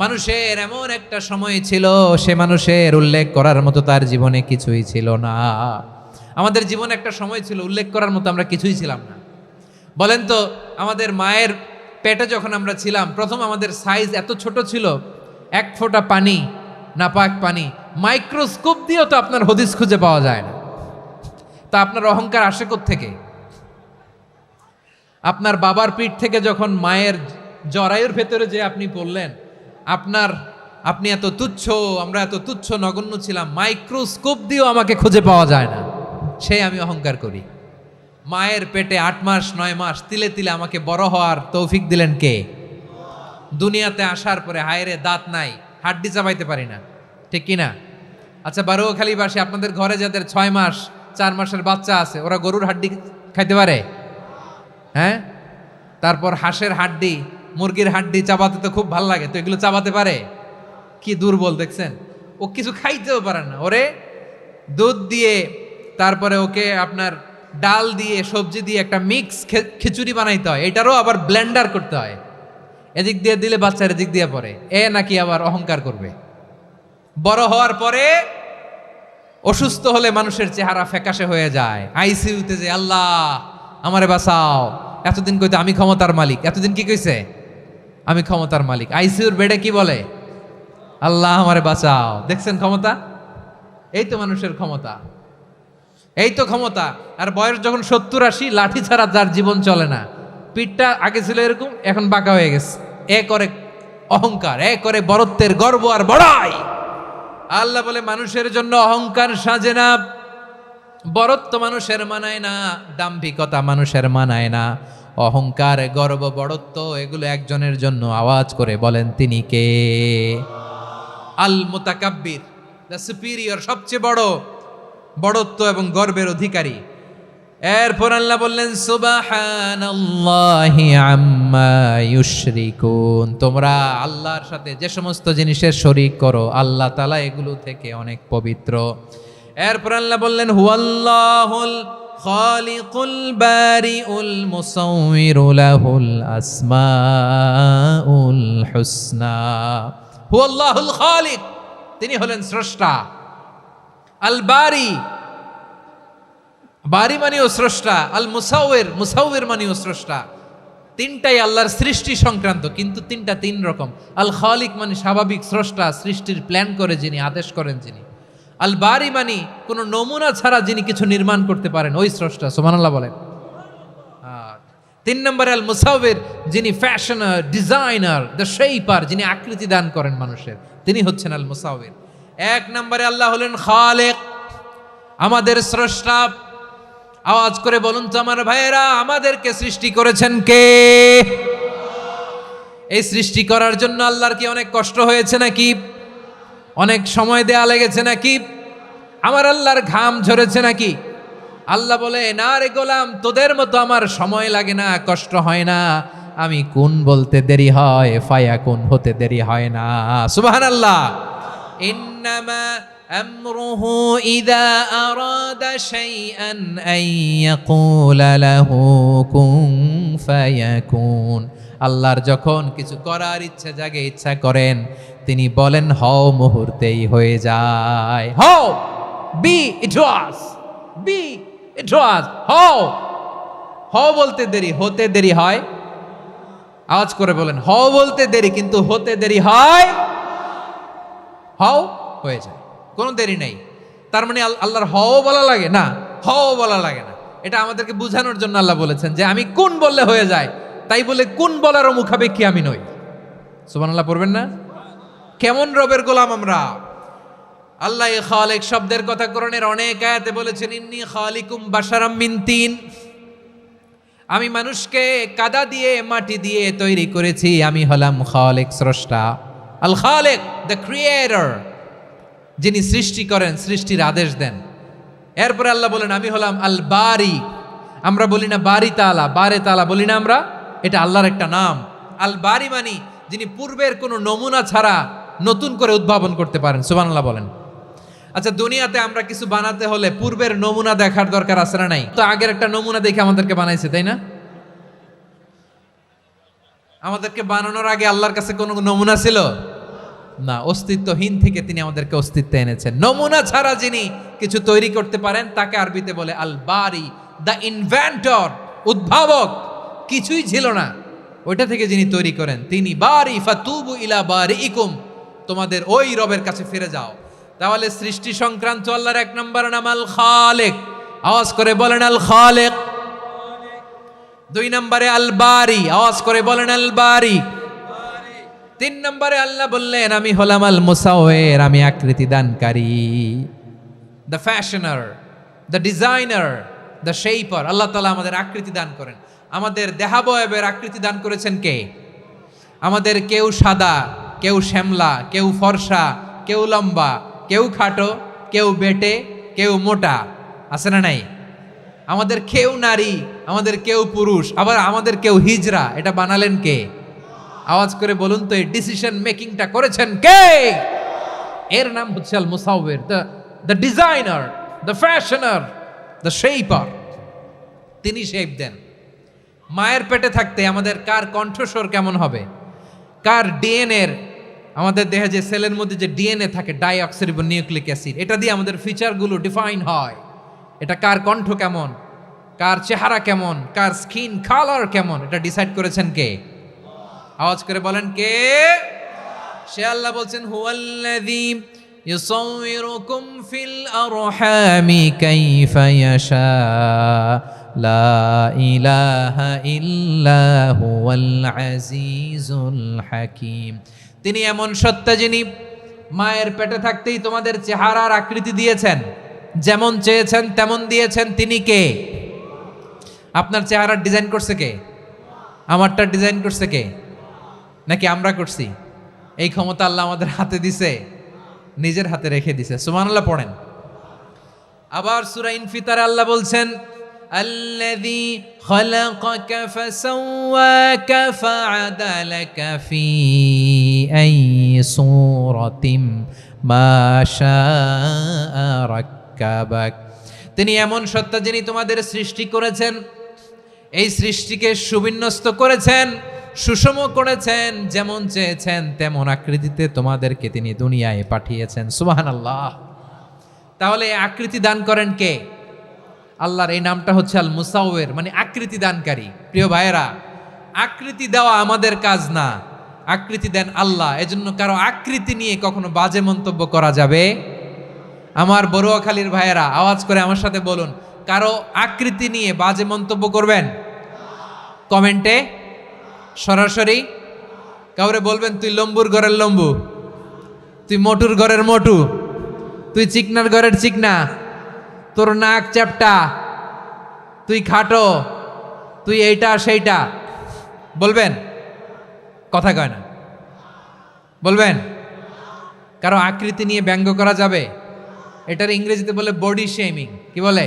মানুষের এমন একটা সময় ছিল সে মানুষের উল্লেখ করার মতো তার জীবনে কিছুই ছিল না। আমাদের জীবনে একটা সময় ছিল উল্লেখ করার মতো আমরা কিছুই ছিলাম না। বলেন তো আমাদের মায়ের পেটে যখন আমরা ছিলাম প্রথম আমাদের সাইজ এত ছোট ছিল, এক ফোঁটা পানি, নাপাক পানি, মাইক্রোস্কোপ দিয়েও তো আপনার হদিস খুঁজে পাওয়া যায় না। তা আপনার অহংকার আসে কোত্থেকে? আপনার বাবার পিঠ থেকে যখন মায়ের জরায়ুর ভেতরে যে আপনি পড়লেন, আপনি এত তুচ্ছ, আমরা এত তুচ্ছ নগণ্য ছিলাম, মাইক্রোস্কোপ দিয়েও আমাকে খুঁজে পাওয়া যায় না, সেই আমি অহংকার করি। মায়ের পেটে 8 মাস 9 মাস তিলে তিলে আমাকে বড় হওয়ার তৌফিক দিলেন কে? দুনিয়াতে আসার পরে হায়রে দাঁত নাই, হাড্ডি চাবাইতে পারি না, ঠিক কিনা? আচ্ছা বারোখালীবাসী, আপনাদের ঘরে যাদের 6 মাস 4 মাসের বাচ্চা আছে, ওরা গরুর হাড্ডি খাইতে পারে? হ্যাঁ। তারপর হাঁসের হাড্ডি, মুরগির হাড্ডি চাবাতে তো খুব ভালো লাগে, তো এগুলো চাবাতে পারে? কি দুর্বল দেখছেন, ও কিছু খাইতেও পারে না। ওরে দুধ দিয়ে, তারপরে ওকে আপনার ডাল দিয়ে, সবজি দিয়ে একটা মিক্স খিচুড়ি বানাইতে হয়, এটারও আবার ব্লেন্ডার করতে হয়, এদিক দিয়ে দিলে বাচ্চার এদিক দিয়ে পড়ে। এ নাকি আবার অহংকার করবে। বড় হওয়ার পরে অসুস্থ হলে মানুষের চেহারা ফ্যাকাশে হয়ে যায়, আইসিইউতে যে আল্লাহ আমারে বাঁচাও, এতদিন কইতে আমি ক্ষমতার মালিক, এতদিন কি কইছে? আমি ক্ষমতার মালিক। আইসিইউর বেডে কি বলে? আল্লাহ আমারে বাঁচাও। দেখছেন ক্ষমতা? এই তো মানুষের ক্ষমতা, এই তো ক্ষমতা। আর বয়স যখন 70-80, লাঠি ছাড়া যার জীবন চলে না, পিঠটা আগে ছিল এরকম, এখন বাঁকা হয়ে গেছে। এ করে অহংকার, এ করে বরত্বের গর্ব আর বড়াই। আল্লাহ বলে মানুষের জন্য অহংকার সাজে না, বরত্ব মানুষের মানায় না, দাম্ভিকতা মানুষের মানায় না, অহংকার গর্ব বড়ত্ব এগুলো একজনের জন্য। আওয়াজ করে বলেন তিনি কে? আল মুতাকাব্বির, দ্য সুপিরিয়র, সবচেয়ে বড় বড়ত্ব এবং গর্বের অধিকারী। এরপর আল্লাহ বললেন সুবহানাল্লাহি আম্মা ইউশরিকুন, তোমরা আল্লাহর সাথে যে সমস্ত জিনিসের শরীক করো আল্লাহ তাআলা এগুলো থেকে অনেক পবিত্র। এরপর আল্লাহ বললেন হুয়াল্লাহুল খালিকুল বারিউল মুসাউবিরু লাহুল আসমাউল হুসনা। হুয়াল্লাহুল খালিক, তিনি হলেন স্রষ্টা। আল বারি, বারি মানেও স্রষ্টা। আল মুসাউবির, মুসাউবির মানেও স্রষ্টা। তিনটাই আল্লাহর সৃষ্টি সংক্রান্ত, কিন্তু তিনটা তিন রকম। আল খালিক মানে স্বাভাবিক স্রষ্টা, সৃষ্টির প্ল্যান করে যিনি, আদেশ করেন যিনি। আল বারি মানে কোনো নমুনা ছাড়া যিনি কিছু নির্মাণ করতে পারেন, ওই স্রষ্টা। সুবহানাল্লাহ বলেন। 3 নম্বরে আল মুসাউবির, যিনি ফ্যাশনার, ডিজাইনার, দ্য শেপার, যিনি আকৃতি দান করেন মানুষের, তিনি হচ্ছেন আল মুসাউবির। 1 নম্বরে আল্লাহ হলেন খালেক, আমাদের স্রষ্টা। আওয়াজ করে বলুন তো আমার ভাইয়েরা, আমাদেরকে সৃষ্টি করেছেন কে? এই সৃষ্টি করার জন্য আল্লাহর কি অনেক কষ্ট হয়েছে নাকি? অনেক সময় দেয়া লেগেছে নাকি? আমার আল্লাহর ঘাম ঝরেছে নাকি? আল্লাহ বলে না রে গোলাম, তোদের মতো আমার সময় লাগে না, কষ্ট হয় না। আমি কোন বলতে দেরি হয়, ফায়াকুন হতে দেরি হয় না। সুবহানাল্লাহ। ইন্নামা আমরুহু ইযা আরাদা শাইআন আন ইয়াকুলা লাহু কুন ফায়াকুন। আল্লাহর যখন কিছু করার ইচ্ছা জাগে, ইচ্ছা করেন, তিনি বলেন হও, মুহূর্তেই হয়ে যায়। হও, বি ইট ওয়াজ, বি ইট ওয়াজ, হও। হও বলতে দেরি, হতে দেরি হয়। আওয়াজ করে বলেন, হও বলতে দেরি কিন্তু হতে দেরি হয়। হও হয়ে যায়, কোনো দেরি নেই। তার মানে আল্লাহর হও বলা লাগে না, হও বলা লাগে না। এটা আমাদেরকে বোঝানোর জন্য আল্লাহ বলেছেন যে আমি কোন বললে হয়ে যায়, তাই বলে কোন বলারও মুখাপেক্ষী আমি নই। সুবহানাল্লাহ পড়বেন না? কেমন রবের গোলাম আমরা। আল্লাহ খালিক শব্দের কথা কোরআনের অনেক আয়াতে বলেছেন, ইন্নী খালিকুম বাশারাম মিন তিন, আমি মানুষকে কাদা দিয়ে মাটি দিয়ে তৈরি করেছি, আমি হলাম খালিক স্রষ্টা। আল খালিক দ্য ক্রিয়েটর, যিনি সৃষ্টি করেন, সৃষ্টির আদেশ দেন। এরপরে আল্লাহ বলেন আমি হলাম আল বারি। আমরা বলি না বারি তাআলা, বারে তাআলা বলি না আমরা, এটা আল্লাহর একটা নাম। আল বারি মানি যিনি পূর্বের কোনো নমুনা ছাড়া নতুন করে উদ্ভাবন করতে পারেন। সুবহানাল্লাহ বলেন। আচ্ছা, দুনিয়াতে আমরা কিছু বানাতে হলে পূর্বের নমুনা দেখার দরকার আছে না নাই? তো আগের একটা নমুনা দেখে আমাদেরকে বানাইছে, তাই না? আমাদেরকে বানানোর আগে আল্লাহর কাছে কোনো নমুনা ছিল না, অস্তিত্বহীন থেকে তিনি আমাদেরকে অস্তিত্বে এনেছেন। নমুনা ছাড়া যিনি কিছু তৈরি করতে পারেন তাকে আরবিতে বলে আল বারি, দ্য ইনভেন্টর, উদ্ভাবক। কিছুই ছিল না, ওইটা থেকে যিনি তৈরি করেন তিনি বারি। ফাতুবু ইলা বারিইকুম, তোমাদের ওই রবের কাছে ফিরে যাও। তাহলে সৃষ্টি সংক্রান্ত আল্লাহর এক নম্বর নাম আল খালিক। আওয়াজ করে বলেন আল খালিক। দুই নম্বরে আল বারি, আওয়াজ করে বলেন আল বারি। তিন নম্বরে আল্লাহ বললেন আমি হলাম আল মুসাওয়ির, আমি আকৃতি দানকারী। The fashioner, the designer, the shaper. Allah তাআলা আমাদের আকৃতি দান করেন। আমাদের দেহাবয়বের আকৃতি দান করেছেন কে? আমাদের কেউ সাদা, কেউ শ্যামলা, কেউ ফর্সা, কেউ লম্বা, কেউ খাটো, কেউ বেটে, কেউ মোটা, আছে না নাই? আমাদের কেউ নারী, আমাদের কেউ পুরুষ, আবার আমাদের কেউ হিজড়া। এটা বানালেন কে? আওয়াজ করে বলুন তো, এই ডিসিশন মেকিংটা করেছেন কে? এর নাম হচ্ছে আল মুসাওয়ির, the designer, the fashioner, the shaper. তিনি শেপ দেন। মায়ের পেটে থাকতে আমাদের কার কণ্ঠস্বর কেমন হবে, কার ডিএনএর, আমাদের দেহে যে সেলের মধ্যে যে ডিএনএ থাকে, ডাইঅক্সিরিবো নিউক্লিক অ্যাসিড, এটা দিয়ে আমাদের ফিচারগুলো ডিফাইন হয়। এটা কার কণ্ঠ কেমন, কার চেহারা কেমন, কার স্কিন কালার কেমন, এটা ডিসাইড করেছেন কে? আওয়াজ করে বলেন কে? সে আল্লাহ বলছেন হুয়াল্লাযী ইউসাউয়িরুকুম ফিল আরহামি কাইফা ইয়াশা লা ইলাহা ইল্লা হুয়াল আজিজুল হাকীম। তিনি এমন সত্তা যিনি মায়ের পেটে থাকতেই তোমাদের চেহারার আকৃতি দিয়েছেন, যেমন চেয়েছেন তেমন দিয়েছেন। তিনি কে? আপনার চেহারার ডিজাইন করছে কে? আমারটা ডিজাইন করছে কে? নাকি আমরা করছি? এই ক্ষমতা আল্লাহ আমাদের হাতে দিছে, নিজের হাতে রেখে দিছে। সুবহানাল্লাহ পড়েন। আবার সূরা ইনফিতারে আল্লাহ বলছেন আল্লাযী খালাকাকা ফাসাওয়াকা ফাআদালাকা ফি আইয়ি সূরাতিন মা শাআ রাক্কাবাক। তিনি এমন সত্তা যিনি তোমাদের সৃষ্টি করেছেন, এই সৃষ্টিকে সুবিন্যস্ত করেছেন, সুষম করেছেন, যেমন চেয়েছেন তেমন আকৃতিতে তোমাদেরকে তিনি দুনিয়ায় পাঠিয়েছেন। সুবহানাল্লাহ। তাহলে আকৃতি দান করেন কে? আল্লাহর এই নামটা হচ্ছে আল মুসাওয়ির, মানে আকৃতি দানকারী। প্রিয় ভাইয়েরা, আকৃতি দেওয়া আমাদের কাজ না, আকৃতি দেন আল্লাহ। এজন্য কারো আকৃতি নিয়ে কখনো বাজে মন্তব্য করা যাবে? আমার বড়ুয়াখালীর ভাইয়েরা আওয়াজ করে আমার সাথে বলুন, কারো আকৃতি নিয়ে বাজে মন্তব্য করবেন? কমেন্টে সরাসরি কাউরে বলবেন তুই লম্বুর ঘরের লম্বু, তুই মোটুর ঘরের মোটু, তুই চিকনার ঘরের চিকনা, তোর নাক চ্যাপটা, তুই খাটো, তুই এইটা সেইটা বলবেন? কথা কয় না, বলবেন? কারো আকৃতি নিয়ে ব্যঙ্গ করা যাবে? এটার ইংরেজিতে বলে বডি শেমিং। কি বলে?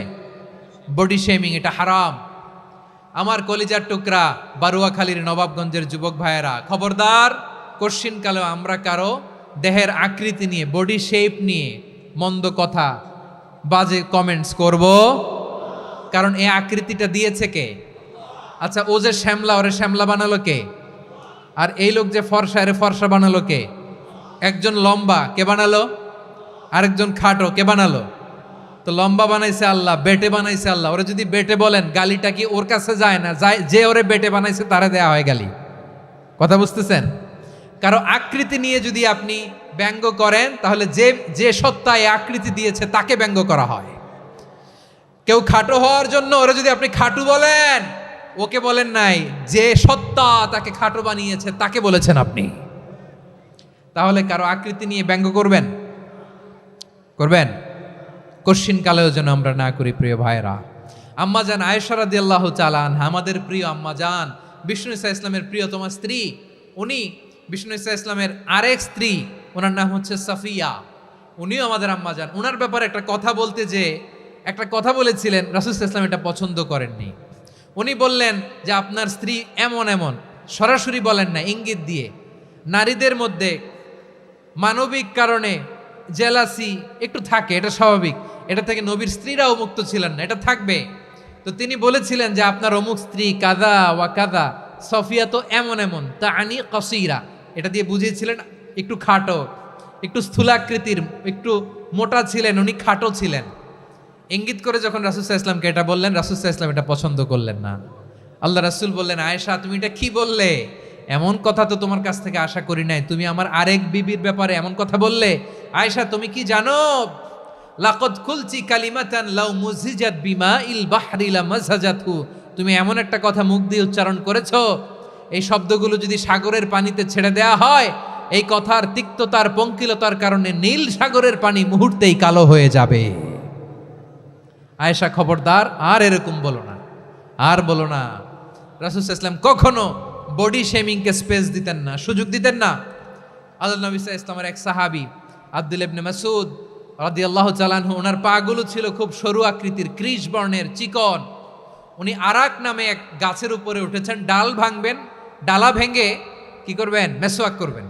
Body shaming. এটা হারাম। আমার কলিজার টুকরা বারুয়াখালীর নবাবগঞ্জের যুবক ভাইয়েরা, খবরদার, কোশ্চিনকালেও আমরা কারো দেহের আকৃতি নিয়ে, বডি শেপ নিয়ে মন্দ কথা, বাজে কমেন্টস করব, কারণ এই আকৃতিটা দিয়েছে কে? আচ্ছা, ও যে শ্যামলা, ওরে শ্যামলা বানালো কে? আর এই লোক যে ফর্সা, এরে ফর্সা বানালো কে? একজন লম্বা, কে বানালো? আরেকজন খাটো, কে বানালো? তো লম্বা বানাইছে আল্লাহ, বেটে বানাইছে আল্লাহ। ওরা যদি বেটে বলেন, গালিটা কি ওর কাছে যায় না? যায়, যে ওরে বেটে বানাইছে তারা দেয়া হয় গালি। কথা বুঝতেছেন? কারো আকৃতি নিয়ে যদি আপনি ব্যঙ্গ করেন, তাহলে যে সত্তা এই আকৃতি দিয়েছে তাকে ব্যঙ্গ করা হয়। কেউ খাটো হওয়ার জন্য ওরা যদি আপনি খাটু বলেন, ওকে বলেন নাই, যে সত্তা তাকে খাটো বানিয়েছে তাকে বলেছেন আপনি। তাহলে কারো আকৃতি নিয়ে ব্যঙ্গ করবেন? কশ্চিন কালেও যেন আমরা না করি প্রিয় ভাইরা। আম্মাজান আয়েশা রাদিয়াল্লাহু তাআলা আনহা, আমাদের প্রিয় আম্মাজান, বিষ্ণু ইসা ইসলামের প্রিয়তমা স্ত্রী। উনি বিষ্ণু ইসা ইসলামের আরেক স্ত্রী, ওনার নাম হচ্ছে সাফিয়া। উনিও আমাদের আম্মাজান। ওনার ব্যাপারে একটা কথা বলতে যে একটা কথা বলেছিলেন, রাসূল সাল্লাল্লাহু আলাইহি ওয়াসাল্লাম এটা পছন্দ করেননি। উনি বললেন যে আপনার স্ত্রী এমন এমন, সরাসরি বলেন না, ইঙ্গিত দিয়ে। নারীদের মধ্যে মানবিক কারণে জেলাসি একটু থাকে, এটা স্বাভাবিক। এটা থেকে নবীর স্ত্রীরাও মুক্ত ছিলেন না, এটা থাকবে। তো তিনি বলেছিলেন যে আপনার অমুক স্ত্রী কাদা ওয়া কাদা, সফিয়া তো এমন এমন, তা আনি কসিরা, এটা দিয়ে বুঝিয়েছিলেন একটু খাটো, একটু স্থূলাকৃতির, একটু মোটা ছিলেন, উনি খাটো ছিলেন। ইঙ্গিত করে যখন রাসূল সাল্লাল্লাহু আলাইহি ওয়াসাল্লামকে এটা বললেন, রাসূল সাল্লাল্লাহু আলাইহি ওয়াসাল্লাম এটা পছন্দ করলেন না। আল্লাহ রাসূল বললেন, আয়েশা তুমি এটা কি বললে? এমন কথা তো তোমার কাছ থেকে আশা করি নাই। তুমি আমার আরেক বিবির ব্যাপারে এমন কথা বললে। আয়েশা তুমি কি জানো, লাকাদ কুলতি কালিমাতান লাউ মুজিজাত বিমাইল বাহরি লামাজাজাতহু, তুমি এমন একটা কথা মুখ দিয়ে উচ্চারণ করেছো, এই শব্দগুলো যদি সাগরের পানিতে ছেড়ে দেয়া হয়, এই কথার তিক্ততার পঙ্কিলতার কারণে নীল সাগরের পানি মুহূর্তেই কালো হয়ে যাবে। আয়েশা খবরদার, আর এরকম বলো না, আর বলো না। রাসূল সাল্লাল্লাহু আলাইহি ওয়াসাল্লাম কখনো বডি শেমিংকে স্পেস দিতেন না, সুযোগ দিতেন না। আল্লাহ নবী সাল্লাল্লাহু আলাইহি ওয়াসাল্লামের এক সাহাবী আব্দুল্লাহ ইবনে মাসউদ রাদিয়াল্লাহু তাআলা আনহু, ওনার পাগুলো ছিল খুব সরু আকৃতির, কৃশ বর্ণের, চিকন। উনি আরাক নামে এক গাছের উপরে উঠেছেন, ডাল ভাঙবেন, ডালা ভেঙে কি করবেন? মেসওয়াক করবেন।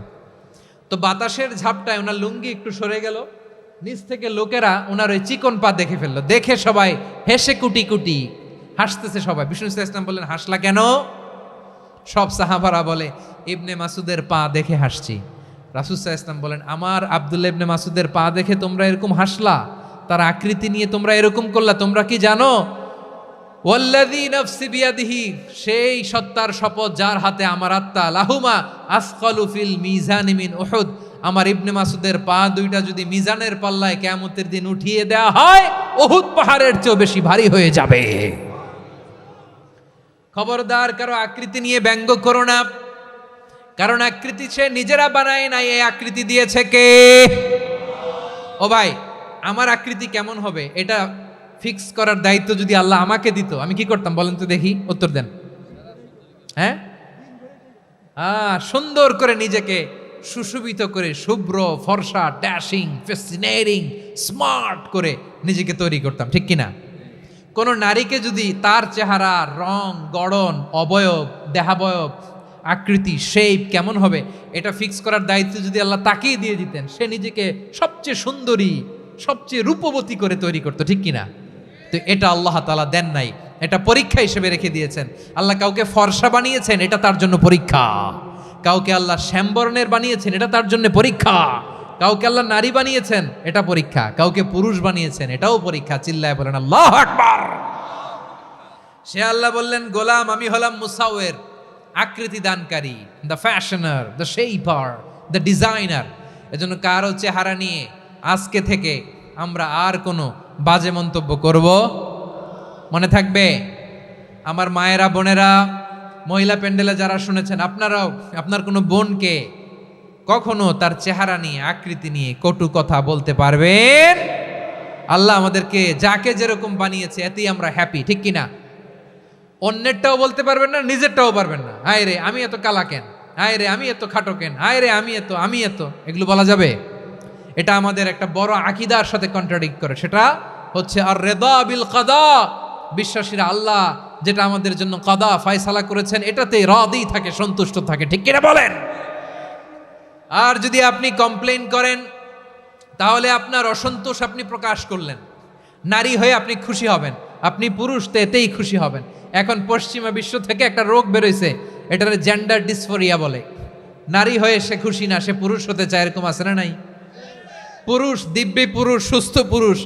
তো বাতাসের ঝাপটায় ওনার লুঙ্গি একটু সরে গেল, নিচ থেকে লোকেরা ওনার ওই চিকন পা দেখে ফেললো। দেখে সবাই হেসে কুটি কুটি হাসতেছে সবাই। বিষ্ণু সাল্লাল্লাহু আলাইহি ওয়াসাল্লাম বললেন, হাসলা কেন? সব সাহাবারা বলে, ইবনে মাসুদের পা দেখে হাসছি। রাসূল সাল্লাল্লাহু আলাইহি ওয়াসাল্লাম বলেন, আমার আব্দুল্লাহ ইবনে মাসুদের পা দেখে তোমরা এরকম হাসলা, তার আকৃতি নিয়ে তোমরা এরকম করলা, তোমরা কি জানো? ওয়াল্লাযী নাফসি বিয়াদিহি, সেই সত্তার শপথ যার হাতে আমার আত্মা, লাহুমা আসকালু ফিল মিজানি মিন উহুদ, আমার ইবনে মাসুদের পা দুইটা যদি মিজানের পাল্লায় কিয়ামতের দিন উঠিয়ে দেওয়া হয়, উহুদ পাহাড়ের চেয়েও বেশি ভারী হয়ে যাবে। খবরদার কারো আকৃতি নিয়ে ব্যঙ্গ করো না, কারণ আকৃতি সে নিজেরা বানায় নাই, এই আকৃতি দিয়েছে কে? ও ভাই, আমার আকৃতি কেমন হবে এটা ফিক্স করার দায়িত্ব যদি আল্লাহ আমাকে দিত, আমি কি করতাম বলেন তো দেখি, উত্তর দেন। হ্যাঁ, সুন্দর করে নিজেকে সুশোভিত করে, শুভ্র ফর্সা, ড্যাশিং, ফ্যাসিনেটিং, স্মার্ট করে নিজেকে তৈরি করতাম, ঠিক কিনা? কোন নারীকে যদি তার চেহারা, রং, গড়ন, অবয়ব, দেহাবয়ব, আকৃতি, শেপ কেমন হবে এটা ফিক্স করার দায়িত্ব যদি আল্লাহ তাকেই দিয়ে দিতেন, সে নিজেকে সবচেয়ে সুন্দরী, সবচেয়ে রূপবতী করে তৈরি করতো, ঠিক কিনা? তো এটা আল্লাহ তাআলা দেন নাই, এটা পরীক্ষা হিসেবে রেখে দিয়েছেন। আল্লাহ কাউকে ফর্সা বানিয়েছেন, এটা তার জন্য পরীক্ষা। কাউকে আল্লাহ শ্যামবর্ণের বানিয়েছেন, এটা তার জন্য পরীক্ষা। কাউকে আল্লাহ নারী বানিয়েছেন, এটা পরীক্ষা। কাউকে পুরুষ বানিয়েছেন, এটাও পরীক্ষা। চিল্লায় বলেন আল্লাহু আকবার। সে আল্লাহ বললেন, গোলাম আমি হলাম মুসাওয়ের, আকৃতি দানকারী, the fashioner, the shaper, the designer. এজন্য কারো চেহারা নিয়ে আজকে থেকে আমরা আর কোনো বাজে মন্তব্য করব মনে থাকবে। আমার মায়েরা, বোনেরা, মহিলা প্যান্ডেলে যারা শুনেছেন, আপনারাও আপনার কোনো বোনকে কখনো তার চেহারা নিয়ে, আকৃতি নিয়ে কটু কথা বলতে পারবেন? আল্লাহ আমাদেরকে যাকে যেরকম বানিয়েছে এতেই আমরা হ্যাপি, ঠিক কিনা? অন্যেরটাও বলতে পারবেন না, নিজেরটাও পারবেন না। হায় রে আমি এত কালা কেন, হায় রে আমি এত খাটো কেন, হায় রে আমি এত, এগুলো বলা যাবে? এটা আমাদের একটা বড় আকীদার সাথে কন্ট্রাডিক্ট করে। সেটা হচ্ছে আর রিদা বিল কাদা, বিশ্বাসীরা আল্লাহ যেটা আমাদের জন্য কাদা ফয়সালা করেছেন এটাতেই রাদি থাকে, সন্তুষ্ট থাকে, ঠিক কিনা বলেন? আর যদি আপনি কমপ্লেইন করেন তাহলে আপনার অসন্তোষ আপনি প্রকাশ করলেন। নারী হয়ে আপনি খুশি হবেন, আপনি পুরুষ তো এতেই খুশি হবেন। এখন পশ্চিমা বিশ্ব থেকে একটা রোগ বেরোইছে, এটার জেন্ডার ডিসফোরিয়া বলে। নারী হয়ে সে খুশি না, সে পুরুষ হতে চায়, এরকম আছে না নাই? পুরুষ, দিব্যি পুরুষ, সুস্থ পুরুষ,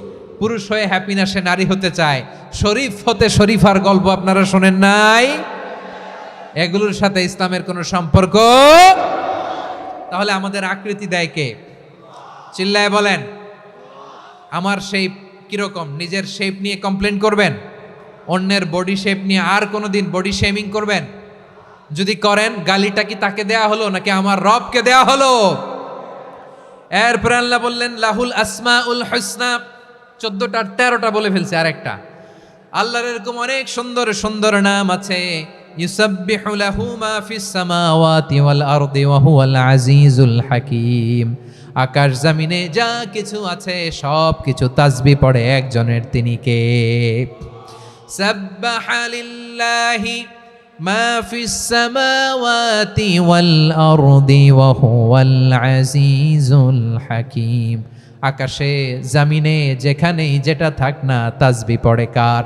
পুরুষ হয়ে হ্যাপি না, সে নারী হতে চায়। শরীফ হতে শরীফার গল্প আপনারা শোনেন নাই? এগুলোর সাথে ইসলামের কোনো সম্পর্ক। তাহলে আমাদের আকৃতি দেয় কে? চিল্লায় বলেন। আমার শেপ কিরকম, নিজের শেপ নিয়ে কমপ্লেন করবেন? অন্যের বডি শেপ নিয়ে আর কোনোদিন বডি শেমিং করবেন? যদি করেন, গালিটা কি তাকে দেয়া হলো নাকি আমার রবকে দেয়া হলো? এরপরে আল্লাহ বললেন লাহুল আসমাউল হুসনা, 14টা 13টা বলে ফেলছে আরেকটা। আল্লাহর এরকম অনেক সুন্দর সুন্দর নাম আছে। ইউসাব্বিহু লাহু মা ফিস সামাওয়াতি ওয়াল আরদি ওয়া হুয়াল আজিজুল হাকীম। আকাশ জমিনে যা কিছু আছে সব কিছু তাসবিহ পড়ে একজনের, তিনি কে? সাব্বাহা লিল্লাহি মা ফিস সামাওয়াতি ওয়াল আরদি ওয়া হুয়াল আজিজুল হাকীম। আকাশে জমিনে যেখানেই যেটা থাক না, তাসবিহ পড়ে কার?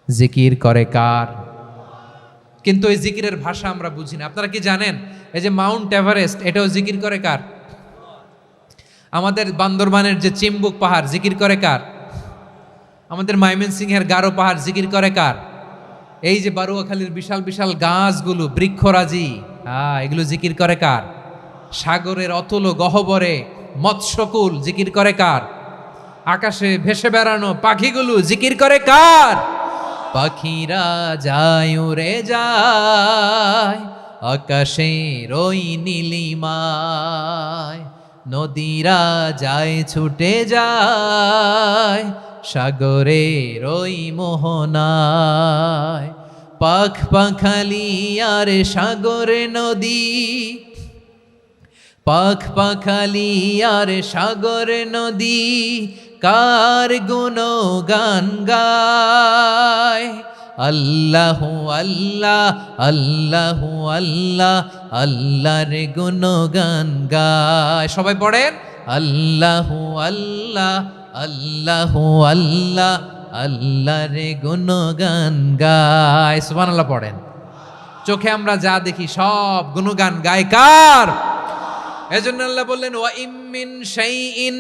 জিকির করে কার? কিন্তু এই জিকিরের ভাষা আমরা বুঝি না। আপনারা কি জানেন এই যে মাউন্ট এভারেস্ট, এটাও জিকির করে কার? আমাদের বান্দরবানের যে চিম্বুক পাহাড়, জিকির করে কার? আমাদের ময়মনসিংহের গারো পাহাড়, জিকির করে কার? এই যে বারুয়াখালীর বিশাল বিশাল গাছগুলো, বৃক্ষরাজি, এগুলো জিকির করে কার? সাগরের অতল গহ্বরে মৎস্যকুল, জিকির করে কার? আকাশে ভেসে বেড়ানো পাখিগুলো, জিকির করে কার? পাখিরা যায় উড়ে যায় আকাশের ওই নীলিমায়, নদীরা যায় ছুটে যায় সাগরের ওই মোহনায়। পাখ পাখালি আর সাগরে নদী, পাখ পাখালি আর সাগরে নদী, কার গুণগান গায়? আল্লাহু আল্লাহ আল্লাহু আল্লাহ, আল্লাহর গুণগান গায়। সবাই পড়েন আল্লাহু আল্লাহ আল্লাহু আল্লাহ, আল্লাহর গুণগান গায়। সুবহানাল্লাহ পড়েন। চোখে আমরা যা দেখি সব গুণগান গায় কার? এজন্য আল্লাহ বললেন ওয়া ইম মিন শাইইন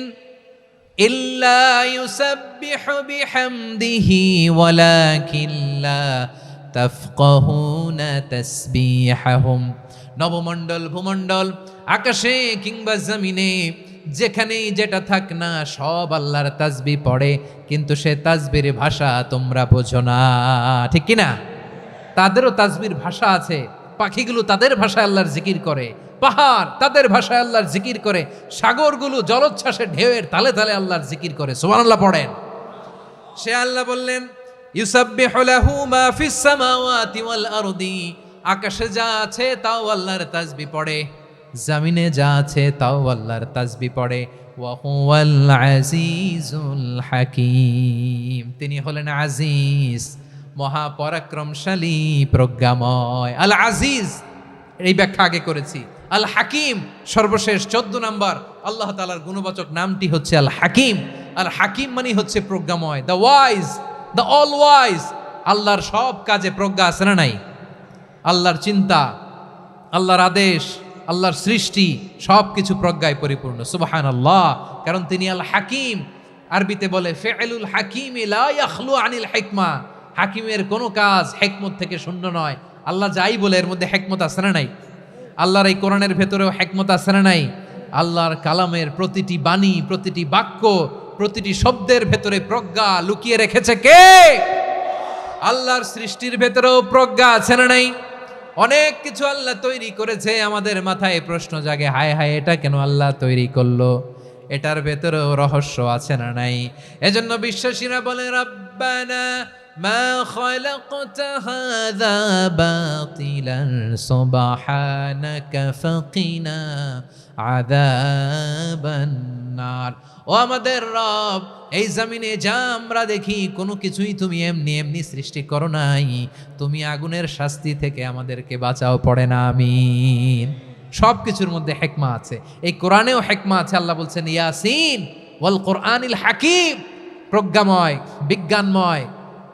ইল্লা ইউসাব্বিহু বিহামদিহি ওয়ালাকিন লা তাফকাহুনা তাসবিহাহুম। নবমণ্ডল ভূমণ্ডল, আকাশে কিংবা জমিনে যেখানেই যেটা থাক না, সব আল্লাহর তাসবিহ পড়ে, কিন্তু সে তাসবির ভাষা তোমরা বোঝো না, ঠিক কিনা? তাদেরও তাসবির ভাষা আছে। পাখিগুলো তাদের ভাষায় আল্লাহর জিকির করে, পাহাড় তাদের ভাষায় আল্লাহর জিকির করে, সাগরগুলো জলোচ্ছ্বাসের ঢেউয়ের তালে তালে আল্লাহর জিকির করে। সুবহানাল্লাহ পড়েন। সে আল্লাহ বললেন ইউসাব্বিহু লাহু মা ফিস সামাওয়াতি ওয়াল আরদি, আকাশে যা আছে তাও আল্লাহর তাসবিহ পড়ে, জমিনে যা আছে তাও আল্লাহর তাসবিহ পড়ে। ওয়া হুয়াল আজিজুল হাকীম, তিনি হলেন আজিজ, মহাপরাক্রমশালী, প্রজ্ঞাময়। আল আজিজ এই ব্যাখ্যা আগে করেছি। আল হাকিম সর্বশেষ 14 নম্বর আল্লাহ তাআলার গুণবাচক নামটি হচ্ছে আল হাকিম। আল হাকিম মানে হচ্ছে প্রজ্ঞাময়, the wise, the all wise. আল্লাহর সব কাজে প্রজ্ঞা আছে না নাই? আল্লাহর চিন্তা, আল্লাহর আদেশ, আল্লাহর সৃষ্টি সব কিছু প্রজ্ঞায় পরিপূর্ণ। সুবহানাল্লাহ, কারণ তিনি আল হাকিম। আরবিতে বলে ফিআলুল হাকিমি লা ইয়াখলু আনিল হিকমা, হাকিমের কোনো কাজ হিকমত থেকে শূন্য নয়। আল্লাহ যাই বলে এর মধ্যে হিকমত আছে না নাই? আল্লাহর এই কোরআনের ভেতরেও হিকমত আছে না নাই? আল্লাহর কালামের প্রতিটি বাণী, প্রতিটি বাক্য, প্রতিটি শব্দের ভেতরে প্রজ্ঞা লুকিয়ে রেখেছে কে? আল্লাহর সৃষ্টির ভেতরেও প্রজ্ঞা আছে না নাই? অনেক কিছু আল্লাহ তৈরি করেছে, আমাদের মাথায় প্রশ্ন জাগে, হায় হায় এটা কেন আল্লাহ তৈরি করলো? এটার ভেতরেও রহস্য আছে না নাই? এজন্য বিশ্বাসীরা বলে রব্বানা মা খালাকতা হাযা বাতিলান সুবহানাকা ফাকিনা আযাবান নার। ও আমাদের রব, এই জমিনে যা আমরা দেখি কোনো কিছুই তুমি এমনি এমনি সৃষ্টি করো নাই, তুমি আগুনের শাস্তি থেকে আমাদেরকে বাঁচাও, পড়ে না আমিন। সব কিছুর মধ্যে হিকমা আছে, এই কোরআনেও হিকমা আছে। আল্লাহ বলছেন ইয়াসিন ওয়াল কোরআনিল হাকিম, প্রজ্ঞাময়, বিজ্ঞানময়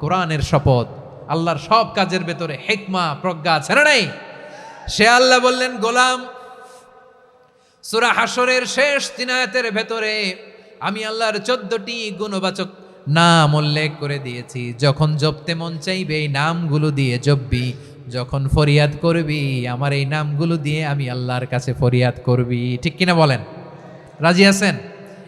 কোরআনের শপথ। আল্লাহর সব কাজের ভেতরে হিকমা, প্রজ্ঞা আছে না নাই? সে আল্লাহ বললেন গোলাম, সূরা হাশরের শেষ 3 আয়াতের ভেতরে আমি আল্লাহর 14টি গুণবাচক নাম উল্লেখ করে দিয়েছি। যখন জপতে মন চাইবে এই নামগুলো দিয়ে জপবি, যখন ফরিয়াদ করবি আমার এই নামগুলো দিয়ে আমি আল্লাহর কাছে ফরিয়াদ করবি। ঠিক কিনা বলেন? রাজি আছেন?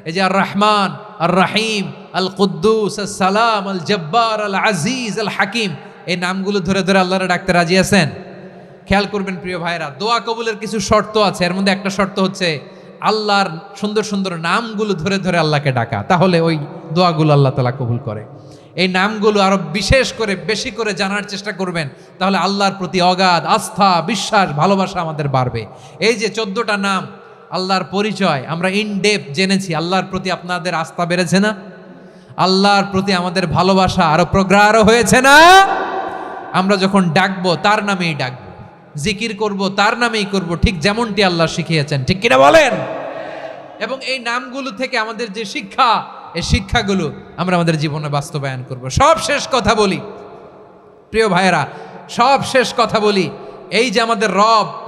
এই যে আর রহমান, আর রাহিম, আল কুদ্দুস, আল সালাম, আল জব্বার, আল আজিজ, আল হাকিম, এই নামগুলো ধরে ধরে আল্লাহরে ডাকতে রাজি আছেন? খেয়াল করবেন প্রিয় ভাইরা, দোয়া কবুলের কিছু শর্ত আছে। এর মধ্যে একটা শর্ত হচ্ছে আল্লাহর সুন্দর সুন্দর নামগুলো ধরে ধরে আল্লাহকে ডাকা, তাহলে ওই দোয়াগুলো আল্লাহ তাআলা কবুল করে। এই নামগুলো আরো বিশেষ করে বেশি করে জানার চেষ্টা করবেন, তাহলে আল্লাহর প্রতি অগাধ আস্থা, বিশ্বাস, ভালোবাসা আমাদের বাড়বে। এই যে 14টা নাম আল্লাহর পরিচয় আমরা ইন ডেপথ জেনেছি, আল্লাহর প্রতি আপনাদের আস্থা বেড়েছে না? আল্লাহর প্রতি আমাদের ভালোবাসা আরো প্রগাঢ় হয়েছে না? আমরা যখন ডাকবো তার নামেই ডাকবো, জিকির করব তার নামেই করব, ঠিক যেমনটি আল্লাহ শিখিয়েছেন। ঠিক কিনা বলেন? এবং এই নামগুলো থেকে আমাদের যে শিক্ষা, এই শিক্ষাগুলো আমরা আমাদের জীবনে বাস্তবায়ন করব। সব শেষ কথা বলি প্রিয় ভাইয়েরা, সব শেষ কথা বলি, এই যে আমাদের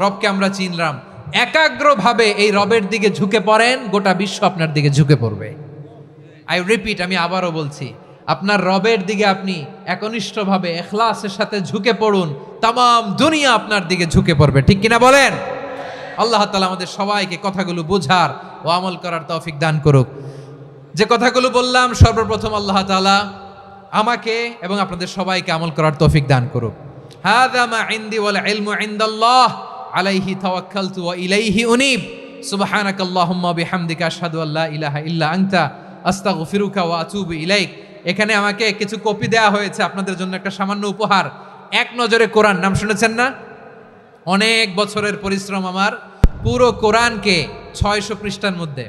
রবকে আমরা চিনলাম, একাগ্রভাবে এই রবের দিকে ঝুঁকে পড়েন, গোটা বিশ্ব আপনার দিকে ঝুঁকে পড়বে। আই রিপিট, আমি আবারও বলছি, আপনার রবের দিকে আপনি একনিষ্ঠভাবে ইখলাসের সাথে ঝুঁকে পড়ুন, তামাম দুনিয়া আপনার দিকে ঝুঁকে পড়বে। ঠিক কিনা বলেন? আল্লাহ তাআলা আমাদের সবাইকে কথাগুলো বোঝার ও আমল করার তৌফিক দান করুক। যে কথাগুলো বললাম, সর্বপ্রথম আল্লাহ তাআলা আমাকে এবং আপনাদের সবাইকে আমল করার তৌফিক দান করুক। হাযা মা ইনদি ওয়াল ইলমু ইনদাল্লাহ আলাইহি তাওয়াক্কালতু ওয়া ইলাইহি উনীব। সুবহানাকাল্লাহুম্মা বিহামদিকা আশহাদু আল্লা ইলাহা ইল্লা আনতা আস্তাগফিরুকা ওয়া আতুবু ইলাইক। এখানে আমাকে কিছু কপি দেওয়া হয়েছে আপনাদের জন্য, একটা সামান্য উপহার। এক নজরে কোরআন, নাম শুনেছেন না? অনেক বছরের পরিশ্রম আমার, পুরো কোরআনকে 600 পৃষ্ঠার মধ্যে